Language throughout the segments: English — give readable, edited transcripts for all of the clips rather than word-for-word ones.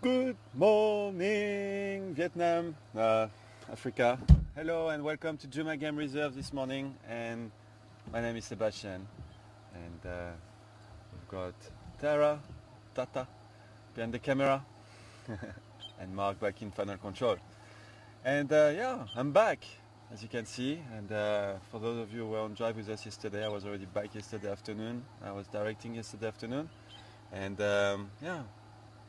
Good morning, Vietnam, Africa. Hello and welcome to Juma Game Reserve this morning. And my name is Sebastian. And we've got Tata behind the camera, and Mark back in final control. And I'm back, as you can see. And for those of you who were on drive with us yesterday, I was already back yesterday afternoon. I was directing yesterday afternoon. And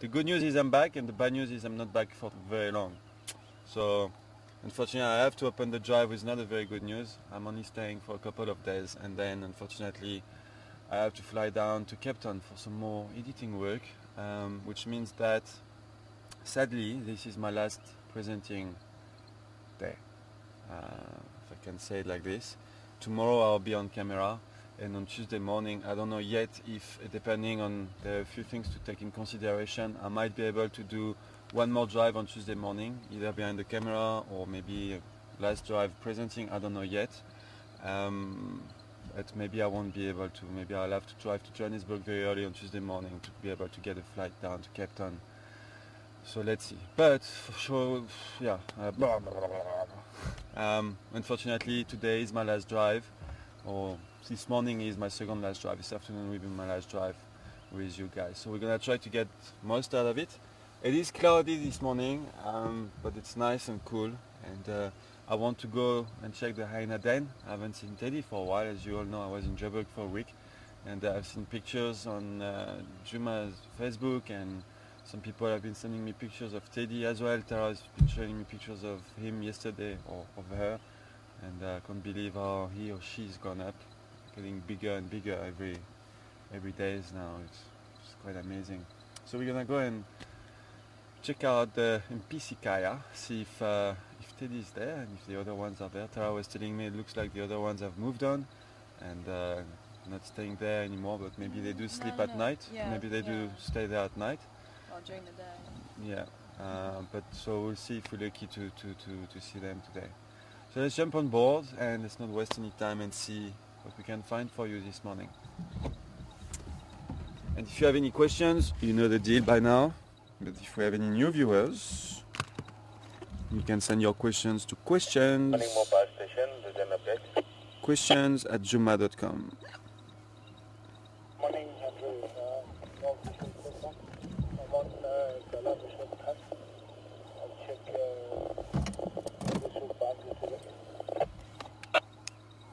the good news is I'm back, and the bad news is I'm not back for very long. So unfortunately I have to open the drive with not a very good news. I'm only staying for a couple of days, and then unfortunately I have to fly down to Cape Town for some more editing work, which means that sadly this is my last presenting day, if I can say it like this. Tomorrow I'll be on camera, and on Tuesday morning I don't know yet if, depending on the few things to take in consideration, I might be able to do one more drive on Tuesday morning, either behind the camera or maybe last drive presenting. I don't know yet, but maybe I won't be able to. Maybe I'll have to drive to Johannesburg very early on Tuesday morning to be able to get a flight down to Cape Town. So let's see. But for sure, unfortunately today is my last drive, or this morning is my second last drive. This afternoon will be my last drive with you guys. So we're gonna try to get most out of it. It is cloudy this morning, but it's nice and cool. And I want to go and check the Hyena den. I haven't seen Teddy for a while. As you all know, I was in Joburg for a week, and I've seen pictures on Juma's Facebook, and some people have been sending me pictures of Teddy as well. Tara's been showing me pictures of him yesterday, or of her, and I can't believe how he or she's gone up, getting bigger and bigger every day now. It's quite amazing. So we're gonna go and check out the MPC Kaya, see if Teddy's there and if the other ones are there. Tara was telling me it looks like the other ones have moved on and not staying there anymore, but maybe they do sleep at night. Yeah, maybe they do stay there at night. Or during the day. Yeah, but so we'll see if we're lucky to see them today. So let's jump on board and let's not waste any time and see what we can find for you this morning. And if you have any questions, you know the deal by now. But if we have any new viewers, you can send your questions to questions@juma.com. Morning, Andrew. I'm on Galapagos Pass. I'll check the soup bag.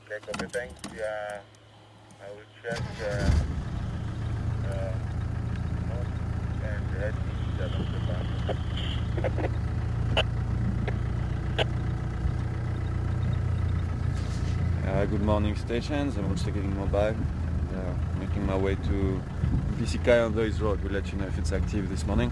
Okay, copy, thanks. Yeah, I will check and head to Galapagos Pass. Good morning stations. I'm also getting mobile. Making my way to BCK on Lois Road. We'll let you know if it's active this morning.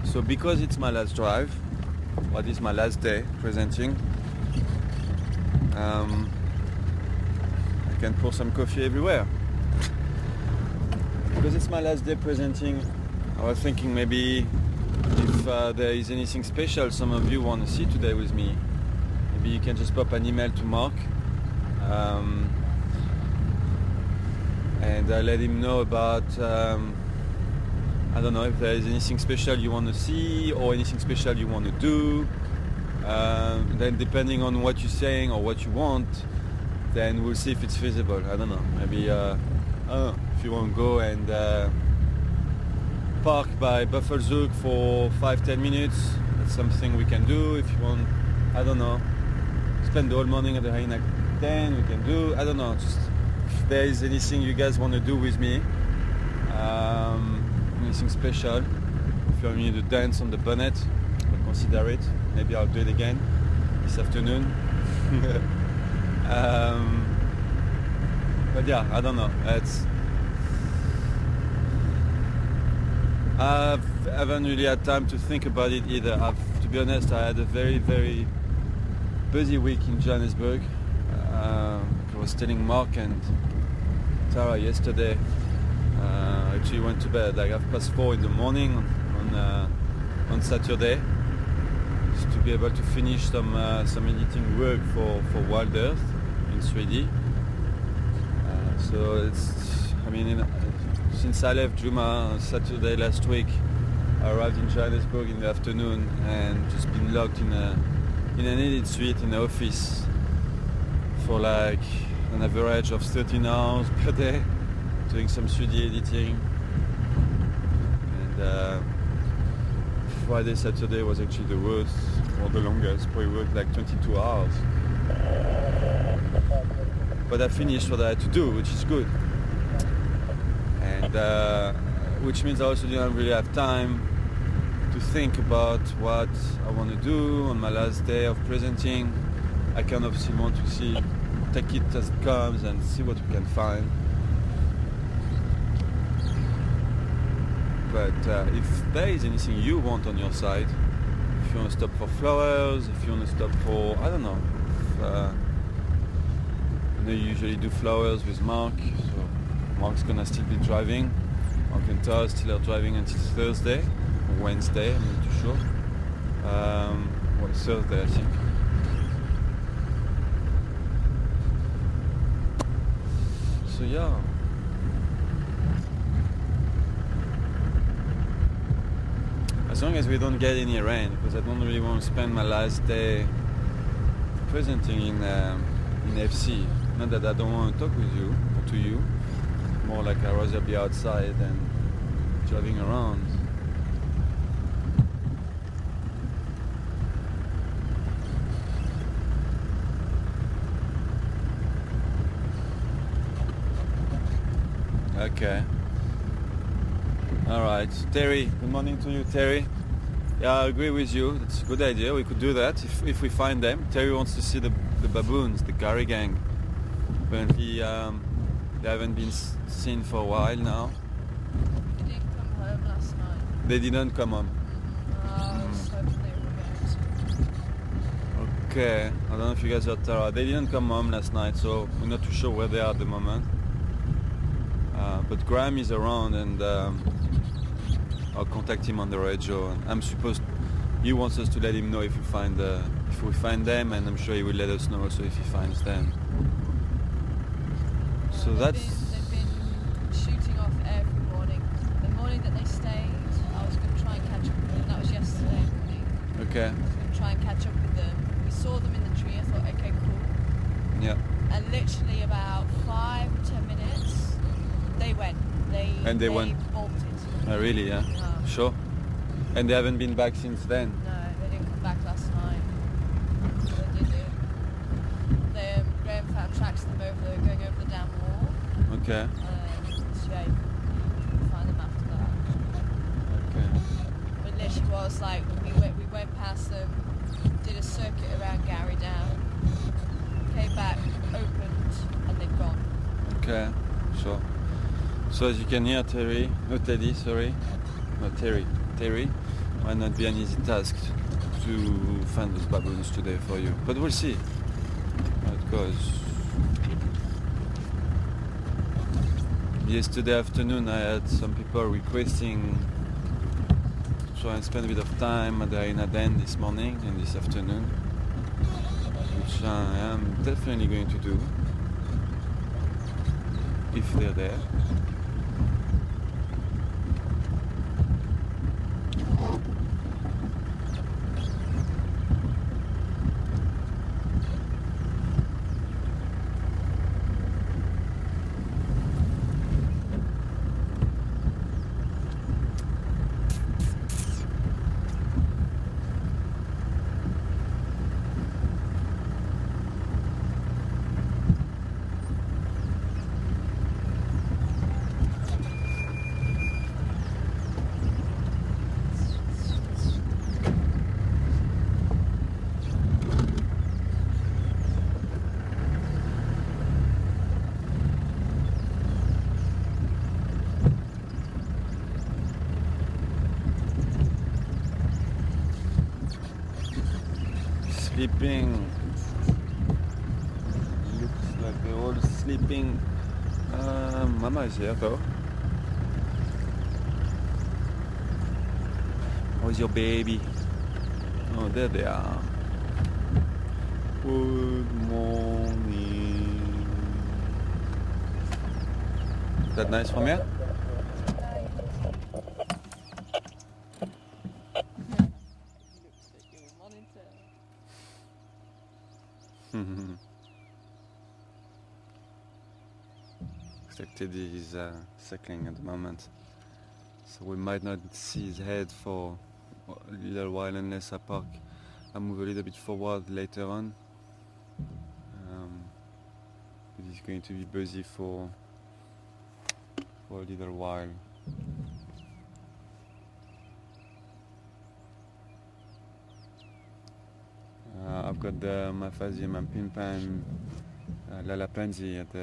So because it's my last drive, what is my last day presenting, I can pour some coffee everywhere. Because it's my last day presenting, I was thinking maybe if there is anything special some of you want to see today with me, maybe you can just pop an email to Mark and let him know about I don't know if there is anything special you want to see or anything special you want to do. Then depending on what you're saying or what you want, then we'll see if it's feasible. I don't know. Maybe I don't know, if you want to go and park by Buffelshoek for 5-10 minutes, that's something we can do. If you want, I don't know, spend the whole morning at the Hyena den, we can do. I don't know. Just if there is anything you guys want to do with me. Anything special. If you want me to dance on the bonnet, I'll consider it. Maybe I'll do it again this afternoon. But yeah, I don't know. I haven't really had time to think about it either. To be honest, I had a very, very busy week in Johannesburg. I was telling Mark and Tara yesterday. I actually went to bed like 4:30 in the morning on Saturday, just to be able to finish some editing work for Wild Earth in 3D. So since I left Juma on Saturday last week, I arrived in Johannesburg in the afternoon and just been locked in an edit suite in the office for like an average of 13 hours per day, doing some 3D editing. And Friday, Saturday was actually the worst or the longest. Probably worked like 22 hours. But I finished what I had to do, which is good. And which means I also didn't really have time to think about what I want to do on my last day of presenting. I kind of want to take it as it comes and see what we can find. But if there is anything you want on your side, if you want to stop for flowers, if you want to stop for, I don't know, you usually do flowers with Mark, so Mark's gonna still be driving. Mark and Tara still are driving until Thursday or Wednesday, I'm not too sure. Thursday, I think. So yeah. As long as we don't get any rain, because I don't really want to spend my last day presenting in FC. Not that I don't want to talk with you or to you, more like I'd rather be outside and driving around. Okay. Alright, Terry, good morning to you, Terry. Yeah, I agree with you. It's a good idea. We could do that if we find them. Terry wants to see the baboons, the Gary gang. Apparently, they haven't been seen for a while now. They didn't come home last night. They didn't come home. I was hoping they were going to. Okay, I don't know if you guys heard Tara. They didn't come home last night, so we're not too sure where they are at the moment. But Graham is around, and I'll contact him on the radio. And he wants us to let him know if we find them, and I'm sure he will let us know also if he finds them. So They've been shooting off every morning. The morning that they stayed, I was going to try and catch up with them. That was yesterday morning. Okay. I was going to try and catch up with them. We saw them in the tree. I thought, okay, cool. Yeah. And literally about 5-10 minutes, they went. They went. bolted. Oh, really? Yeah. Sure. And they haven't been back since then. No, they didn't come back last night. They didn't. Graham found tracks of them going over the dam wall. Okay. So yeah, you can find them after that. Okay. But literally was like we went past them, did a circuit around Gary Down, came back, opened, and they'd gone. Okay. Sure. So as you can hear, Terry might not be an easy task to find those baboons today for you, but we'll see how it goes. Yesterday afternoon I had some people requesting to try and spend a bit of time at the Hyena Den this morning and this afternoon, which I am definitely going to do if they're there. sleeping. Looks like they're all sleeping. Mama is here though. How's your baby? Oh, there they are. Good morning. Is that nice from here? Looks like Teddy is suckling at the moment, so we might not see his head for a little while unless I move a little bit forward later on. But he's going to be busy for a little while. I've got the Mafazi and my Pimpan Lala Panzi at the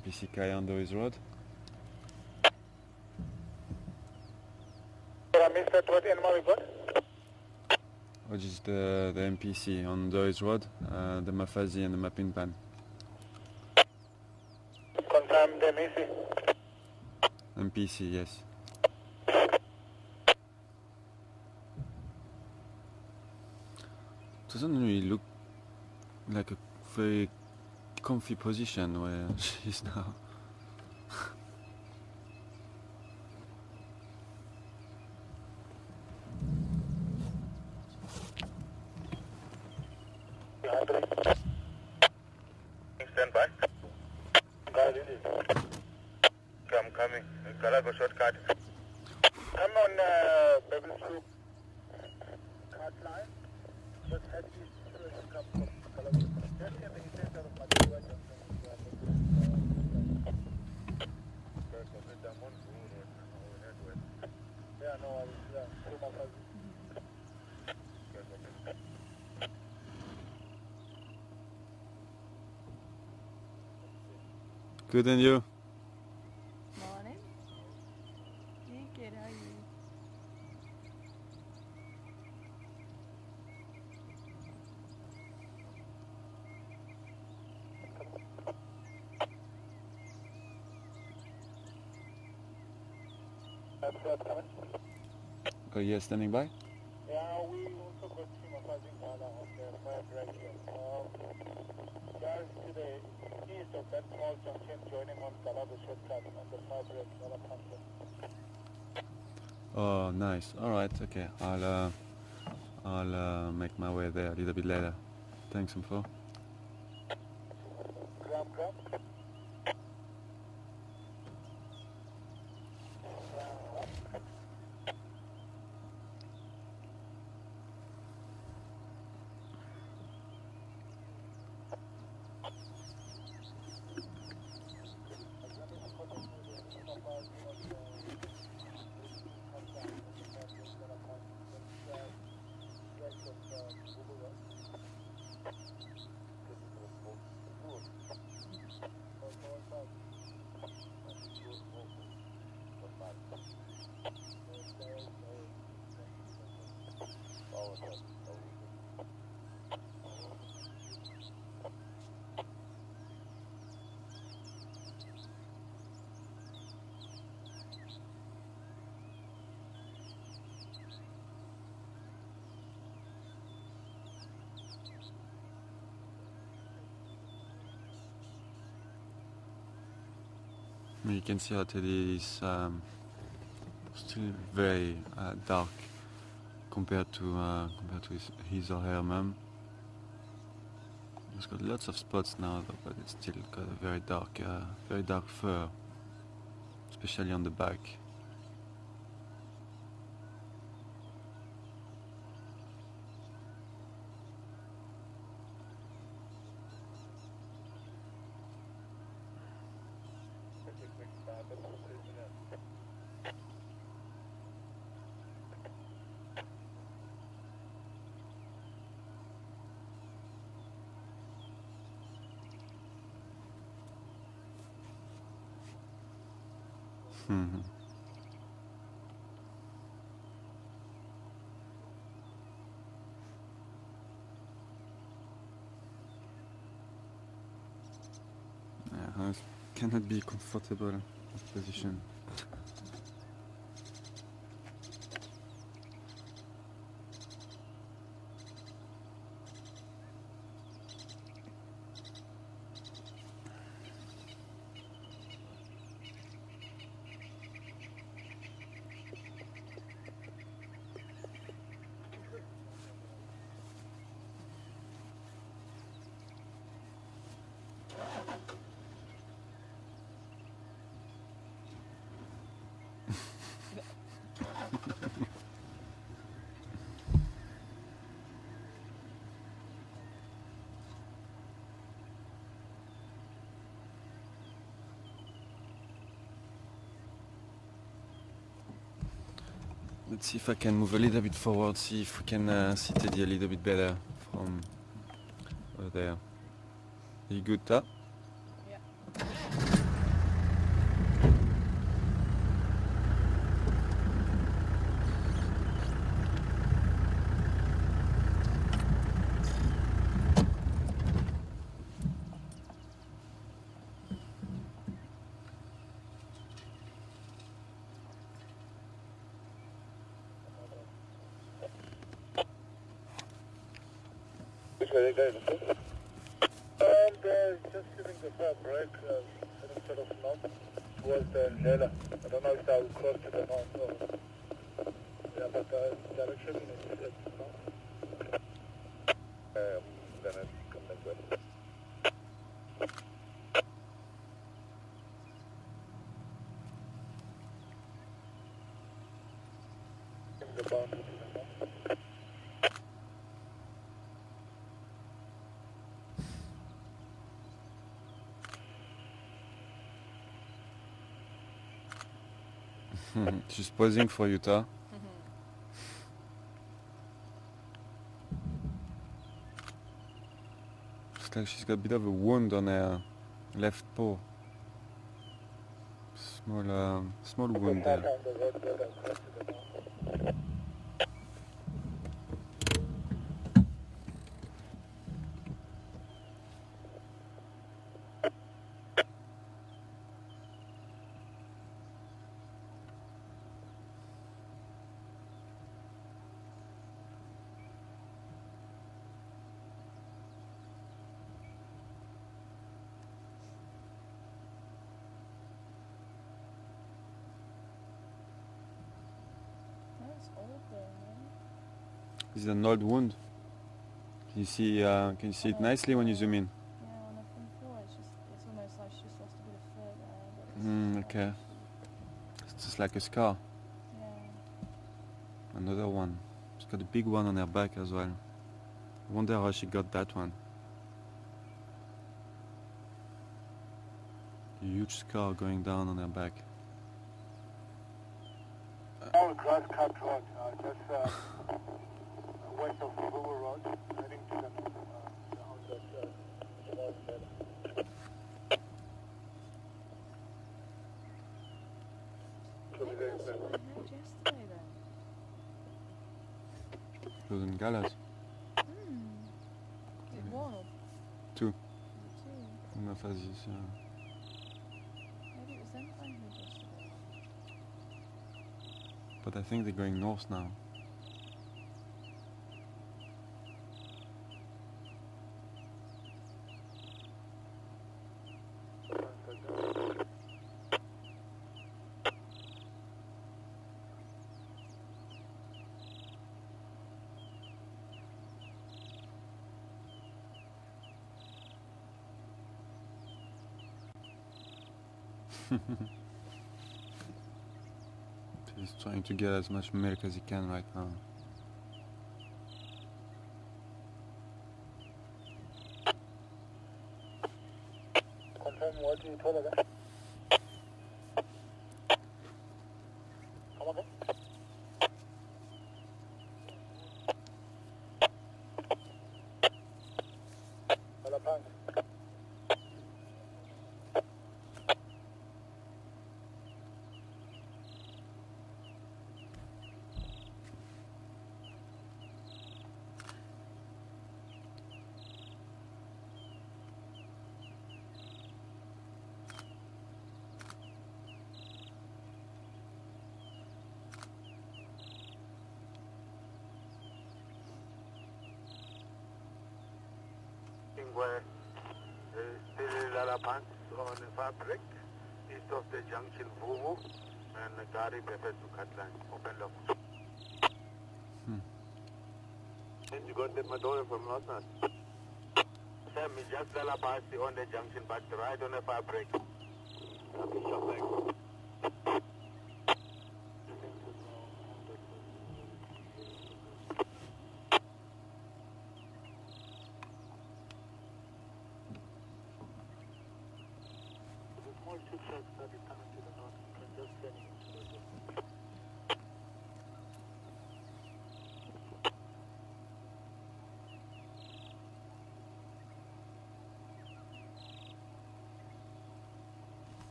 MPC Kaya on Doris Road. Mr. What animal we got? Which is the MPC on Doris Road, the Mafazi and the Mapinpan. Confirm the MPC. MPC, yes. Doesn't really look like a very comfy position where she is now. Stand by. I'm coming. Kalago shortcut. I'm on Pebble Soup cart line. Just head east to come from Kalago. Just get the center of Madeira Yeah, no, I was through my cousin. Good, and you? Morning. You good, how are you? Coming. Oh, yes, standing by? Yeah, we also got him a passing Ghana on the fire direction. Guys, to the east of that small junction, joining on Kalago shortcut on the fire break, Ghana Panther. Oh, nice. All right, okay. I'll make my way there a little bit later. Thanks, info. Gram. You can see how Teddy is still very dark compared to his or her mum. He's got lots of spots now, though, but it's still got a very dark fur, especially on the back. Mm-hmm. I cannot be comfortable in this position. Let's see if I can move a little bit forward, see if we can see Teddy a little bit better from over there. Are you good, Ta? Yeah. Which way are they going? Just hitting the fabric, heading sort of north towards the Hyena. I don't know if that will cross to the north or... Yeah, but the direction is north. I'm gonna come that way. The boundary to the north. She's posing for you, Ta. Looks like she's got a bit of a wound on her left paw. Small wound there. On the road there that cross to the north. That's old though, man. This is an old wound. Can you see it nicely when you zoom in? Yeah, on a front floor, it's almost like she's lost a bit of fur there. But it's Okay. It's just like a scar. Yeah. Another one. She's got a big one on her back as well. I wonder how she got that one. A huge scar going down on her back. Our grass cut road, just west of River Road, heading to the north, down that north there. Should be very clever. What we had yesterday then? It was in Galas. Is it one or Two. is it two? Ma Fazis, Maybe it was them I heard yesterday. But I think they're going north now. He's trying to get as much milk as he can right now. Confirm what you told her. Come again? Hello, Pang. where still Lalapants on the fabric, east of the junction Vuvu, and Gari Pepe to Katlan, open lock. And you got the Madonna from last night? Sam, it's just Lalapants on the junction, but right on the fabric.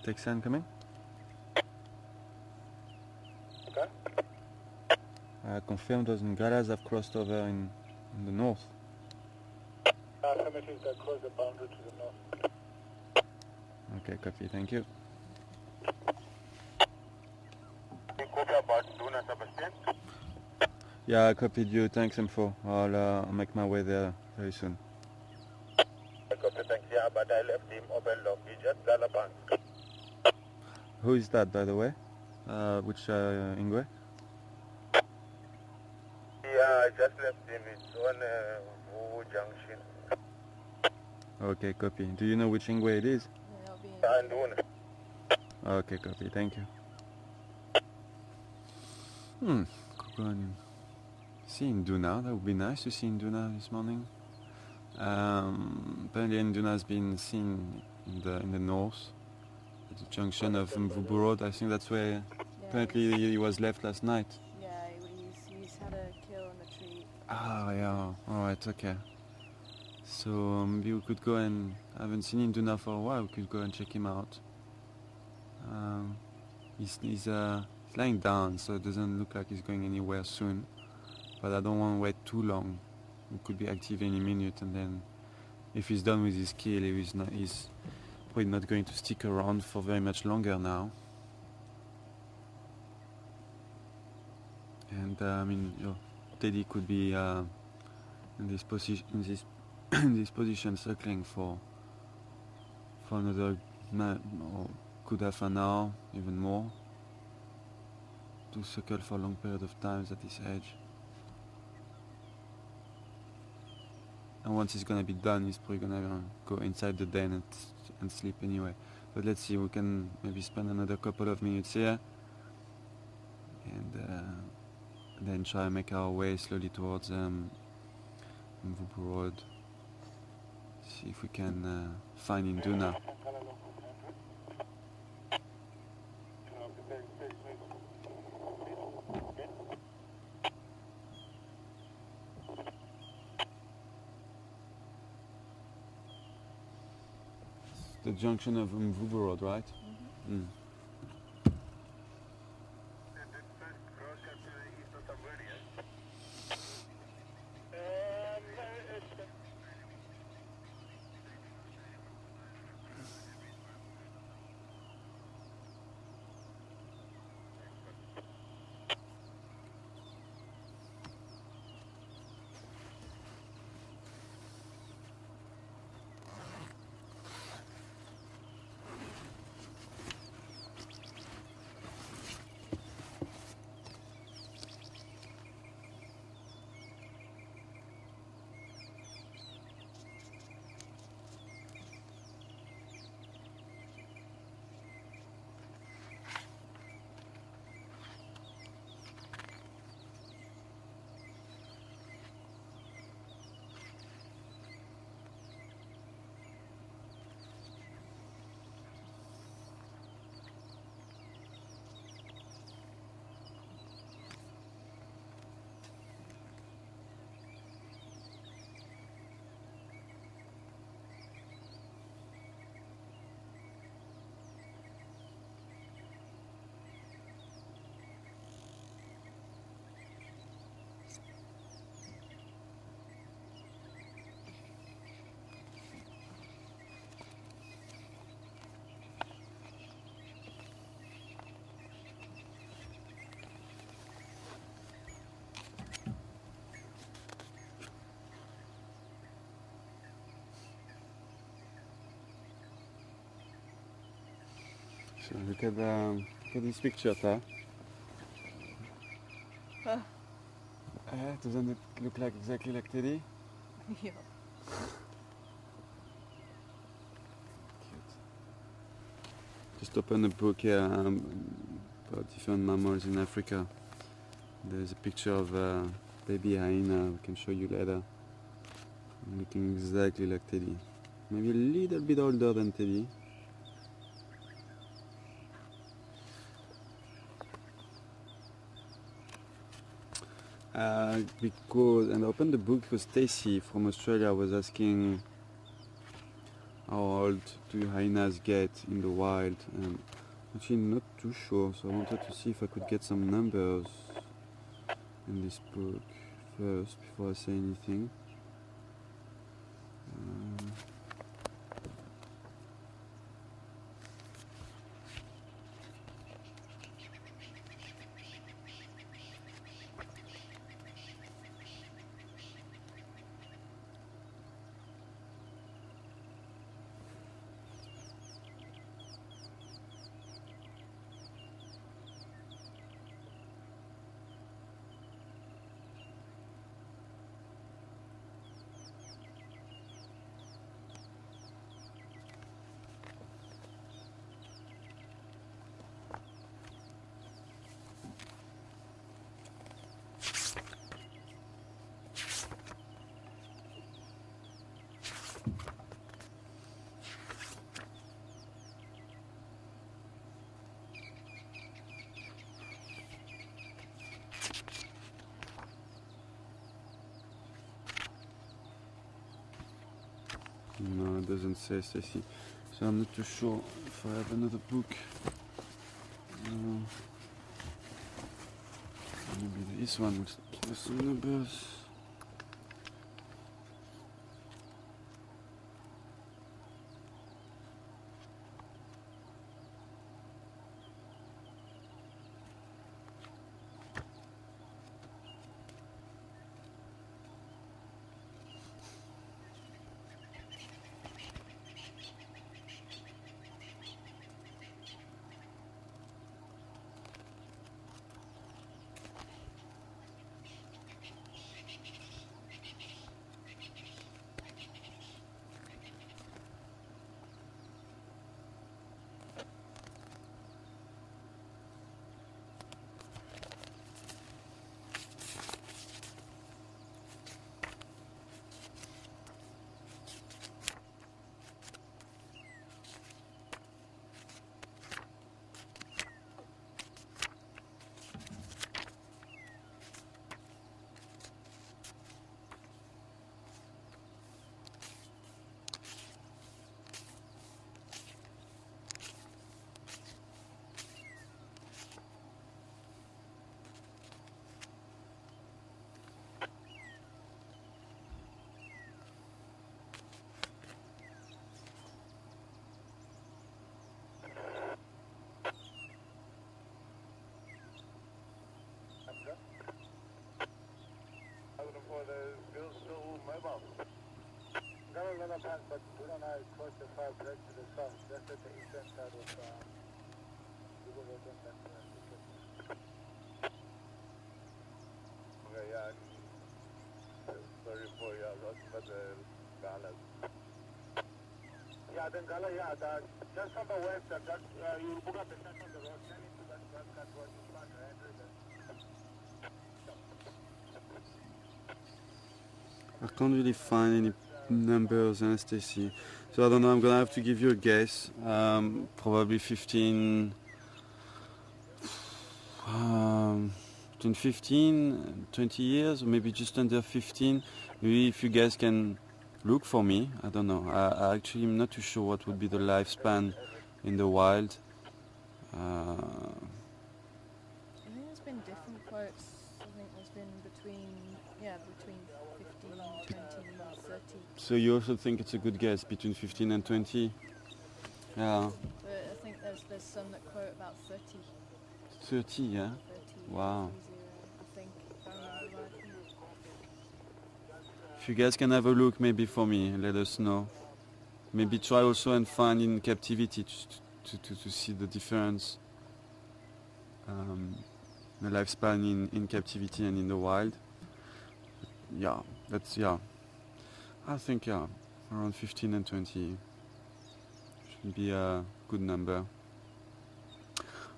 Texan coming? Okay. Confirmed those Ngalas have crossed over in the north. Affirmative, that cross the boundary to the north. Okay, copy, thank you. You copy about Duna, Sebastian? Yeah, I copied you, thanks info. I'll make my way there very soon. I copy, thanks, yeah, but I left him open lock. He just Lalapants. Who is that, by the way? Which Ingwe? Yeah, I just left him. It's on Vuvu junction. Okay, copy. Do you know which Ingwe it is? Yeah, I'll be in. And Duna. Okay, copy, thank you. Could go and see Induna. That would be nice to see Induna this morning. Apparently Induna has been seen in the north, at the junction of Mvubu Road. I think that's where apparently he was left last night. Yeah, he's had a kill on the tree. Ah, yeah. Alright, okay. So maybe we could go and... I haven't seen Induna for a while. We could go and check him out. He's lying down, so it doesn't look like he's going anywhere soon. But I don't want to wait too long. He could be active any minute, and then if he's done with his kill, he's probably not going to stick around for very much longer now. And I mean, Teddy could be in this position, in this position, circling for another or could have an hour, even more, to circle for a long period of time at this age. And once he's gonna be done, he's probably gonna go inside the den and sleep anyway. But let's see, we can maybe spend another couple of minutes here and then try and make our way slowly towards Mvubu Road. See if we can find Induna. The junction of Mvubu Road, right? Mm-hmm. So look at this picture, Ta. Doesn't it look like exactly like Teddy? Yeah. Cute. Just open a book here about different mammals in Africa. There's a picture of baby hyena. We can show you later. Looking exactly like Teddy. Maybe a little bit older than Teddy. And I opened the book because Stacy from Australia was asking how old do hyenas get in the wild, and actually not too sure, so I wanted to see if I could get some numbers in this book first before I say anything. No, it doesn't say Stacy, so I'm not too sure if I have another book. Maybe this one will give us some numbers. Another pass, but we don't know close to 5 breaks to the south, just at the eastern side of Google Road and that okay, yeah, sorry for your loss, but Gala. Yeah, then Gala, yeah, just on the west, you book up the church on the road, then into that cut road, you start to enter I can't really find any numbers, Stacy. So I don't know, I'm gonna have to give you a guess. Probably 15, between 15 and 20 years, or maybe just under 15. Maybe if you guys can look for me, I don't know. I actually am not too sure what would be the lifespan in the wild. I think there's been different quotes. I think there's been between 15, 20, 30. So you also think it's a good guess, between 15 and 20? Yeah. But I think there's some that quote about 30. 30, yeah? 30, Wow. 30, I think, if I remember rightly. If you guys can have a look maybe for me, let us know. Maybe try also and find in captivity to see the difference, the lifespan in captivity and in the wild. Yeah, that's I think around 15 and 20 should be a good number.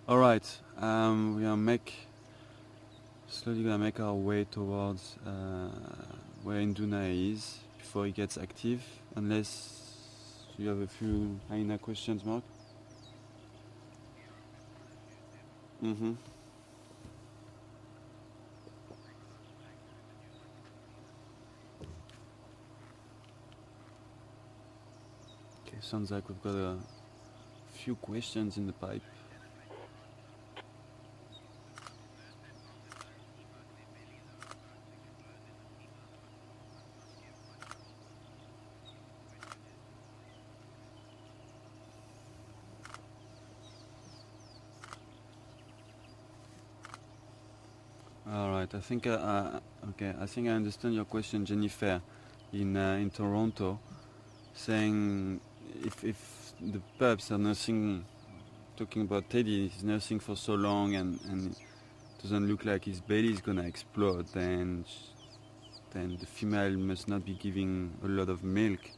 All right, we are slowly gonna make our way towards where Induna is before he gets active, unless you have a few Hyena questions, Mark? Mm-hmm. Okay, sounds like we've got a few questions in the pipe. All right, I think okay. I think I understand your question, Jennifer, in Toronto, saying if the pups are nursing, talking about Teddy, he's nursing for so long and it doesn't look like his belly is gonna explode, then the female must not be giving a lot of milk.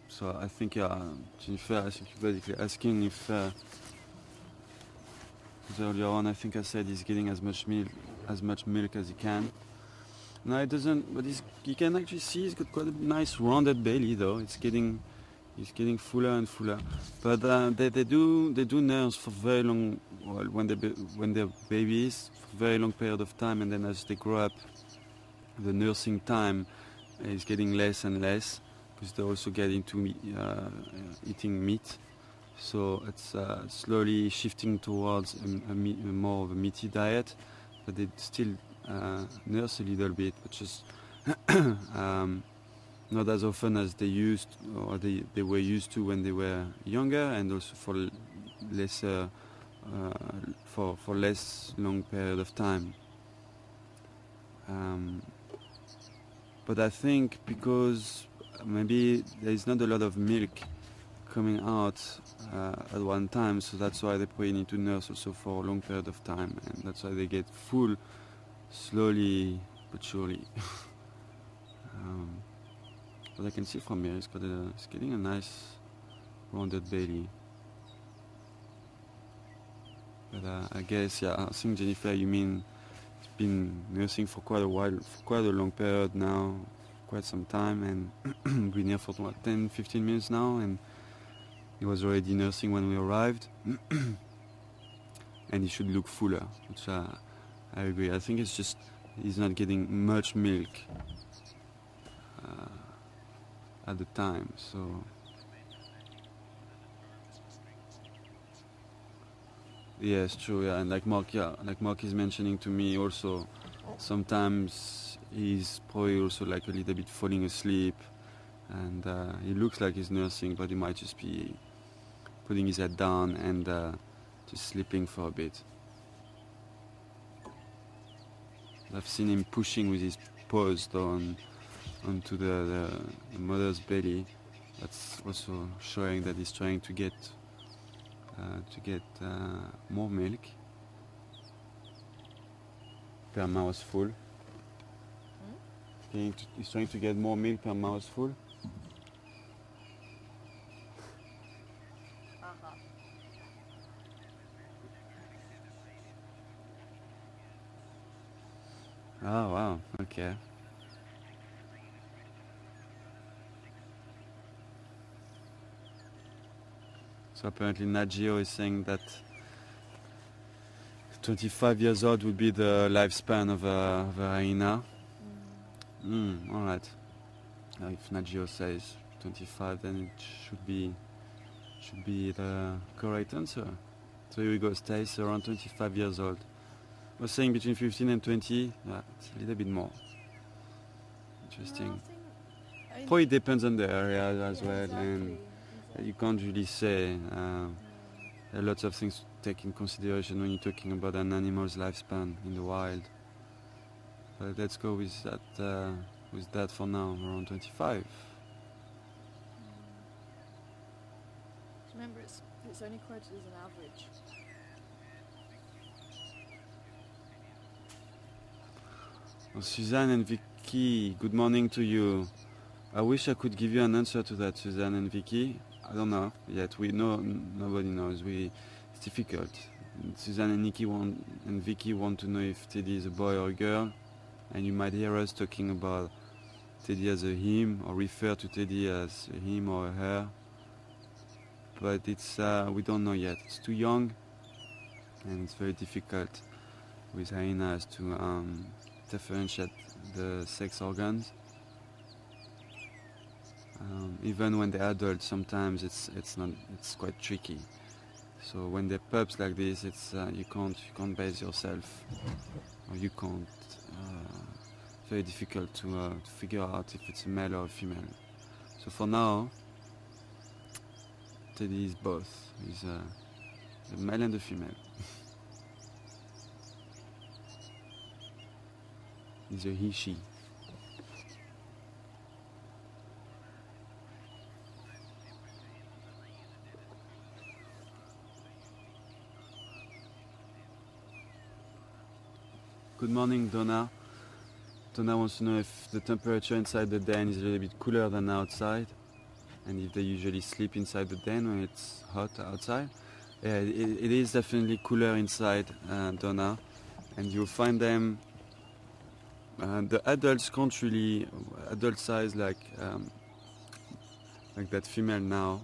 So I think Jennifer, I think you're basically asking if. Earlier on, I think I said he's getting as much milk as he can. No, it doesn't. But you can actually see he's got quite a nice rounded belly, though. He's getting fuller and fuller. But they do nurse for very long. Well, when they're babies, for very long period of time, and then as they grow up, the nursing time is getting less and less because they also get into eating meat. So it's slowly shifting towards a more of a meaty diet, but they still nurse a little bit, but just not as often as they were used to when they were younger, and also for lesser for less long period of time. But I think because maybe there is not a lot of milk coming out at one time, so that's why they probably need to nurse also for a long period of time, and that's why they get full slowly but surely. But I can see from here, it's getting a nice rounded belly. But I guess, I think, Jennifer, you mean it's been nursing for quite a while, for quite a long period now, quite some time, and been here for what, 10-15 minutes now, and he was already nursing when we arrived. And he should look fuller, which I agree. I think it's just he's not getting much milk at the time, so yes, true. And like Mark is mentioning to me also, sometimes he's probably also like a little bit falling asleep, and he looks like he's nursing, but he might just be putting his head down and just sleeping for a bit. I've seen him pushing with his paws onto the mother's belly. That's also showing that he's trying to get more milk per mouthful. He's trying to get more milk per mouthful. Oh wow, okay. So apparently Nat Geo is saying that 25 years old would be the lifespan of a hyena. Alright. If Nat Geo says 25, then it should be the correct answer. So here we go, Stace, around 25 years old. I was saying between 15 and 20, it's a little bit more. Interesting. No, Probably depends on the area as well, exactly, and you can't really say. There are lots of things to take in consideration when you're talking about an animal's lifespan in the wild. But let's go with that for now, around 25. Remember, it's It's only quoted as an average. Oh, Suzanne and Vicky, good morning to you. I wish I could give you an answer to that, Suzanne and Vicky. I don't know yet. We know nobody knows. It's difficult. Suzanne and Vicky want to know if Teddy is a boy or a girl, and you might hear us talking about Teddy as a him or refer to Teddy as a him or a her. But it's we don't know yet. It's too young, and it's very difficult with hyenas to differentiate the sex organs. Even when they're adults, sometimes it's quite tricky. So when they're pups like this, it's you can't base yourself, or you can't. It's very difficult to figure out if it's a male or a female. So for now, Teddy is both. He's a male and a female. He's a he/she. Good morning, Donna. Donna wants to know if the temperature inside the den is a little bit cooler than outside, and if they usually sleep inside the den when it's hot outside. Yeah, it is definitely cooler inside, Donna, and you'll find them. The adults can't really adult size like that female now.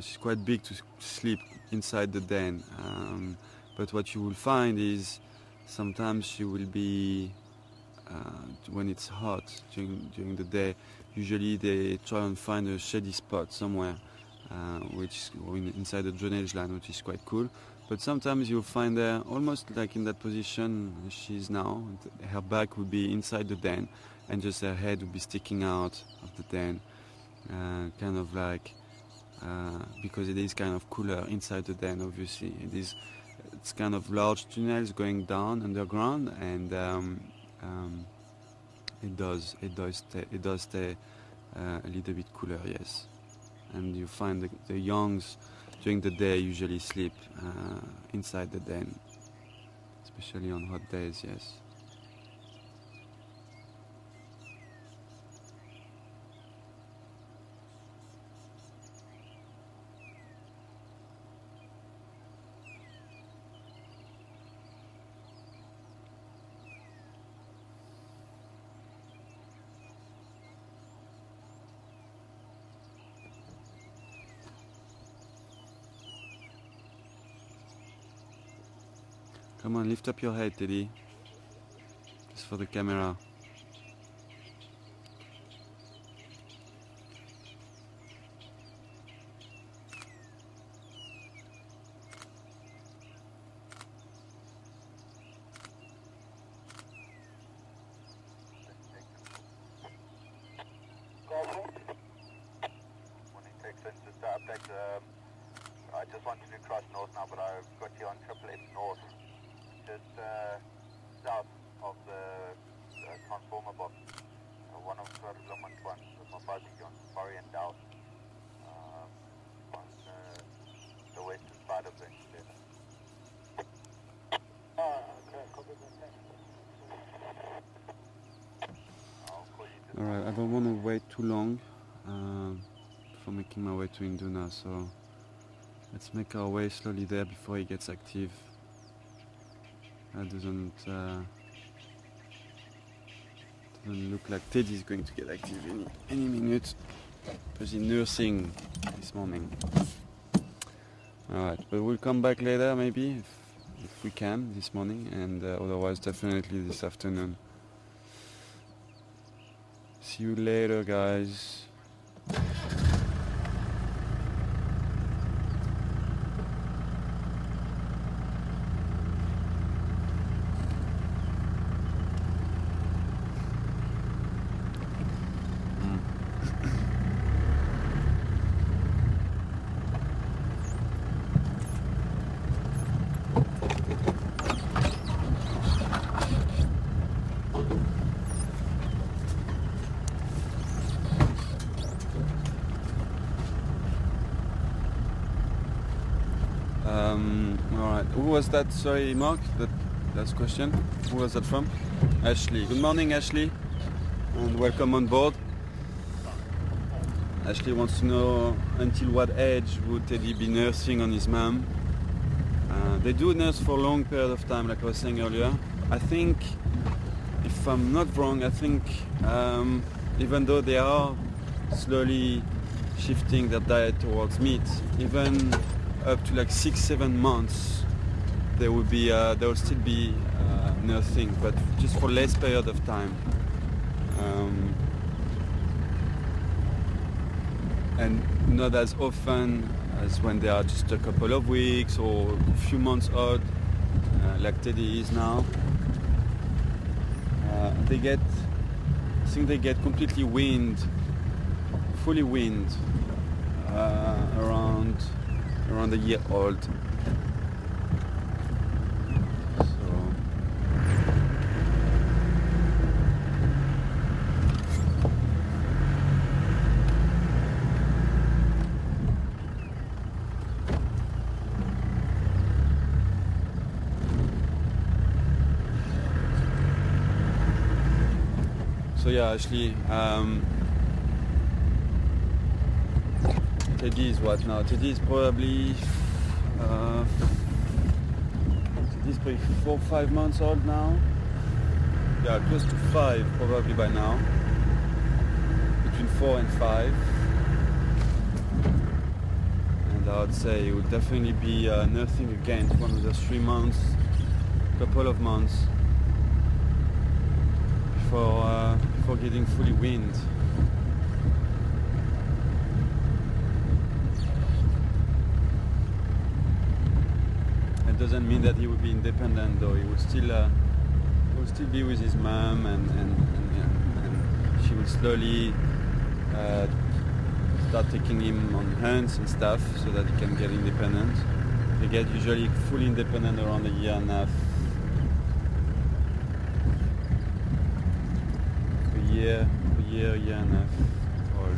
She's quite big to sleep inside the den, but what you will find is sometimes she will be when it's hot during the day. Usually they try and find a shady spot somewhere, which inside the drainage line, which is quite cool. But sometimes you'll find her almost like in that position she is now. Her back would be inside the den, and just her head would be sticking out of the den, kind of like because it is kind of cooler inside the den. Obviously, it's kind of large tunnels going down underground, and it does stay a little bit cooler, yes. And you find the youngs during the day usually sleep inside the den, especially on hot days, yes. Come on, lift up your head, Teddy. Just for the camera. I just wanted to cross north now, but I've got you on 888 north. Just south of the transformer box, one of the Lemon ones with my fuzzy on Safari and Dow, on the western side of the incident. Okay, copy that. Alright, I don't want to wait too long for making my way to Induna, so let's make our way slowly there before he gets active. That doesn't look like Teddy's going to get active any minute, because he's nursing this morning. Alright, but we'll come back later maybe, if we can, this morning, and otherwise definitely this afternoon. See you later, guys. All right. Who was that? Sorry, Mark. That last question. Who was that from? Ashley. Good morning, Ashley, and welcome on board. Ashley wants to know until what age would Teddy be nursing on his mum. They do nurse for a long period of time, like I was saying earlier. I think, if I'm not wrong, I think even though they are slowly shifting their diet towards meat, even up to like 6-7 months, they will still be nursing, but just for less period of time. And not as often as when they are just a couple of weeks or a few months old, like Teddy is now. I think they get completely weaned, fully weaned, around a year old. So yeah, Ashley, Teddy is what now? Teddy is probably 4 or 5 months old now. Yeah, close to 5 probably by now. Between 4 and 5. And I would say he would definitely be nursing again for another 3 months, couple of months. For getting fully weaned. It doesn't mean that he would be independent, though. He would still be with his mom, and she will slowly start taking him on hunts and stuff so that he can get independent. They get usually fully independent around a year and a half. A year and a half old.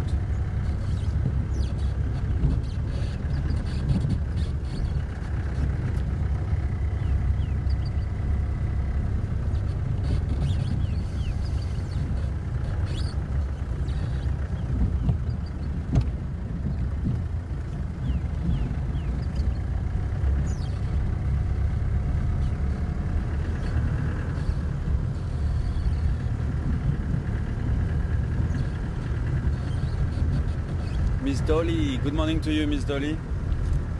Miss Dolly, good morning to you, Miss Dolly.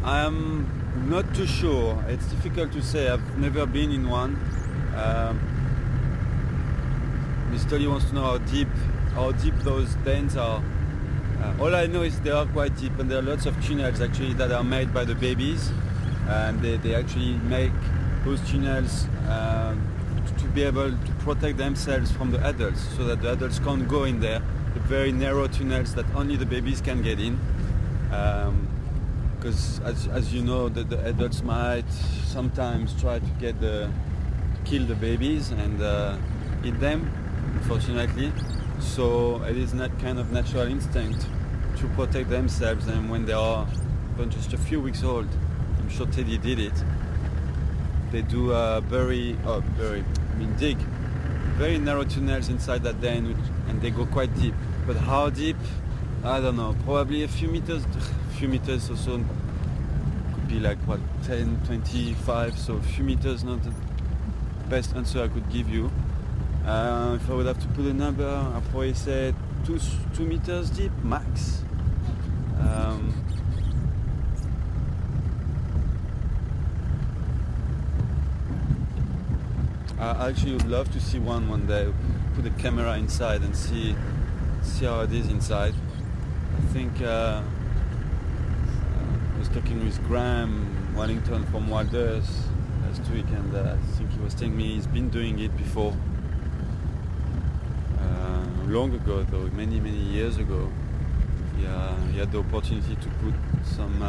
I'm not too sure. It's difficult to say. I've never been in one. Miss Dolly wants to know how deep those dens are. All I know is they are quite deep, and there are lots of tunnels actually that are made by the babies, and they actually make those tunnels to be able to protect themselves from the adults, so that the adults can't go in there. The very narrow tunnels that only the babies can get in, because as you know, the adults might sometimes try to kill the babies and eat them, unfortunately. So it is that kind of natural instinct to protect themselves, and when they are just a few weeks old, I'm sure Teddy did it, they do dig very narrow tunnels inside that den, and they go quite deep. But how deep? I don't know. Probably a few meters or so. Could be like 10, 25. So a few meters, not the best answer I could give you. If I would have to put a number, I'd probably say 2 meters deep max. I actually would love to see one day. Put a camera inside and see how it is inside. I think I was talking with Graham Wellington from Wilders last week, and I think he was telling me he's been doing it before. Long ago, though, many years ago. He had the opportunity to put some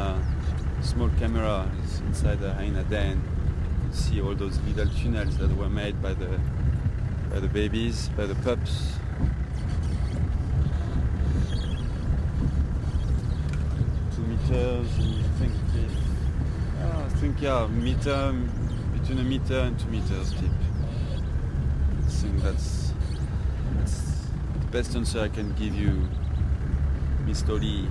small cameras inside the Hyena den. See all those little tunnels that were made by the babies, by the pups. I think think meter, between a meter and 2 meters deep. I think that's the best answer I can give you, Mr. Lee.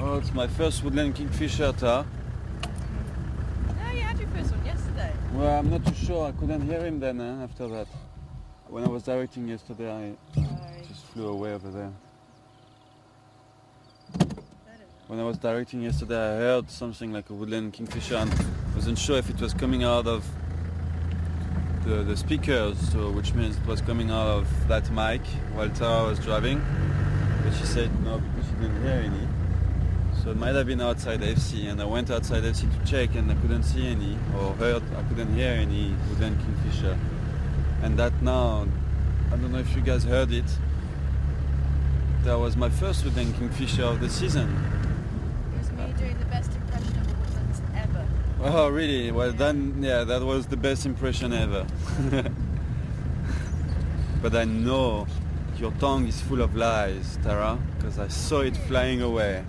Oh, it's my first woodland kingfisher, Ta. No, you had your first one yesterday. Well, I'm not too sure. I couldn't hear him then after that. When I was directing yesterday, I just flew away over there. When I was directing yesterday, I heard something like a woodland kingfisher and I wasn't sure if it was coming out of the speakers, so which means it was coming out of that mic while Tara was driving. But she said no, because she didn't hear any. So it might have been outside FC, and I went outside FC to check and I couldn't see any, or I couldn't hear any woodland kingfisher. And that now, I don't know if you guys heard it, that was my first woodland kingfisher of the season. It was me doing the best impression of the woodlands ever. Oh really? Well then, yeah, that was the best impression ever. But I know your tongue is full of lies, Tara, because I saw it flying away.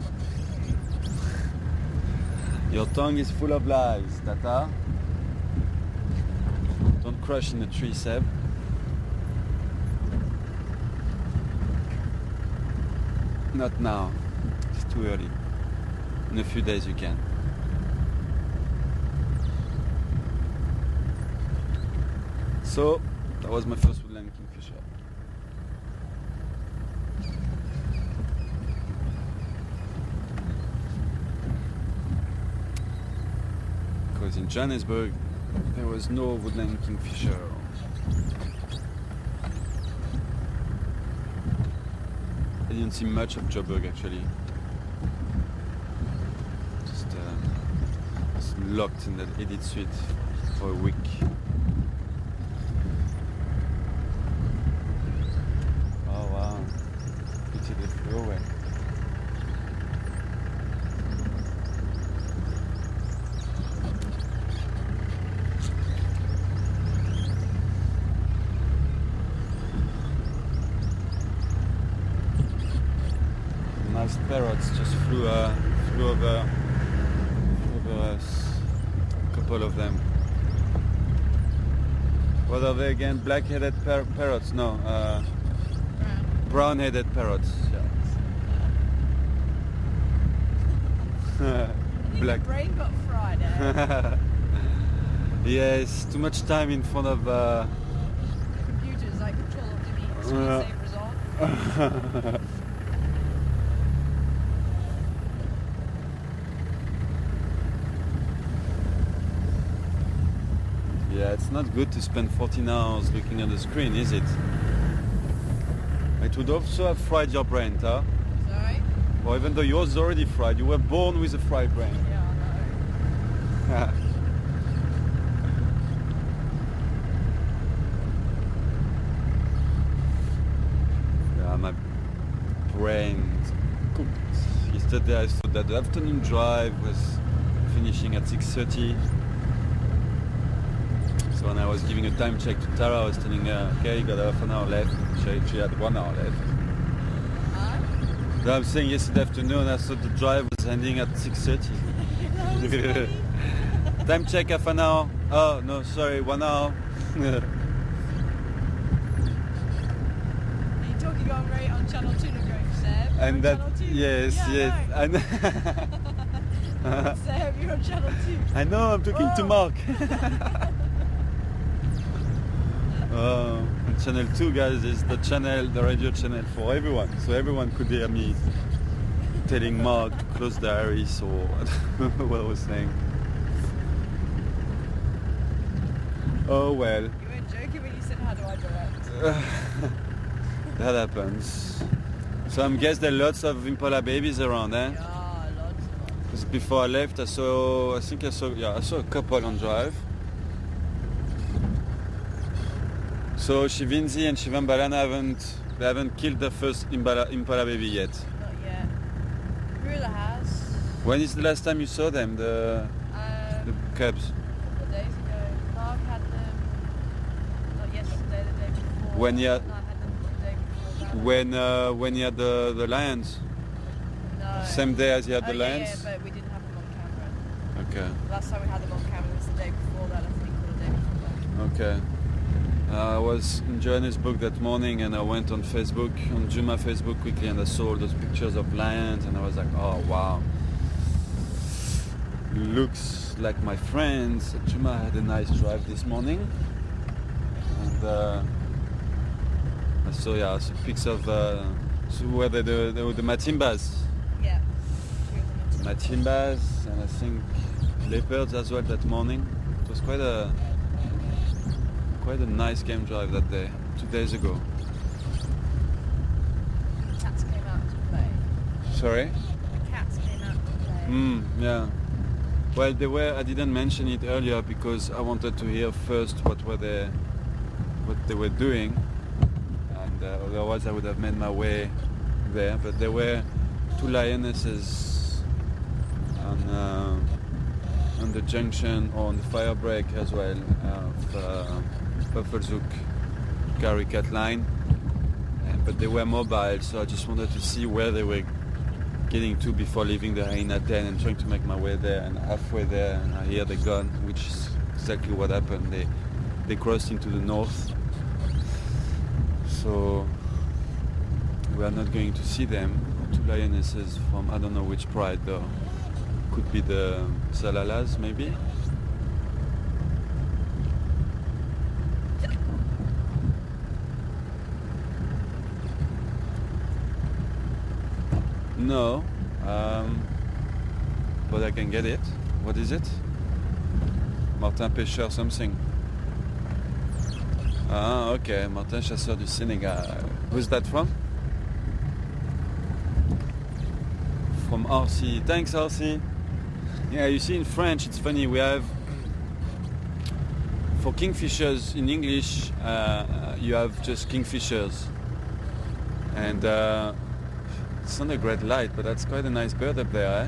Your tongue is full of lies, Tata. Don't crush in the tree, Seb. Not now. It's too early. In a few days you can. So, that was my first woodland kingfisher. Because in Johannesburg there was no woodland kingfisher. I didn't see much of Joburg actually. Just was locked in that edit suite for a week. Oh wow, pity they flew away. Nice parrots just flew over us. A couple of them. What are they again? Black-headed parrots? No, brown-headed parrots. Yeah. Black. Your brain got fried, eh? Yes, too much time in front of computers like Control Alt Delete, screensavers on. Yeah, it's not good to spend 14 hours looking at the screen, is it? It would also have fried your brain, huh? Sorry? Or even though yours is already fried, you were born with a fried brain. Yeah, I know. Yeah, my brain is cooked. Yesterday I thought that the afternoon drive was finishing at 6:30. So when I was giving a time check to Tara, I was telling her, okay, you got half an hour left. She had 1 hour left. So I'm saying yesterday afternoon I thought the drive was ending at 6:30. Time check half an hour. Oh no, sorry, 1 hour. Are you talking on Channel 2 and going, Seb? And that, Channel 2? yes, yeah, yes. No. Seb, you're on Channel 2. I know, I'm talking to Mark. Oh. channel 2, guys, is the channel, the radio channel for everyone. So everyone could hear me telling Mark to close the iris or I don't remember what I was saying. Oh well. You weren't joking when you said, how do I direct? That happens. So I'm guessing there are lots of impala babies around, eh? Yeah, lots. Because before I left, I saw a couple on drive. So Shivinzi and Shivambalana haven't killed the first impala baby yet. Not yet. Rula has. When is the last time you saw them, the cubs? A couple of days ago. Mark had them, not yesterday, the day before. When you had- And I had them the day before that. When you had the lions? No. Same day as you had the lions? Yeah, but we didn't have them on camera. Okay. Last time we had them on camera was the day before that, I think, or the day before that. Okay. I was in Johannesburg that morning and I went on Facebook, on Juma Facebook quickly, and I saw all those pictures of lions and I was like, oh wow. Looks like my friends. Juma had a nice drive this morning. And I saw pics of where the Matimbas. Yeah. Matimbas and I think leopards as well that morning. It was quite a nice game drive that day, 2 days ago. Cats came out to play. Sorry? The cats came out to play. Yeah. Well, I didn't mention it earlier because I wanted to hear first what they were doing, and otherwise I would have made my way there. But there were 2 lionesses on the junction, on the fire break as well of Buffelshoek Caricat line, but they were mobile, so I just wanted to see where they were getting to before leaving the Hyena den and trying to make my way there. And halfway there, and I hear the gun, which is exactly what happened. They crossed into the north, so we are not going to see them. 2 lionesses from I don't know which pride though. Could be the Salalas maybe. No, but I can get it. What is it? Martin Pêcheur something. Ah, okay, Martin Chasseur du Sénégal. Who's that from? From RC. Thanks, RC. Yeah, you see in French, it's funny, we have, for kingfishers in English, you have just kingfishers. And it's not a great light, but that's quite a nice bird up there, eh?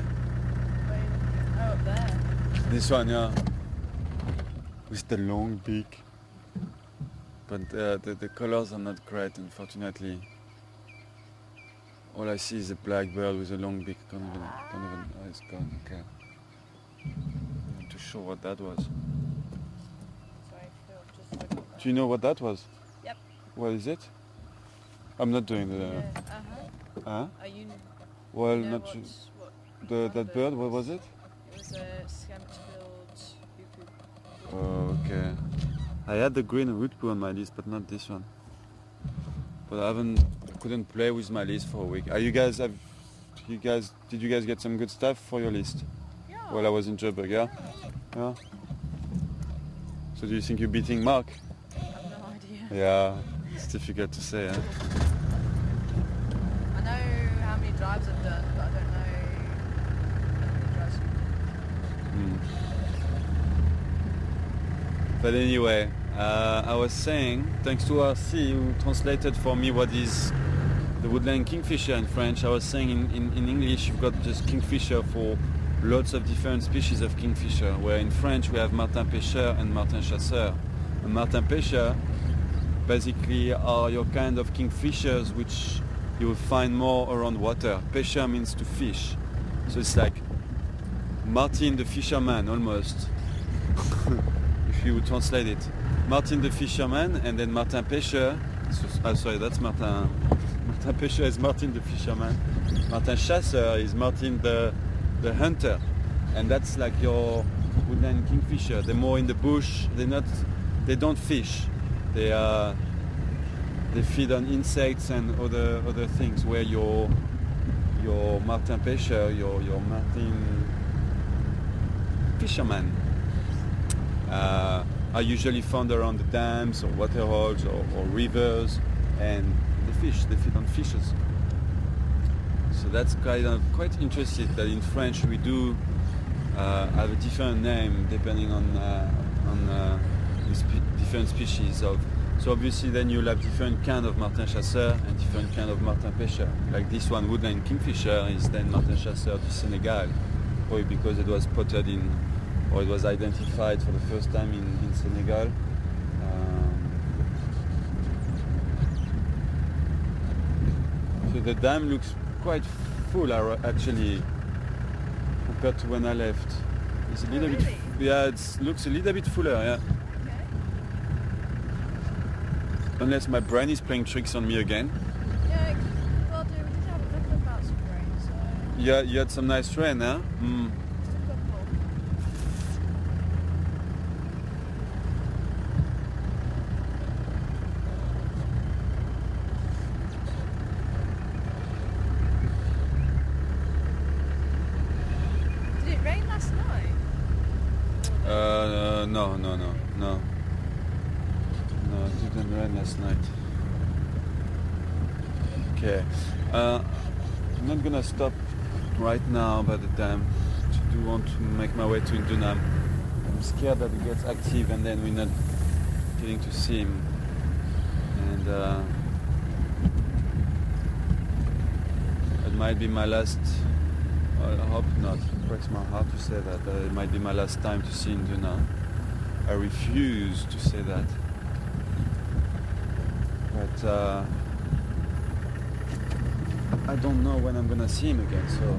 Oh, up there. This one, yeah. With the long beak. But the colors are not great, unfortunately. All I see is a black bird with a long beak. Can't even, oh, it's gone, okay. I'm not too sure what that was. Sorry, Phil, just look at that. Do you know what that was? Yep. What is it? I'm not doing the... Yeah, Huh? Are you... Well, you know not what that bird, what was it? It was a scant-billed hoopoo. Oh, okay. I had the green rootpoo on my list, but not this one. But I couldn't play with my list for a week. Did you guys get some good stuff for your list? Yeah. While I was in Joburg, yeah? Yeah. So do you think you're beating Mark? I have no idea. Yeah, it's difficult to say, eh? I know how many drives I've done, but I don't know how many drives you've done. But anyway, I was saying, thanks to RC who translated for me what is the woodland kingfisher in French, I was saying in English you've got just kingfisher for lots of different species of kingfisher, where in French we have Martin Pêcheur and Martin Chasseur. And Martin Pêcheur basically are your kind of kingfishers which you will find more around water. Pêcheur means to fish. So it's like Martin the fisherman almost, if you would translate it. Martin the fisherman and then Martin Pêcheur. Sorry, that's Martin. Martin Pêcheur is Martin the fisherman. Martin Chasseur is Martin the hunter. And that's like your woodland kingfisher. They're more in the bush. They don't fish. They they feed on insects and other things. Where your martin pêcheur, your martin fishermen are usually found around the dams or waterholes or rivers, and they feed on fishes. So that's quite interesting that in French we do have a different name depending on different species of. So obviously then you'll have different kind of martin chasseur and different kind of martin pêcheur. Like this one, woodland kingfisher, is then martin chasseur du Senegal, probably because it was spotted in, or it was identified for the first time in Senegal. So the dam looks quite full actually compared to when I left. It's a little bit, yeah, it looks a little bit fuller, yeah. Okay. Unless my brain is playing tricks on me again. Yeah, well, we did have a couple of bouts of rain, so... Yeah, you had some nice rain, huh? Mm. Just a couple. Did it rain last night? No. No, it didn't rain last night. Okay. I'm not gonna stop right now by the dam. I do want to make my way to Induna. I'm scared that it gets active and then we're not getting to see him. And it might be my last. I hope not. It breaks my heart to say that. It might be my last time to see Induna. I refuse to say that. But I don't know when I'm gonna see him again, so.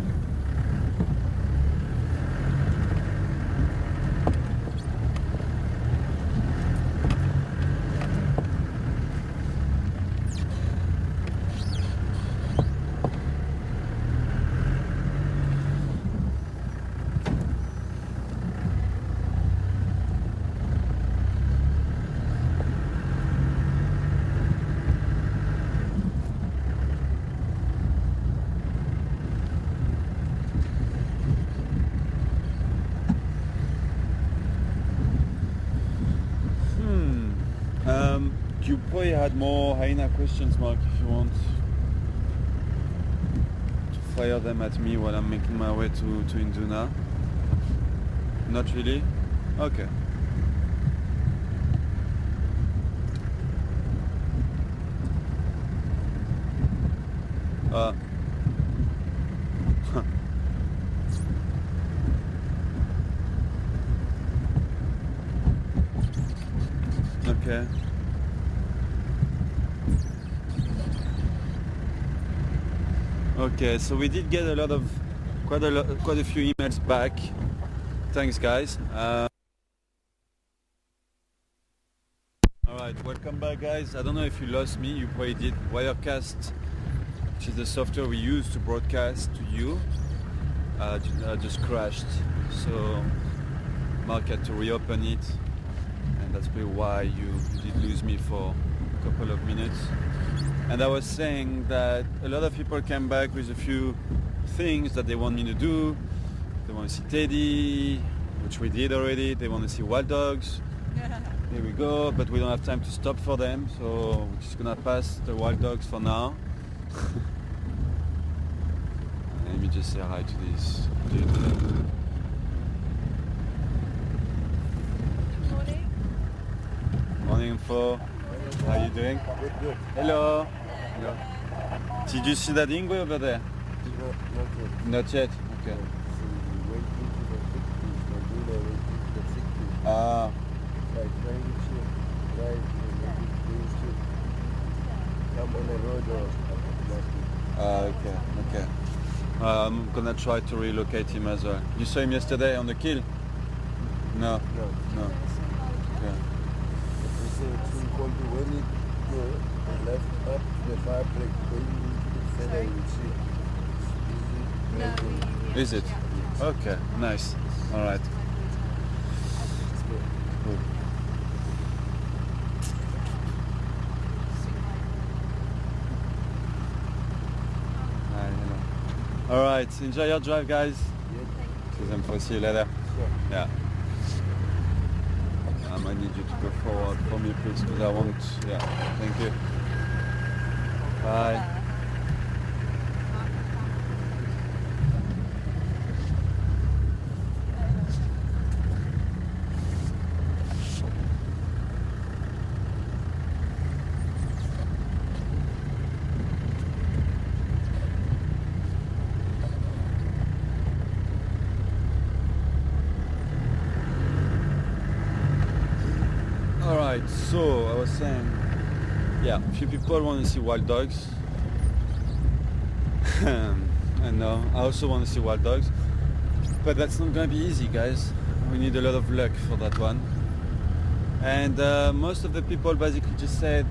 You probably had more hyena questions, Mark, if you want to fire them at me while I'm making my way to Induna. Not really? Okay. Okay. Okay, so we did get quite a few emails back. Thanks, guys. All right, welcome back, guys. I don't know if you lost me. You probably did. Wirecast, which is the software we use to broadcast to you, just crashed. So Mark had to reopen it, and that's probably why you did lose me for a couple of minutes. And I was saying that a lot of people came back with a few things that they want me to do. They want to see Teddy, which we did already. They want to see wild dogs. Here we go, but we don't have time to stop for them, so we're just gonna pass the wild dogs for now. Let me just say hi to this gentleman. Good morning. Morning, Info. How are you doing? Good. Hello. Hello. Did you see that ingwe over there? Not yet. Okay. Ah. Okay. I'm gonna try to relocate him as well. You saw him yesterday on the kill? No. Okay. Is it? Okay, nice. All right. Cool. All right, enjoy your drive, guys. See you later. Yeah. I might need you to go forward for me, please, because I want. Yeah. Thank you. Bye. Alright, so I was saying, yeah, a few people want to see wild dogs. I know, I also want to see wild dogs, but that's not going to be easy, guys. We need a lot of luck for that one. And most of the people basically just said,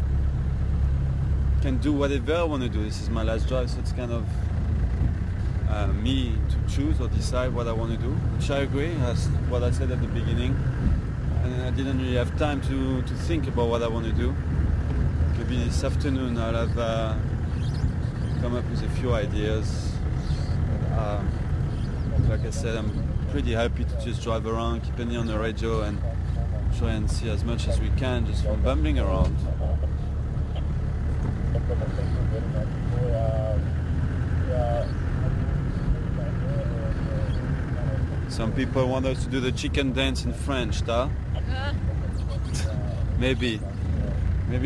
can do whatever I want to do. This is my last drive, so it's kind of me to choose or decide what I want to do, which I agree. That's what I said at the beginning. And I didn't really have time to think about what I want to do. Maybe this afternoon I'll have come up with a few ideas. Like I said, I'm pretty happy to just drive around, keep an ear on the radio and try and see as much as we can just from bumbling around. Some people want us to do the chicken dance in French, huh? Maybe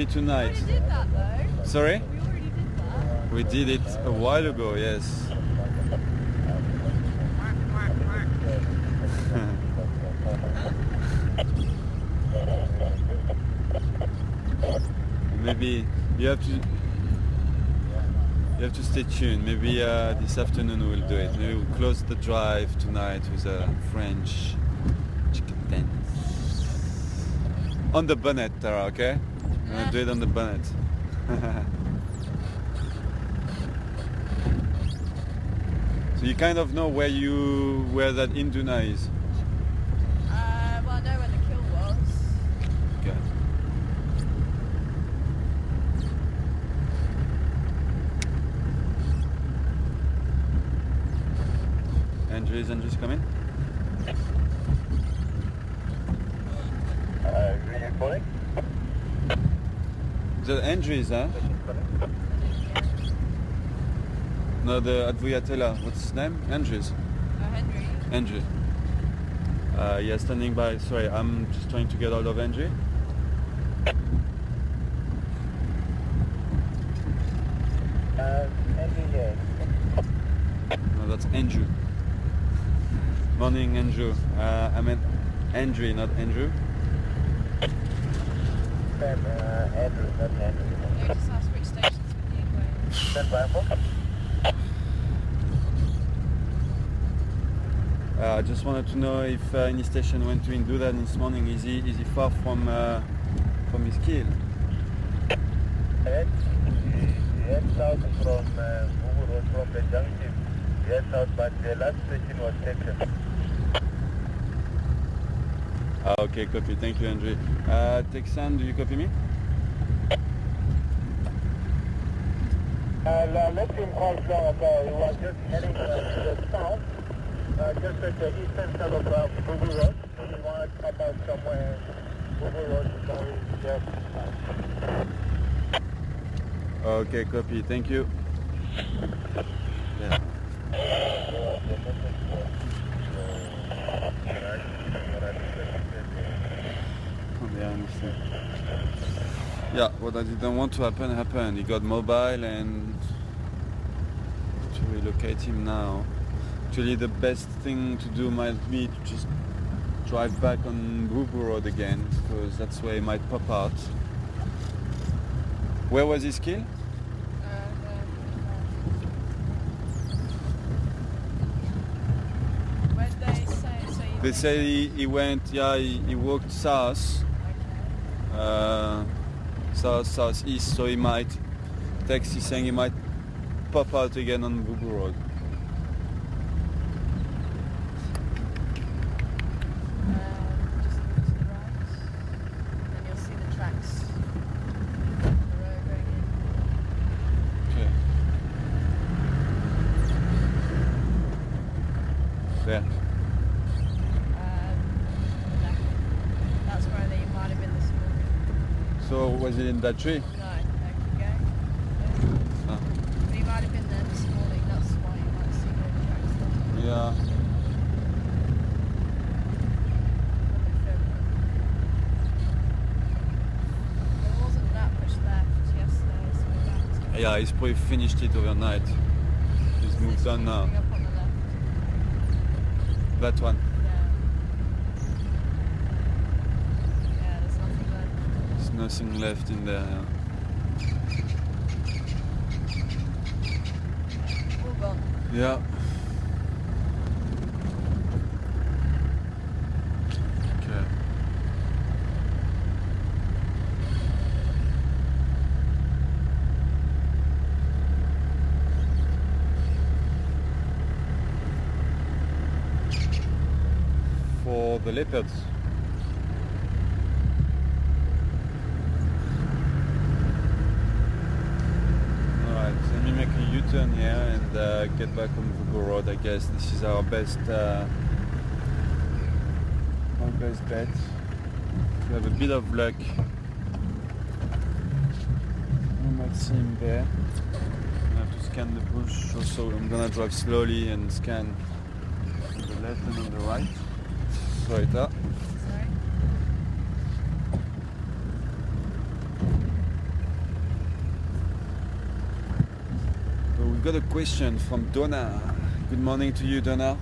tonight. We already did that though. Sorry? We already did that. We did it a while ago, yes. Maybe you have to stay tuned. Maybe this afternoon we'll do it. Maybe we'll close the drive tonight with a French chicken dance. On the bonnet, Tara, okay? I'm gonna do it on the bonnet. So you kind of know where that Induna is. Well, I know where the kill was. Okay. Andrew's coming. Recording? The Andrew's, huh? No, the Advuyatela. What's his name? Andrew's. Henry. Andrew. Yeah, standing by. Sorry, I'm just trying to get hold of Andrew. Andrew here. No, that's Andrew. Morning, Andrew. I meant Andrew, not Andrew. Andrew, not Andrew. Yeah, just ask which stations we need going. Stand by for? I just wanted to know if any station went to Induna this morning. Is he far from his kill? Head south from Ubu Road from the junction. Yes, south, but the last station was taken. Okay, copy. Thank you, Andrew. Texan, do you copy me? Let him call from he was just heading to the south, just at the eastern side of Ubu Road. So we want to come out somewhere. Ubu Road, so just Okay, copy. Thank you. Yeah. Yeah, I understand. Yeah, what I didn't want to happen happened. He got mobile and to relocate him now. Actually, the best thing to do might be to just drive back on Bubu Road again, because that's where he might pop out. Where was his kill? Where did they say? So you They say he went, he walked south, southeast, so he might, text is saying he might pop out again on Bubu Road. just to the right, and you'll see the tracks. The road going in. Okay. Where? Left. That's where they might have been this morning. So was it in that tree? No, there you go. Yeah. Ah. But he might have been there this morning, that's why you might see all the tracks there. Yeah. When they filmed them. There wasn't that much left yesterday, so we're back to Yeah, he's probably finished it overnight. He's moved on now. Up on the left. That one. Yeah. Yeah, there's nothing left. There's nothing left in there. Yeah. All gone. Yeah. Okay. For the leopards. Alright, so let me make a U-turn here and get back on Vugo Road. I guess this is our best bet. If we have a bit of luck, we might see him there. I have to scan the bush also. I'm gonna drive slowly and scan on the left and on the right. Sorry, that. Sorry. So we've got a question from Donna. Good morning to you, Donna.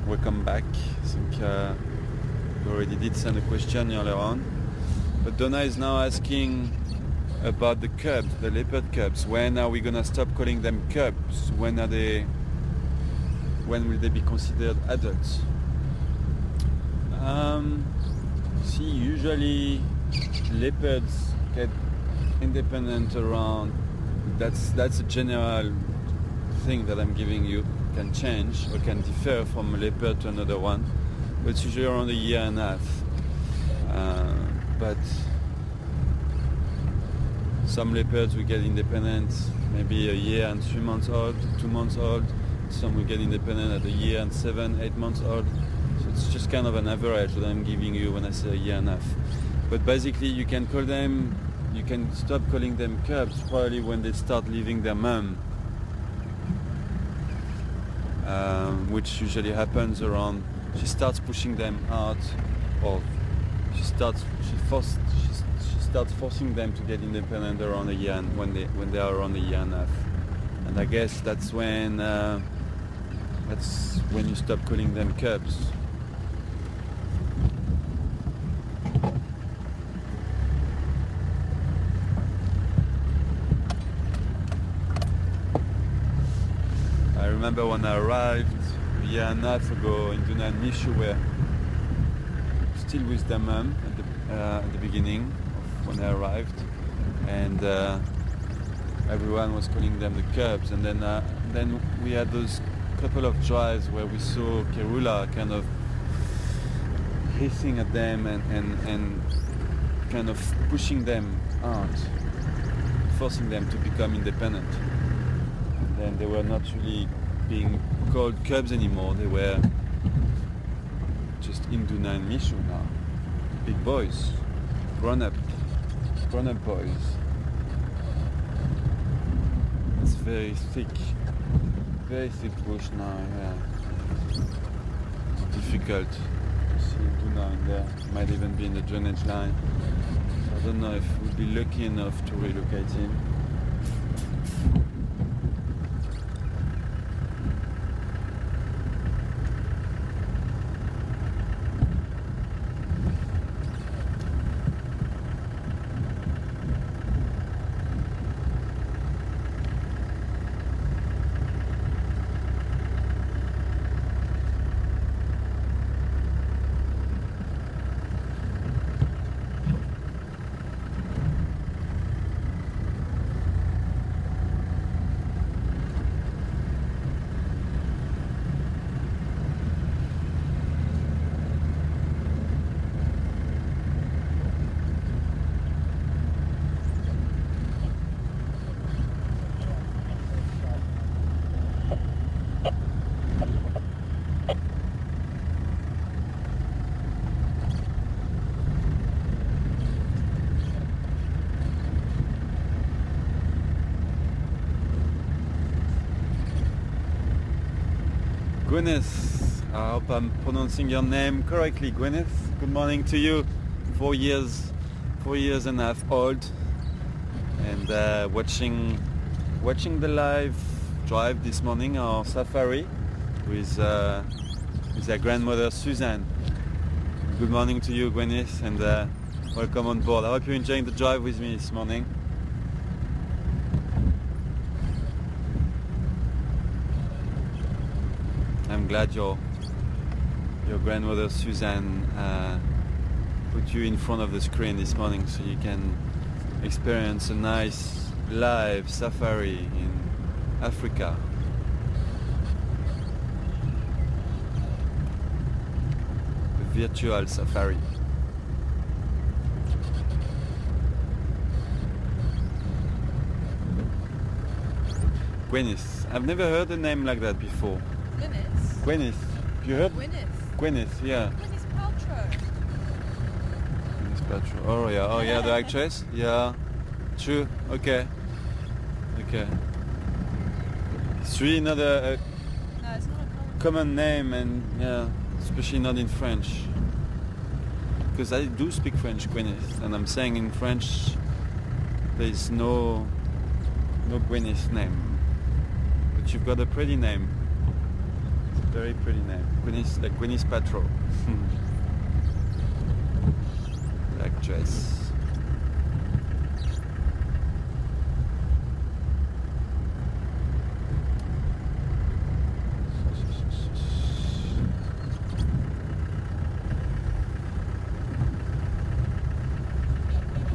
Welcome back. I think we already did send a question earlier on. But Donna is now asking about the cubs, the leopard cubs. When are we gonna stop calling them cubs? When will they be considered adults? See, usually leopards get independent around. That's a general thing that I'm giving you. Can change or can differ from a leopard to another one, but it's usually around a year and a half. But some leopards will get independent maybe a year and 3 months old, 2 months old. Some will get independent at a year and 7, 8 months old. So it's just kind of an average that I'm giving you when I say a year and a half. But basically you can stop calling them cubs probably when they start leaving their mom. Which usually happens around, she starts pushing them out, or she starts forcing them to get independent around a year, and when they are around a year and a half. And I guess that's when you stop calling them cubs. I remember when I arrived a year and a half ago in Duna and Mishu were still with their mum at the beginning of when I arrived, and everyone was calling them the cubs. And then we had those couple of drives where we saw Kerula kind of hissing at them and kind of pushing them out, forcing them to become independent. And then they were not really being called cubs anymore. They were just Induna and Mishu now. Big boys, grown-up boys. It's very thick bush now, yeah. Difficult to see Induna in there. Might even be in the drainage line. So I don't know if we'll be lucky enough to relocate him. Gwyneth, I hope I'm pronouncing your name correctly. Gwyneth, good morning to you. 4 years and a half old, and watching the live drive this morning, our safari with their grandmother Suzanne. Good morning to you, Gwyneth, and welcome on board. I hope you're enjoying the drive with me this morning. I'm glad your grandmother Suzanne put you in front of the screen this morning so you can experience a nice live safari in Africa. A virtual safari. Gwyneth. I've never heard a name like that before. Gwyneth. You heard? Gwyneth, yeah. Gwyneth Paltrow. Gwyneth Paltrow. Oh yeah, the actress? Yeah. True. Okay. It's really not a No, it's not a common name, and yeah, especially not in French. Because I do speak French, Gwyneth, and I'm saying in French there's no Gwyneth name. But you've got a pretty name. Very pretty name. Gwyneth, like Gwyneth Paltrow. Actress.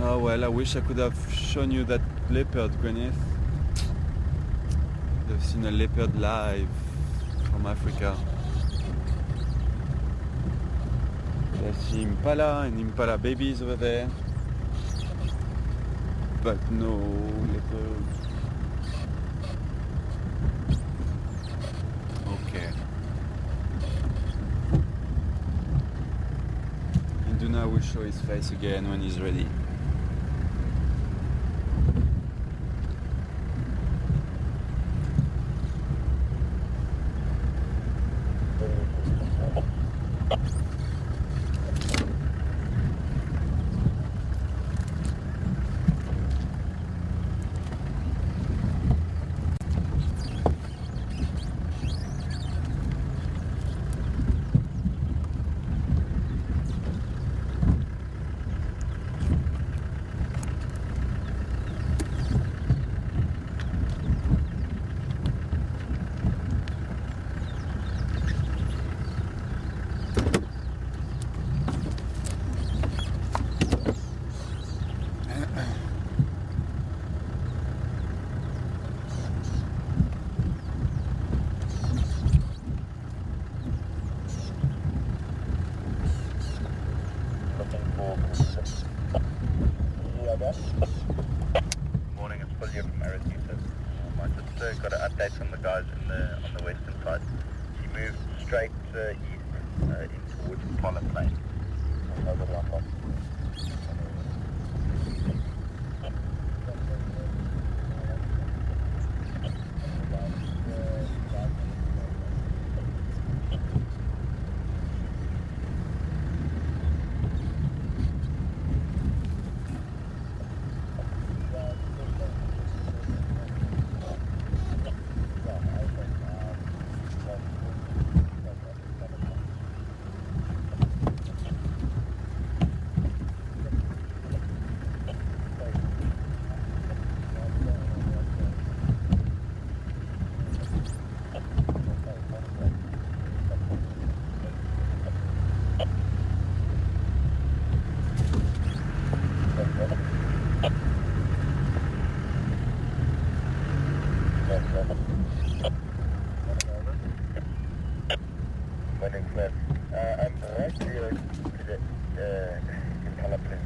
Oh well, I wish I could have shown you that leopard, Gwyneth. Could have seen a leopard live from Africa. I see impala and impala babies over there, but no leopard. Okay. Induna will show his face again when he's ready. Morning, it's William from Arizona. I just got an update from the guys on the western side. She moved straight east in towards Polar Plain. Morning, Cliff. I'm right here to the Impala Plain.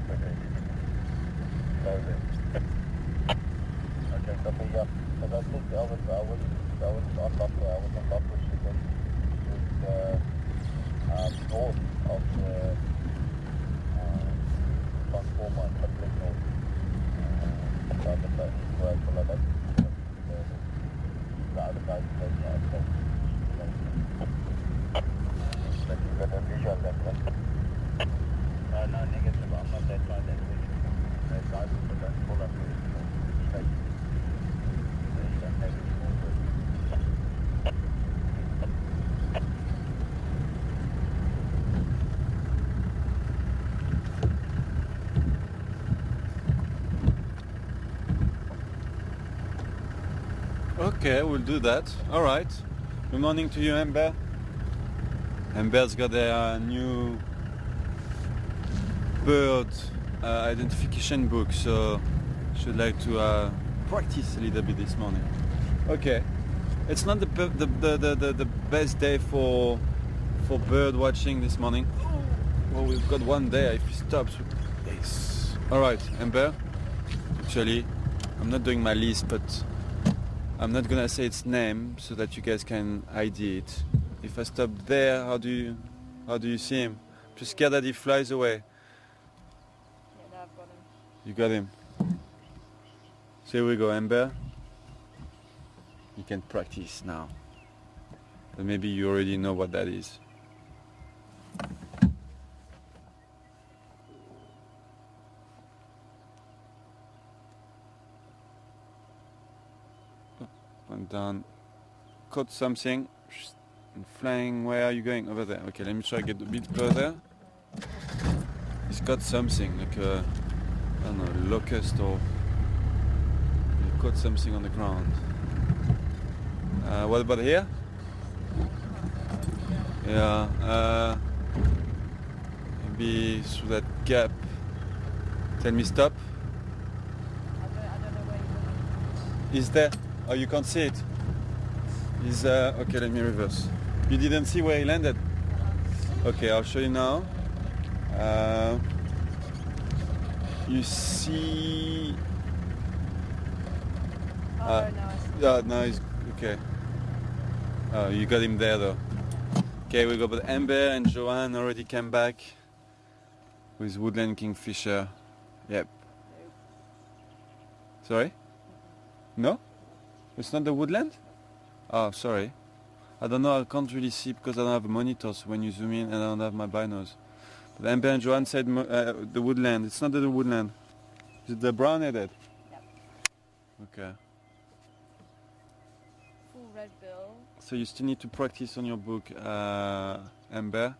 Okay, copy, yeah. Because I think I was on top of Chicken. It's north of the transformer, complete north. The other guys taking out. Okay, we'll do that. All right. Good morning to you, Amber. Amber's got a new bird identification book, so should like to practice a little bit this morning. Okay. It's not the best day for bird watching this morning. Well, we've got one day. If he stops, yes. All right, Amber. Actually, I'm not doing my list, but I'm not gonna say its name so that you guys can ID it. If I stop there, how do you see him? I'm just scared that he flies away. Yeah, now I've got him. You got him. So here we go, Amber. You can practice now. But maybe you already know what that is. One down. Caught something. And flying. Where are you going? Over there. Okay, let me try to get a bit further. He's got something like a, I don't know, locust or he caught something on the ground. What about here? Yeah. Maybe through that gap. Tell me stop. I don't know where you're going. Is there? Oh, you can't see it. Is okay. Let me reverse. You didn't see where he landed. Okay, I'll show you now. You see. Oh, no, I see. Yeah, no, he's okay. Oh, you got him there though. Okay, we got but Amber and Joanne already came back with woodland kingfisher. Yep. Sorry? No? It's not the woodland? Oh, sorry. I don't know, I can't really see because I don't have a monitor, so when you zoom in and I don't have my binos. But Amber and Joanne said the woodland. It's not the woodland. Is it the brown-headed? Yep. Okay. Full red bill. So you still need to practice on your book, Amber.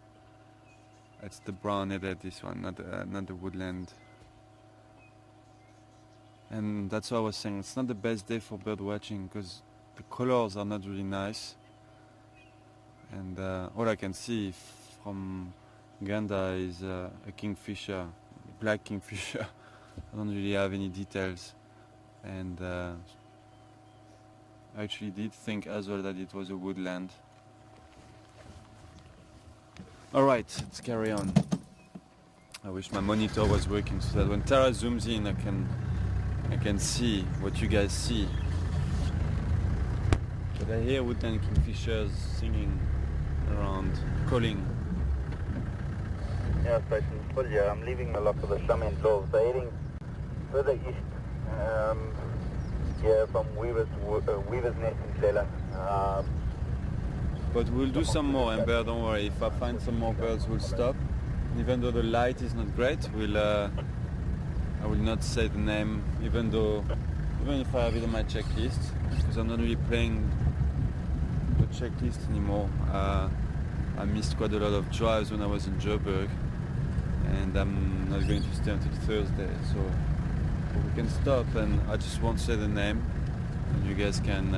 It's the brown-headed, this one, not the woodland. And that's what I was saying. It's not the best day for bird watching because the colors are not really nice. And all I can see from Uganda is a kingfisher, black kingfisher. I don't really have any details. And I actually did think as well that it was a woodland. Alright, let's carry on. I wish my monitor was working so that when Tara zooms in I can see what you guys see. But I hear woodland kingfishers singing around, calling. Yeah, Station Full, yeah. I'm leaving a lot of the Shaman doves. They're heading further east. From Weaver's Nest in Clela. But we'll do some more, Amber, don't worry. If I find some more birds, we'll stop. Even though the light is not great, I will not say the name, even if I have it on my checklist, because I'm not really playing the checklist anymore. I missed quite a lot of drives when I was in Joburg, and I'm not going to stay until Thursday, so we can stop, and I just won't say the name, and you guys can,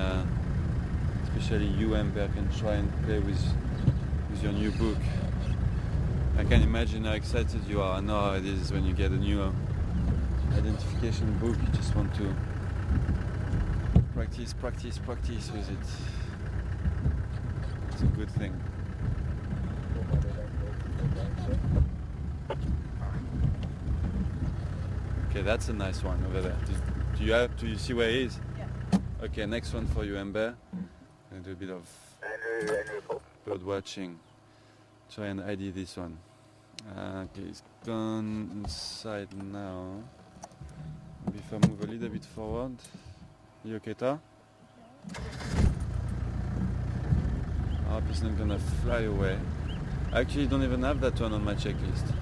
especially you, Amber, can try and play with your new book. I can imagine how excited you are. I know how it is when you get a new identification book. You just want to practice with it. It's a good thing. Okay, that's a nice one over there. Do you see where he is? Yeah. Okay, next one for you, Amber. And do a bit of bird watching. Try and ID this one. Okay, it's gone inside now. Maybe if I move a little bit forward. You okay, Ta? I hope it's not gonna fly away. I actually don't even have that one on my checklist.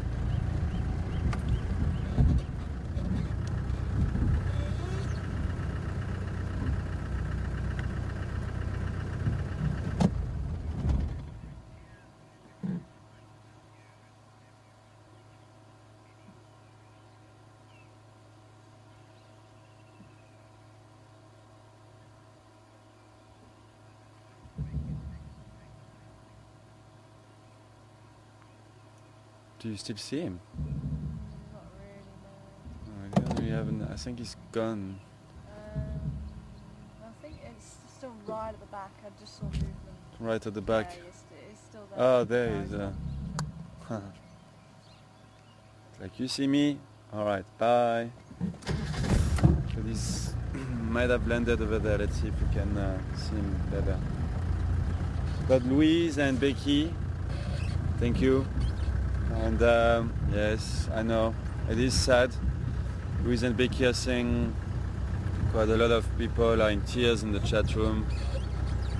Do you still see him? Not really, no. I don't really haven't. I think he's gone. I think it's still right at the back. I just saw movement. Right at the back. Yeah, it's still there. Oh, there he is. Like, you see me? Alright, bye. So this might have landed over there. Let's see if we can see him better. But Louise and Becky, thank you. And yes, I know, it is sad. Louise and Becky are saying quite a lot of people are in tears in the chat room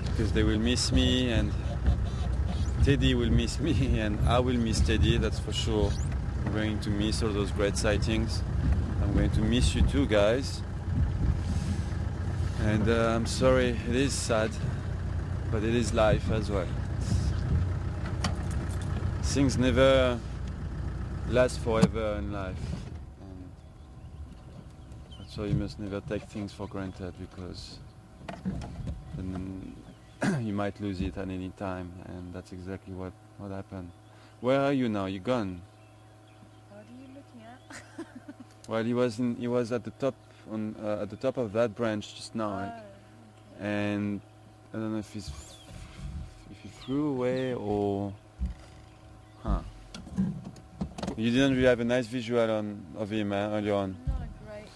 because they will miss me, and Teddy will miss me, and I will miss Teddy, that's for sure. I'm going to miss all those great sightings. I'm going to miss you too, guys. And I'm sorry, it is sad, but it is life as well. Things never last forever in life. And that's why you must never take things for granted, because then you might lose it at any time, and that's exactly what happened. Where are you now? You're gone. What are you looking at? Well, he was at the top at the top of that branch just now, Okay. and I don't know if he flew away or. You didn't really have a nice visual of him earlier on. Not a great.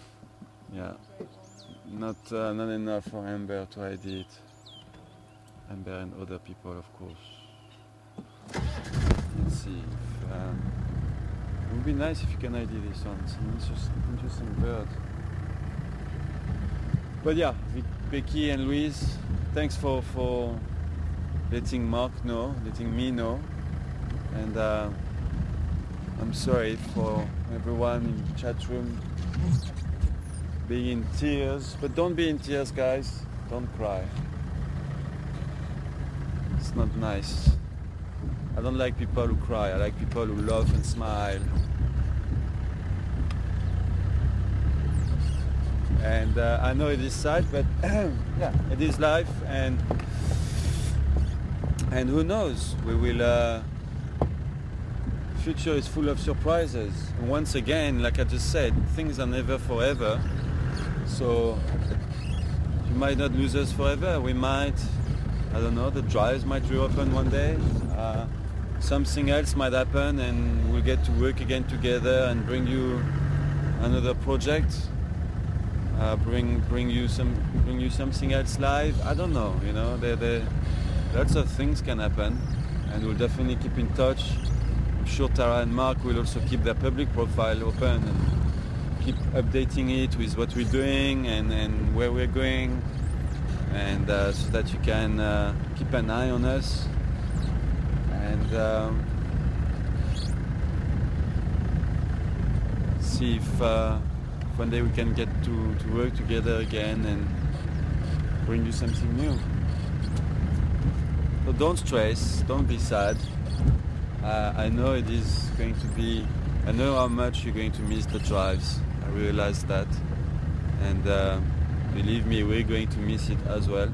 Yeah. Not a great one, no. Not enough for Amber to ID it. Amber and other people, of course. Let's see. It would be nice if you can ID this one. It's an interesting bird. But yeah, Becky and Louise, thanks for letting me know. And I'm sorry for everyone in the chat room being in tears. But don't be in tears, guys. Don't cry. It's not nice. I don't like people who cry. I like people who laugh and smile. And I know it is sad, but yeah, it is life, and who knows? We will. Future is full of surprises. And once again, like I just said, things are never forever. So you might not lose us forever. We might, I don't know, the drives might reopen one day. Something else might happen, and we'll get to work again together and bring you another project. Bring you something else live. I don't know. You know, there lots of things can happen, and we'll definitely keep in touch. I'm sure Tara and Mark will also keep their public profile open and keep updating it with what we're doing and where we're going, and so that you can keep an eye on us. And see if one day we can get to work together again and bring you something new. So don't stress, don't be sad. I know it is going to be, I know how much you're going to miss the drives. I realize that. And believe me, we're going to miss it as well.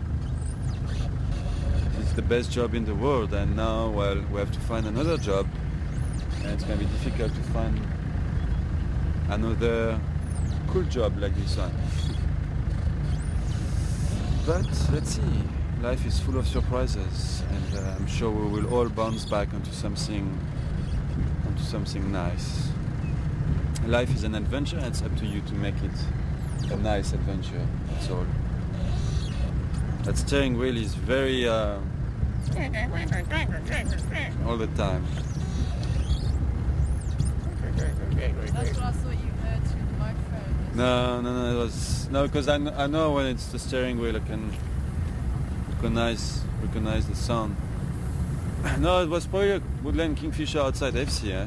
It's the best job in the world, and now, well, we have to find another job, and it's going to be difficult to find another cool job like this one. But let's see, life is full of surprises, and I'm sure we will all bounce back onto something nice. Life is an adventure, and it's up to you to make it a nice adventure. That's all. That steering wheel is very all the time. That's what I thought you heard through the microphone. No, it was because I know when it's the steering wheel I can recognize the sound. No, it was probably a woodland kingfisher outside FC, eh?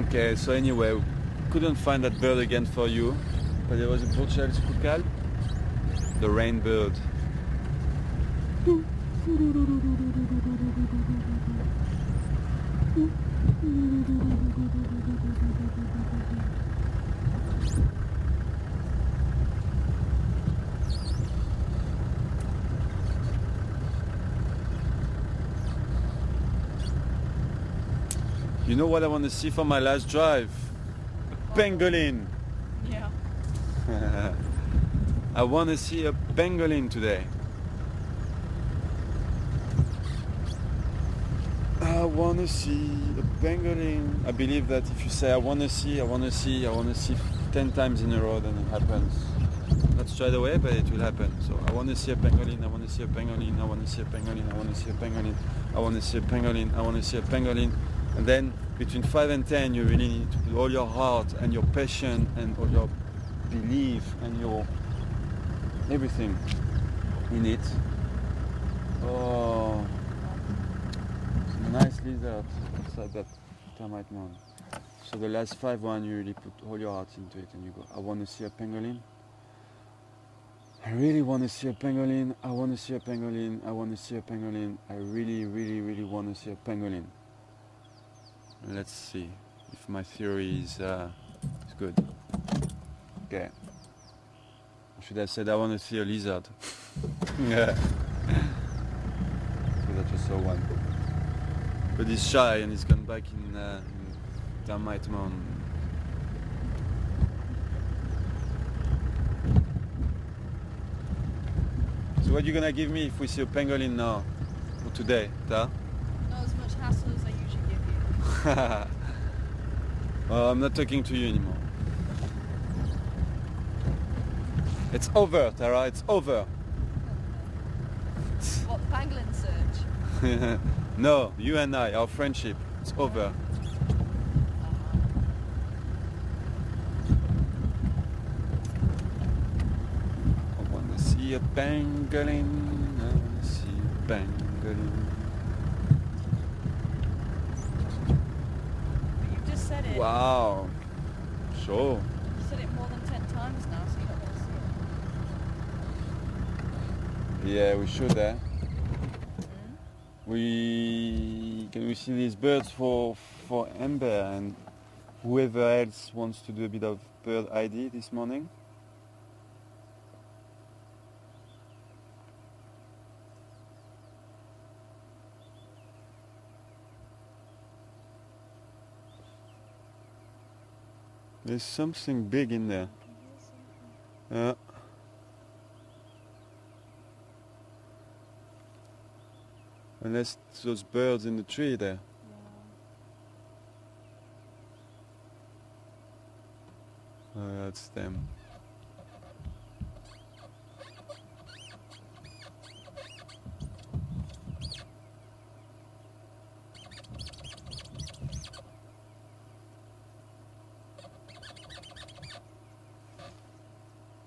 Okay, so anyway, we couldn't find that bird again for you, but there was a Burchell's cuckoo. the rainbird. You know what I want to see for my last drive? A pangolin. Yeah. I want to see a pangolin today. I want to see a pangolin. I believe that if you say I want to see 10 times in a row, then it happens. Not straight away, but it will happen. So I want to see a pangolin, I want to see a pangolin, I want to see a pangolin, I want to see a pangolin, I want to see a pangolin, I want to see a pangolin. And then between 5 and 10, you really need to put all your heart and your passion and all your belief and your everything in it. Oh, it's a nice lizard inside that termite mound. So the last 5 you really put all your heart into it and you go, I want to see a pangolin. I really want to see a pangolin. I want to see a pangolin. I want to see a pangolin. I really, really, really want to see a pangolin. Let's see if my theory is good. Okay. I should have said I want to see a lizard. Yeah. Because I just saw one. But he's shy and he's gone back in termite mound. So what are you gonna give me if we see a pangolin now? For today, Ta? Not as much hassle as I usually give you. Well, I'm not talking to you anymore. It's over, Tara, it's over. What, the pangolin search? No, you and I, our friendship, it's over. I wanna see a pangolin, I wanna see a pangolin. But you've just said it. Wow, sure. You've said it more than 10 times now, so you're not going to see it. Yeah, we should, eh? Mm. Can we see these birds for Amber and whoever else wants to do a bit of bird ID this morning? There's something big in there. Unless those birds in the tree there. Oh, that's them.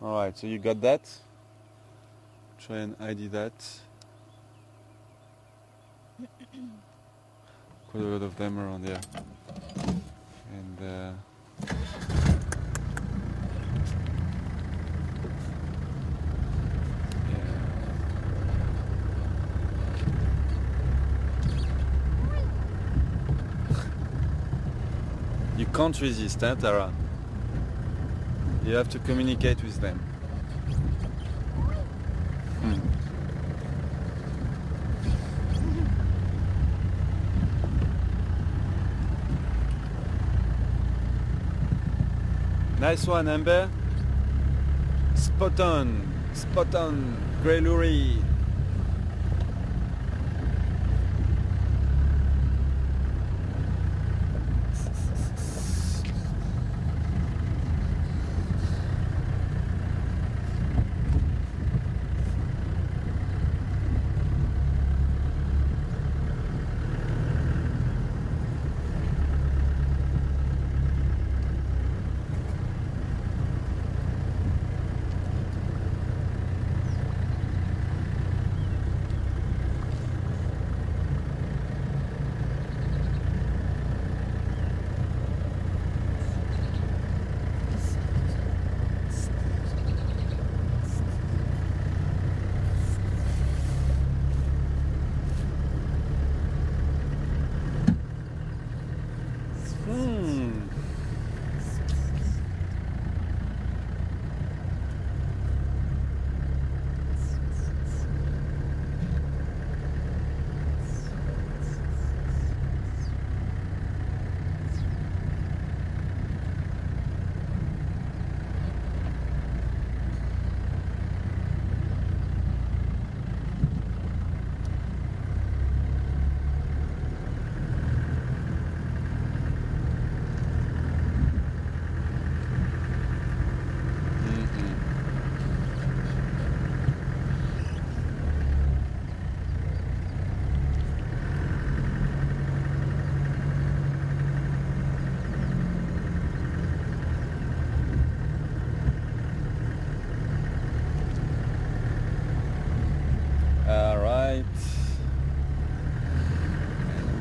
Alright, so you got that. Try and ID that. Quite a lot of them around here. And you can't resist, eh, Tara? You have to communicate with them. Nice one, Amber. Spot on, grey lurie.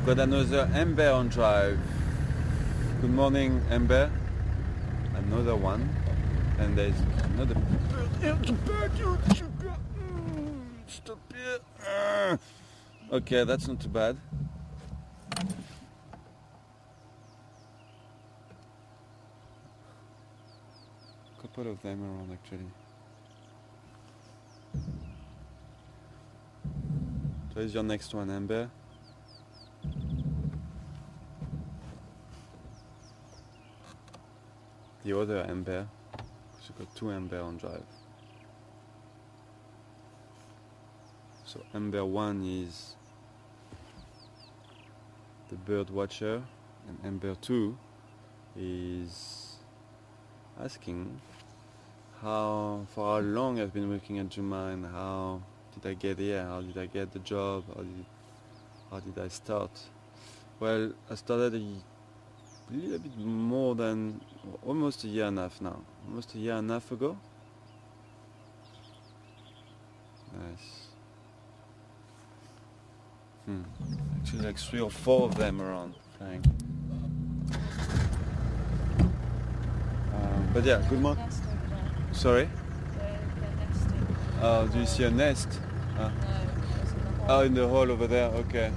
We've got another Amber on drive. Good morning, Amber. Another one. And there's another bird. Stop here. Okay, that's not too bad. Couple of them around actually. So here's your next one, Amber. The other Amber. So we've got two Amber on drive. So Amber 1 is the bird watcher, and Amber 2 is asking for how long I've been working at Juma and how did I get here, how did I get the job, how did I start. Well, I started a little bit more than almost a year and a half now. Almost a year and a half ago. Nice. Actually like 3 or 4 of them around flying. But yeah, good morning. Sorry? They're nesting. Oh, do you see a nest? No, it's in the hall. Oh, in the hall over there, okay.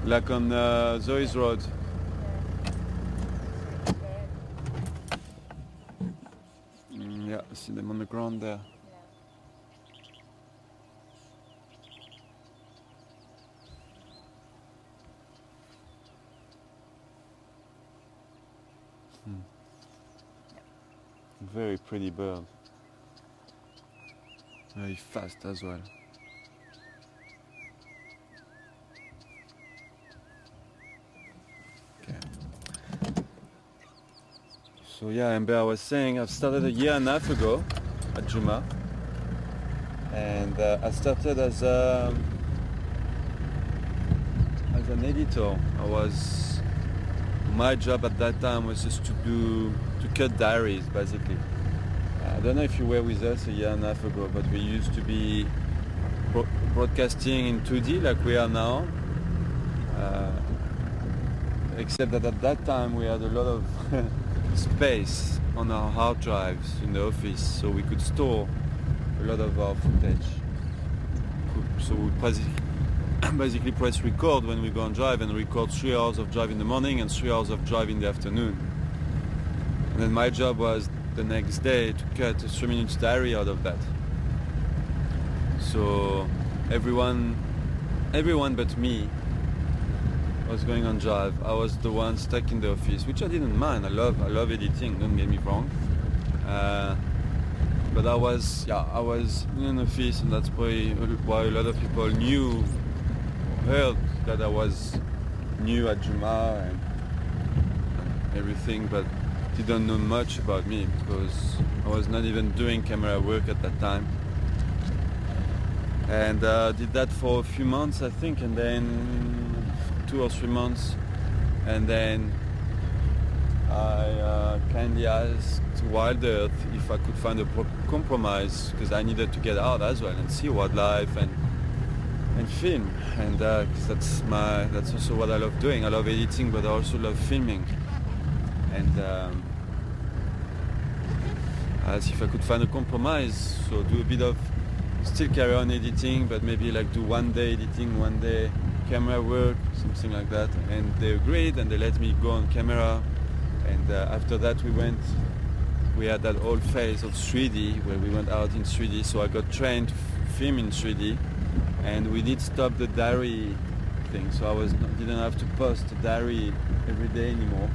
Like on Zoe's Road. Yeah, I see them on the ground there. Very pretty bird. Very fast as well. Okay. So yeah, Amber, I was saying I've started a year and a half ago at Juma, and I started as an editor. My job at that time was just to cut diaries, basically. I don't know if you were with us a year and a half ago, but we used to be broadcasting in 2D like we are now, except that at that time we had a lot of space on our hard drives in the office, so we could store a lot of our footage. So we basically press record when we go on drive and record 3 hours of drive in the morning and 3 hours of drive in the afternoon. And then my job was the next day to cut a 3-minute diary out of that. So everyone but me was going on drive. I was the one stuck in the office, which I didn't mind. I love editing, don't get me wrong. But I was in an office, and that's probably why a lot of people heard that I was new at Juma and everything, but didn't know much about me because I was not even doing camera work at that time. And did that for a few months, I think, and then 2 or 3 months, and then I kindly asked Wild Earth if I could find a compromise, because I needed to get out as well and see wildlife and film, and cause that's also what I love doing. I love editing, but I also love filming. And asked if I could find a compromise, so do a bit of still carry on editing, but maybe like do 1 day editing, 1 day camera work, something like that. And they agreed, and they let me go on camera. And after that we had that whole phase of 3D where we went out in 3D, so I got trained to film in 3D, and we did stop the diary thing, so I didn't have to post a diary every day anymore,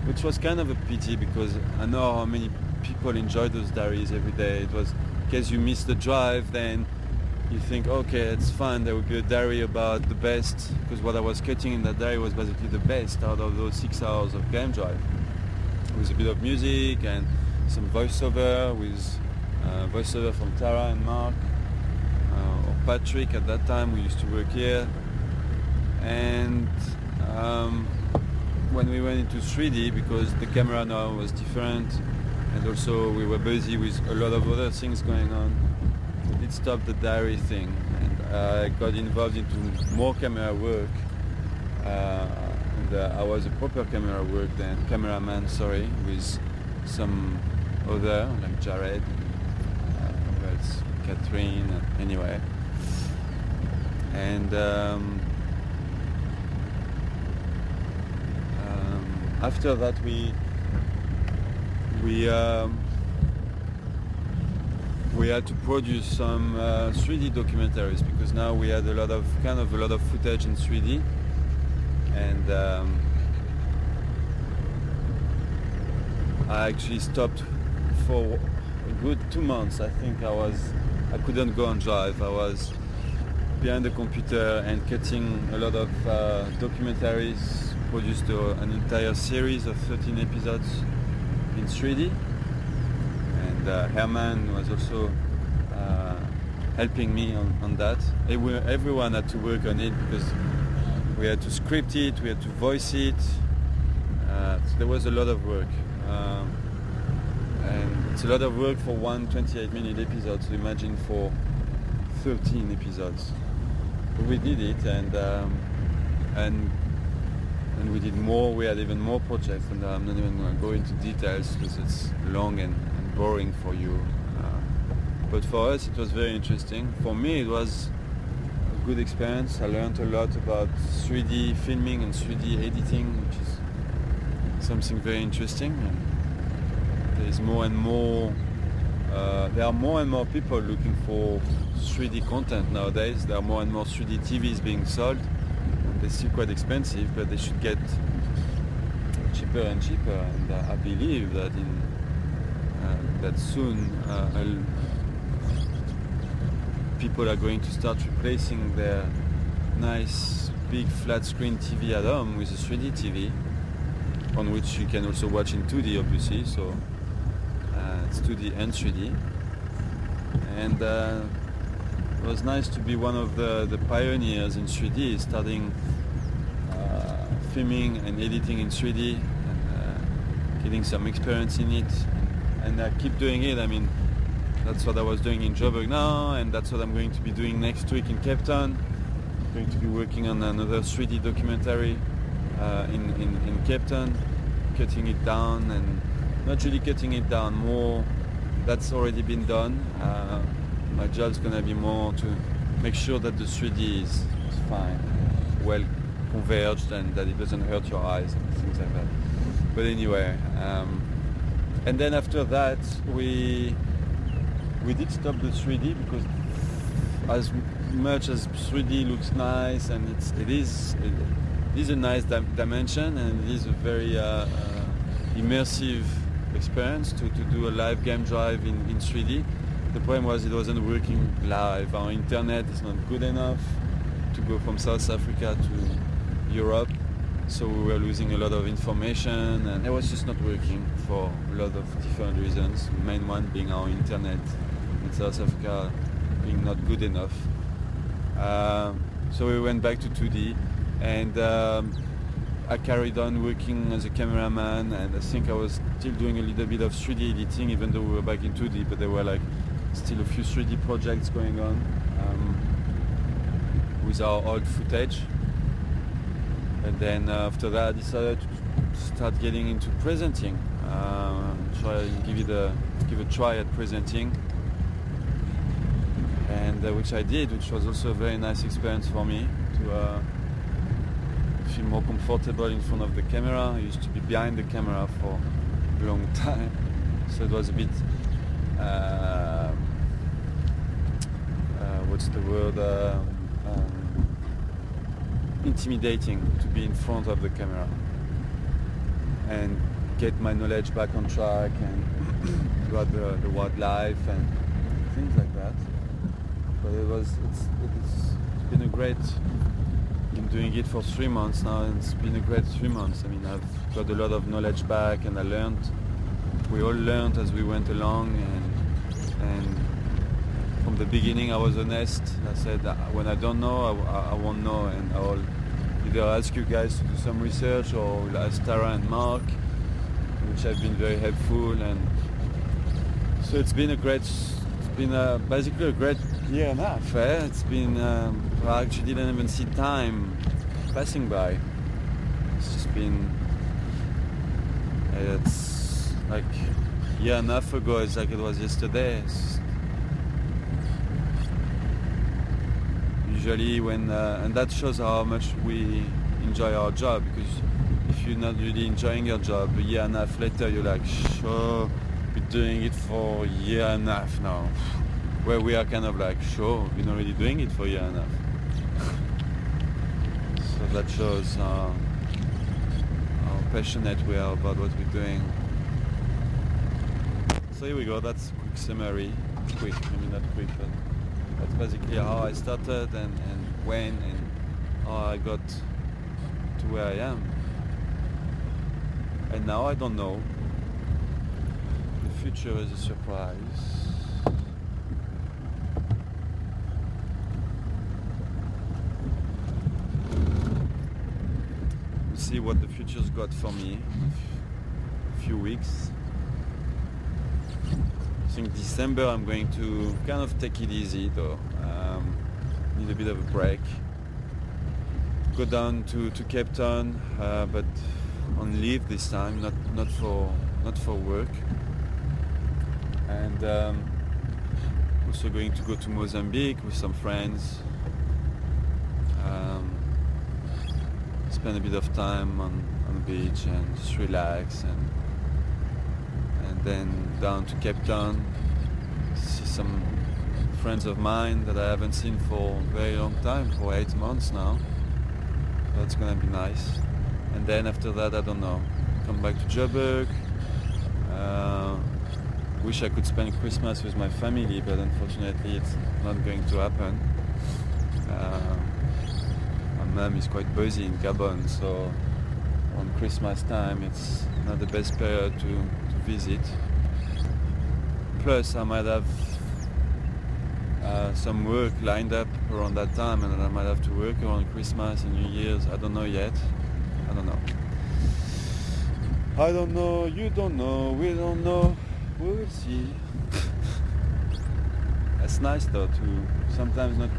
which was kind of a pity because I know how many people enjoy those diaries every day. It was, in case you miss the drive, then you think, okay, it's fine, there will be a diary about the best, because what I was cutting in that diary was basically the best out of those 6 hours of game drive, with a bit of music and some voiceover, with voiceover from Tara and Mark, or Patrick at that time, who used to work here. And when we went into 3D, because the camera now was different, and also we were busy with a lot of other things going on, we did stop the diary thing. And I got involved into more camera work. I was a proper cameraman, with some other, like Jared, who else? Catherine, anyway. And after that we had to produce some 3D documentaries, because now we had a lot of footage in 3D, and I actually stopped for a good 2 months. I think I couldn't go on drive. I was behind the computer and cutting a lot of documentaries, produced an entire series of 13 episodes in 3D. And Herman was also helping me on that. Everyone had to work on it, because we had to script it, we had to voice it. So there was a lot of work. And it's a lot of work for one 28-minute episode, so imagine for 13 episodes. But we did it, and we did more. We had even more projects, and I'm not even going to go into details because it's long and boring for you. But for us, it was very interesting. For me, it was a good experience. I learned a lot about 3D filming and 3D editing, which is something very interesting. And there are more and more people looking for 3D content nowadays. There are more and more 3D TVs being sold. They're still quite expensive, but they should get cheaper and cheaper. And I believe that that soon people are going to start replacing their nice big flat screen TV at home with a 3D TV, on which you can also watch in 2D, obviously. So it's 2D and 3D. And it was nice to be one of the pioneers in 3D, starting filming and editing in 3D, and getting some experience in it. And I keep doing it. I mean, that's what I was doing in Joburg now, and that's what I'm going to be doing next week in Cape Town. I'm going to be working on another 3D documentary in Cape Town, cutting it down, and not really cutting it down, more that's already been done. My job's going to be more to make sure that the 3D is fine, well converged, and that it doesn't hurt your eyes and things like that. But anyway, and then after that we did stop the 3D, because as much as 3D looks nice, and it is a nice dimension, and it is a very immersive experience to do a live game drive in 3D. The problem was it wasn't working live. Our internet is not good enough to go from South Africa to Europe, so we were losing a lot of information, and it was just not working for a lot of different reasons. The main one being our internet in South Africa being not good enough. So we went back to 2D, and I carried on working as a cameraman, and I think I was still doing a little bit of 3D editing, even though we were back in 2D, but there were like still a few 3D projects going on with our old footage. And then after that I decided to start getting into presenting, try and give a try at presenting, and which I did, which was also a very nice experience for me to feel more comfortable in front of the camera. I used to be behind the camera for a long time, so it was a bit what's the word, intimidating to be in front of the camera and get my knowledge back on track and about the wildlife and things like that. But it's been a great, been doing it for 3 months now, and it's been a great 3 months. I mean, I've got a lot of knowledge back, and we all learned as we went along, and from the beginning I was honest. I said when I don't know, I won't know, and I'll either ask you guys to do some research, or we'll ask Tara and Mark, which have been very helpful. And so it's been a great been basically a great year and a half. It's been, I actually didn't even see time passing by. It's just been, it's like a year and a half ago, it's like it was yesterday. Usually when, and that shows how much we enjoy our job, because if you're not really enjoying your job, a year and a half later you're like, sure, we're doing it for a year and a half now. Where we are kind of like, sure, we're not really doing it for a year and a half. So that shows how passionate we are about what we're doing. So here we go, that's a quick summary. Quick, maybe not quick, but that's basically how I started and when and how I got to where I am. And now I don't know. The future is a surprise. We'll see what the future's got for me in a few weeks. I think December I'm going to kind of take it easy though. Need a bit of a break. Go down to Cape Town, but on leave this time, not for work. And also going to go to Mozambique with some friends. Spend a bit of time on the beach and just relax, and then down to Cape Town, see some friends of mine that I haven't seen for a very long time, for 8 months now. That's gonna be nice. And then after that, I don't know, come back to Joburg. Wish I could spend Christmas with my family, but unfortunately it's not going to happen. My mum is quite busy in Gabon, so on Christmas time it's not the best period to visit. Plus I might have some work lined up around that time, and I might have to work around Christmas and New Year's. I don't know yet. I don't know. I don't know, you don't know, we don't know. We will see. It's nice though to sometimes not,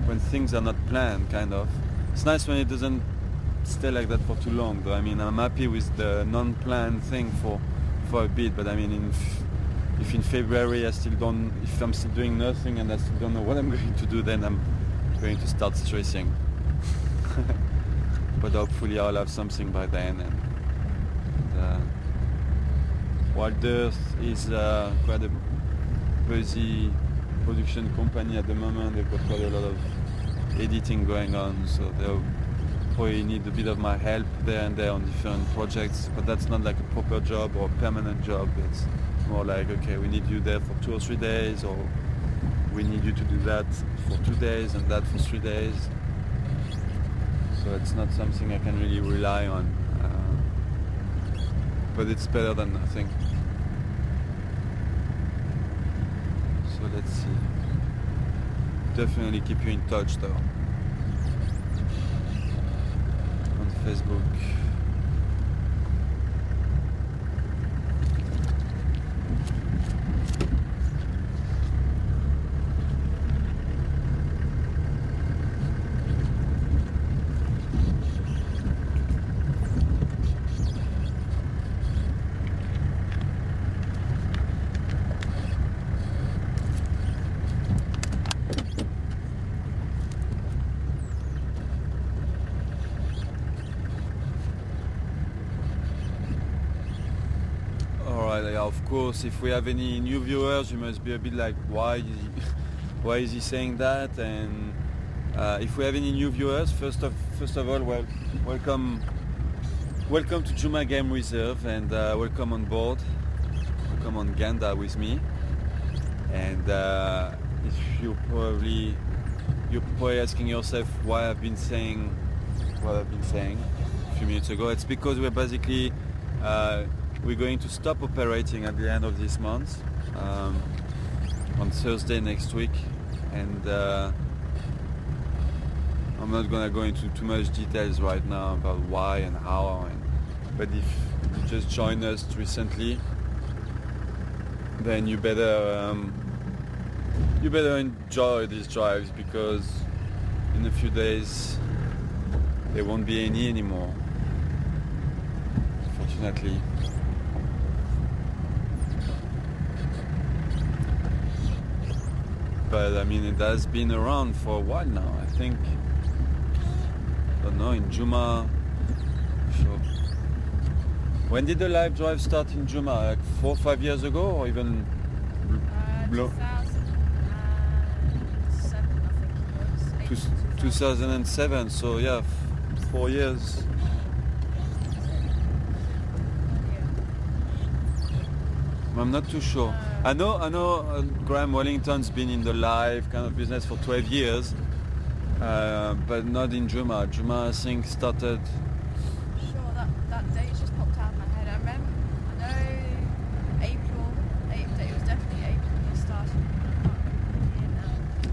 when things are not planned, kind of. It's nice when it doesn't stay like that for too long though. I mean, I'm happy with the non-planned thing for a bit, but I mean, if in February if I'm still doing nothing and I still don't know what I'm going to do, then I'm going to start stressing. But hopefully I'll have something by then. And Wild Earth is quite a busy production company at the moment. They've got quite a lot of editing going on, so they'll probably need a bit of my help there and there on different projects, but that's not like a proper job or a permanent job. It's more like, okay, we need you there for 2 or 3 days, or we need you to do that for 2 days and that for 3 days. So it's not something I can really rely on, but it's better than nothing. So let's see. Definitely keep you in touch though on Facebook. Of course, if we have any new viewers, you must be a bit like, why is he saying that? And if we have any new viewers, first of all, welcome to Juma Game Reserve, and welcome on board. Welcome on Ganda with me. And if you're probably asking yourself why I've been saying what I've been saying a few minutes ago, it's because we're basically we're going to stop operating at the end of this month, on Thursday next week, and I'm not going to go into too much details right now about why and how, but if you just joined us recently, then you better you better enjoy these drives because in a few days there won't be any anymore, fortunately. But I mean, it has been around for a while now. I think, I don't know, in Juma. Sure. When did the live drive start in Juma? Like 4 or 5 years ago, or even? 2007, I think it was. 2007. So yeah, 4 years. I'm not too sure. I know Graham Wellington's been in the live kind of business for 12 years, but not in Juma. Juma, I think, started... Sure, that date just popped out of my head. I know April, it was definitely April he started.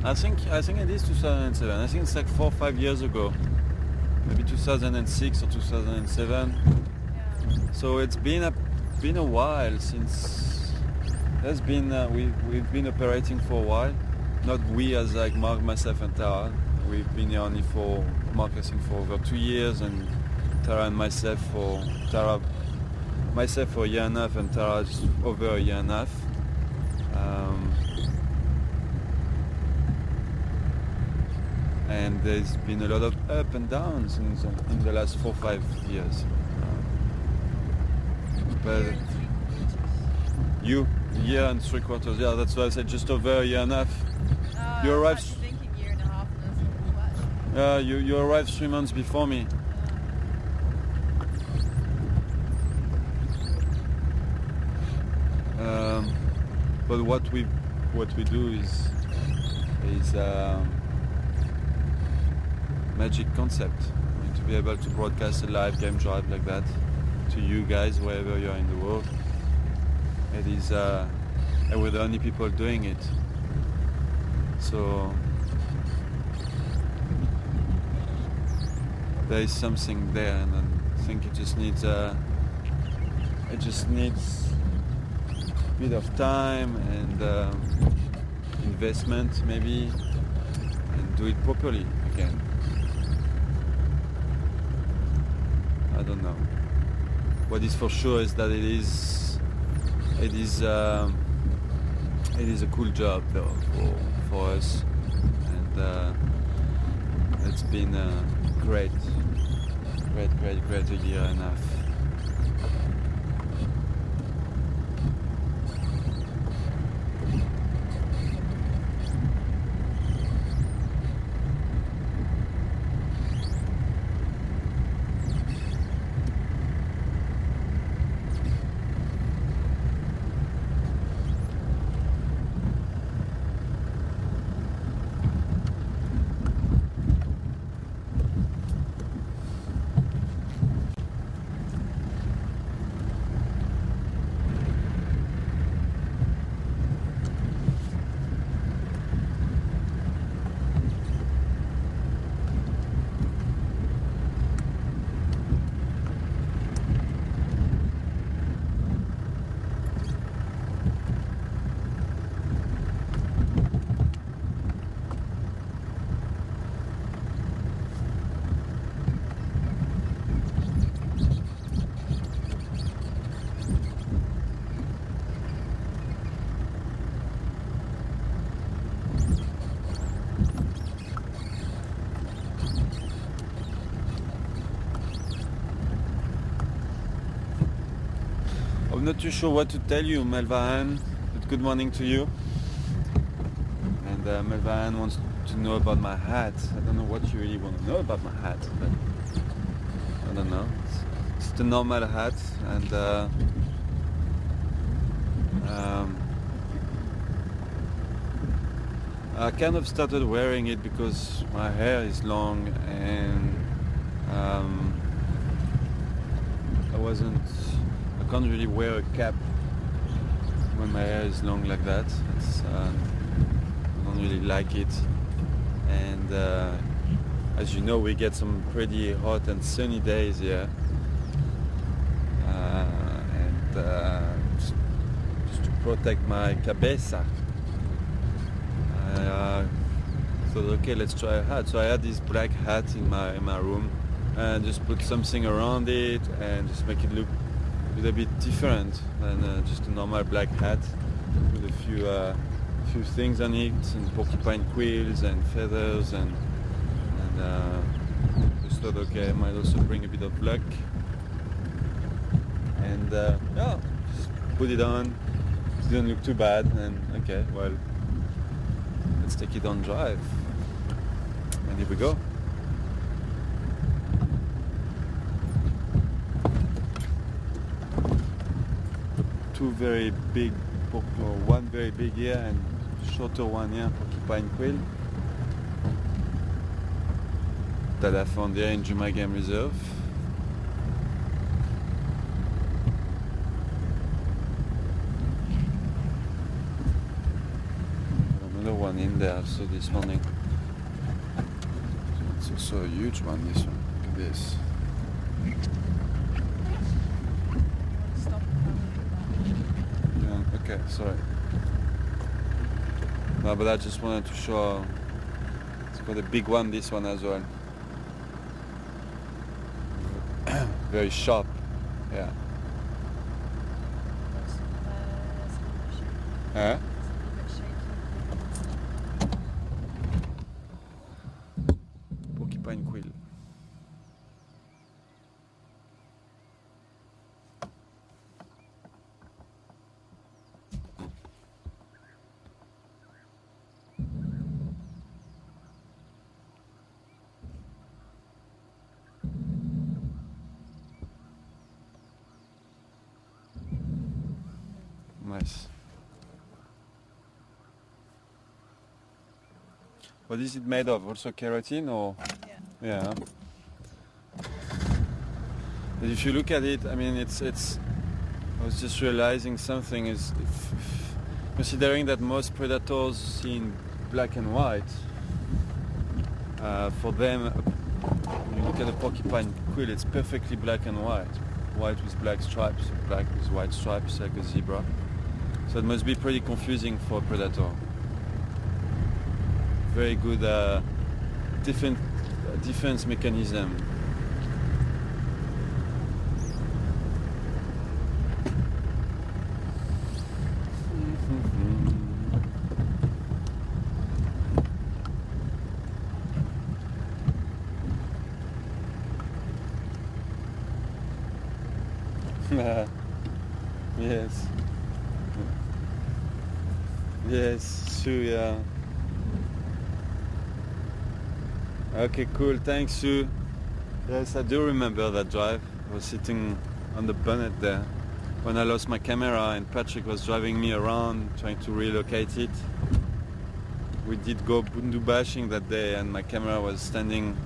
I think it is 2007. I think it's like 4 or 5 years ago. Maybe 2006 or 2007. Yeah. So it's been a while since... There's been we've been operating for a while. Not we as like Mark, myself, and Tara. We've been here only for marketing for over 2 years, and Tara and myself for a year and a half, and Tara just over a year and a half. And there's been a lot of up and downs in the last 4 or 5 years. But you, year and 3/4, yeah, that's why I said just over a year and a half. You I arrived. was actually thinking year and a half, and I was like, You arrived 3 months before me. But what we do is magic concept. I mean, to be able to broadcast a live game drive like that to you guys wherever you are in the world. It is, and we're the only people doing it. So there is something there, and I think it just needs a bit of time and investment maybe, and do it properly again. I don't know. What is for sure is that it is a cool job though for us, and it's been a great a year and a half. I'm not too sure what to tell you, Melvahan, but good morning to you. And Melvahan wants to know about my hat. I don't know what you really want to know about my hat, but I don't know. It's the normal hat, and I kind of started wearing it because my hair is long, and I can't really wear a cap when my hair is long like that. I don't really like it, and as you know, we get some pretty hot and sunny days here, and just to protect my cabeza, Thought, okay, let's try a hat. So I had this black hat in my room, and just put something around it and just make it look a little bit different than just a normal black hat, with a few things on it, and porcupine quills and feathers, and just thought, okay, I might also bring a bit of luck, and yeah, just put it on. It didn't look too bad, and okay, well, let's take it on drive. And here we go. Two very big, one very big here and shorter one here, porcupine quill, that I found here in Juma Game Reserve. Another one in there I saw this morning. It's also a huge one, this one. Look at this. Stop. Yeah, okay, sorry. No, but I just wanted to show. It's got a big one, this one as well. Very sharp, yeah. Huh? Porcupine quill. Nice. What is it made of? Also keratin or? Yeah. Yeah. But if you look at it, I mean, it's. I was just realizing something is, considering that most predators see in black and white. For them, when you look at a porcupine quill, it's perfectly black and white. White with black stripes, black with white stripes, like a zebra. So it must be pretty confusing for a predator. Very good defense mechanism. Yes. Yes, Sue, yeah. Okay, cool, thanks Sue. Yes, I do remember that drive. I was sitting on the bonnet there when I lost my camera and Patrick was driving me around trying to relocate it. We did go bundu bashing that day and my camera was standing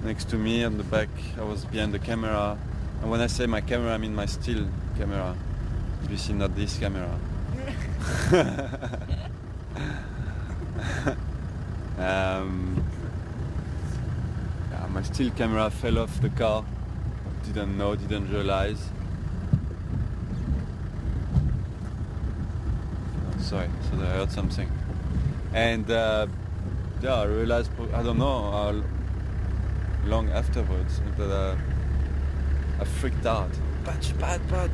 next to me on the back. I was behind the camera. And when I say my camera, I mean my still camera. Obviously not this camera. Yeah, my still camera fell off the car. Didn't know, didn't realize. Oh, sorry, so I heard something. And yeah, I realized, I don't know how long afterwards, that I freaked out. Pat,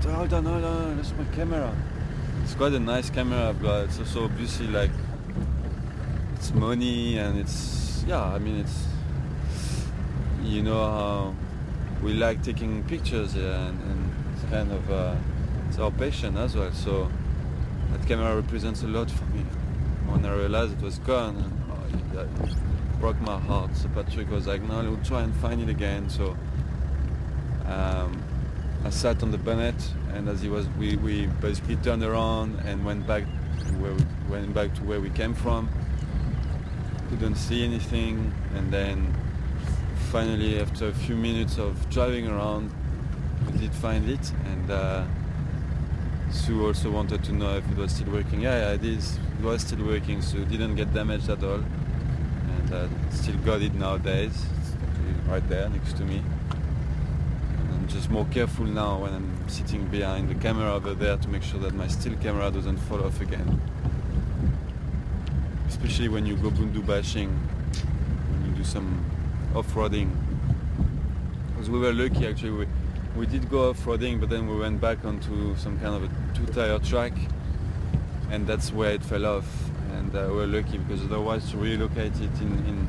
hold on, that's my camera. It's quite a nice camera I've got. It's also obviously like, it's money and it's, yeah, I mean it's, you know how we like taking pictures here and it's kind of, it's our passion as well. So that camera represents a lot for me. When I realized it was gone, it broke my heart. So Patrick was like, no, we'll try and find it again. So I sat on the bonnet, and as he was, we basically turned around and went back to where we came from. Couldn't see anything, and then finally, after a few minutes of driving around, we did find it. And Sue also wanted to know if it was still working. Yeah, it is. It was still working, so it didn't get damaged at all, and still got it nowadays. It's actually right there next to me. Just more careful now when I'm sitting behind the camera over there to make sure that my still camera doesn't fall off again. especially when you go bundu bashing, when you do some off-roading. Because we were lucky actually, we did go off-roading, but then we went back onto some kind of a two-tire track, and that's where it fell off. And we were lucky, because otherwise to relocate it in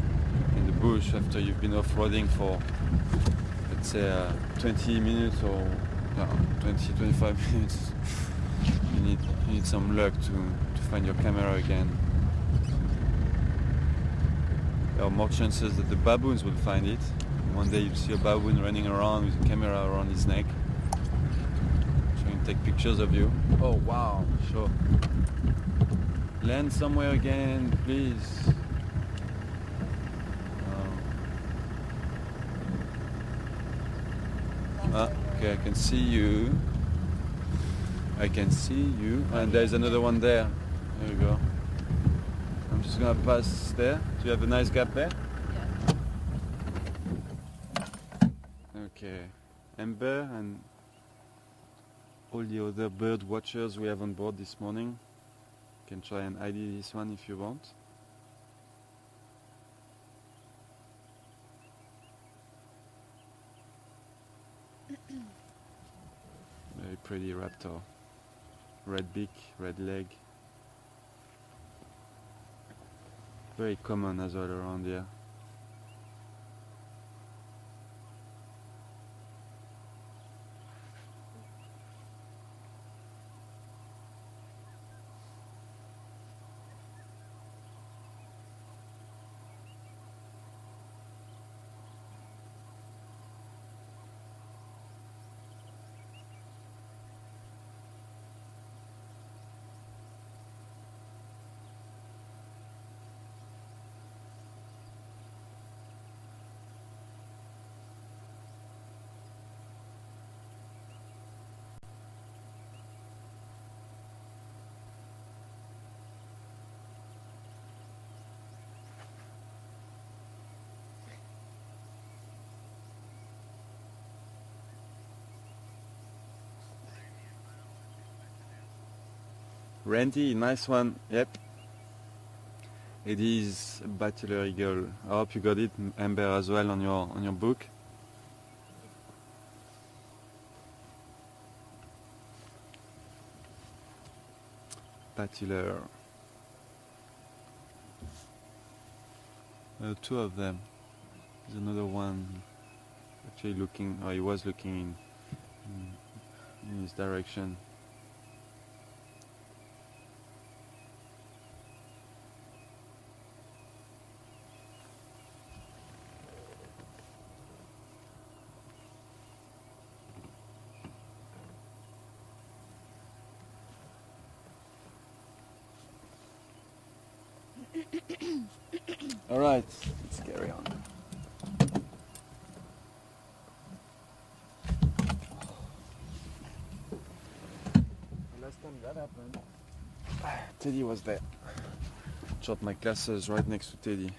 the bush after you've been off-roading for, let's say, 20 minutes or 20-25 minutes, you need some luck to find your camera again. There are more chances that the baboons will find it. One day you'll see a baboon running around with a camera around his neck, trying to take pictures of you. Oh wow, sure. Land somewhere again, please. Okay, I can see you. I can see you. And there's another one there. There you go. I'm just gonna pass there. Do you have a nice gap there? Yeah. Okay. Amber and all the other bird watchers we have on board this morning. You can try and ID this one if you want. Very pretty raptor. Red beak, red leg. Very common as well around here. Randy, nice one. Yep. It is a bachelor eagle. I hope you got it, Amber, as well on your book. Bachelor. Two of them. There's another one actually looking, or he was looking in his direction. All right, let's carry on. Last time that happened, Teddy was there. Shot my glasses right next to Teddy.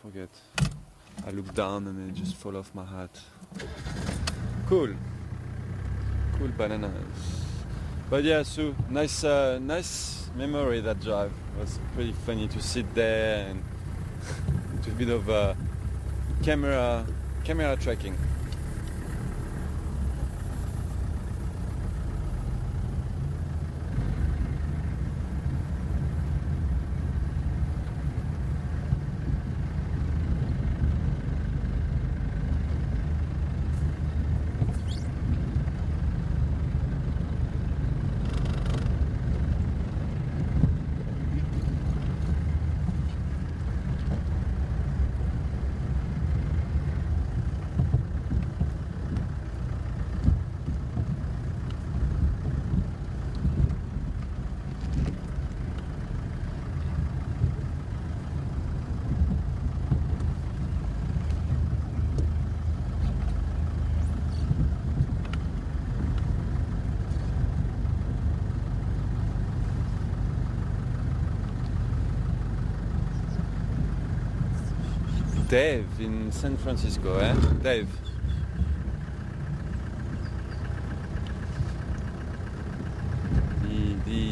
Forget. I look down and it just fall off my hat. Cool. Cool bananas. But yeah, so nice memory, that drive. It was pretty funny to sit there and do a bit of camera tracking. Dave in San Francisco, eh? Dave.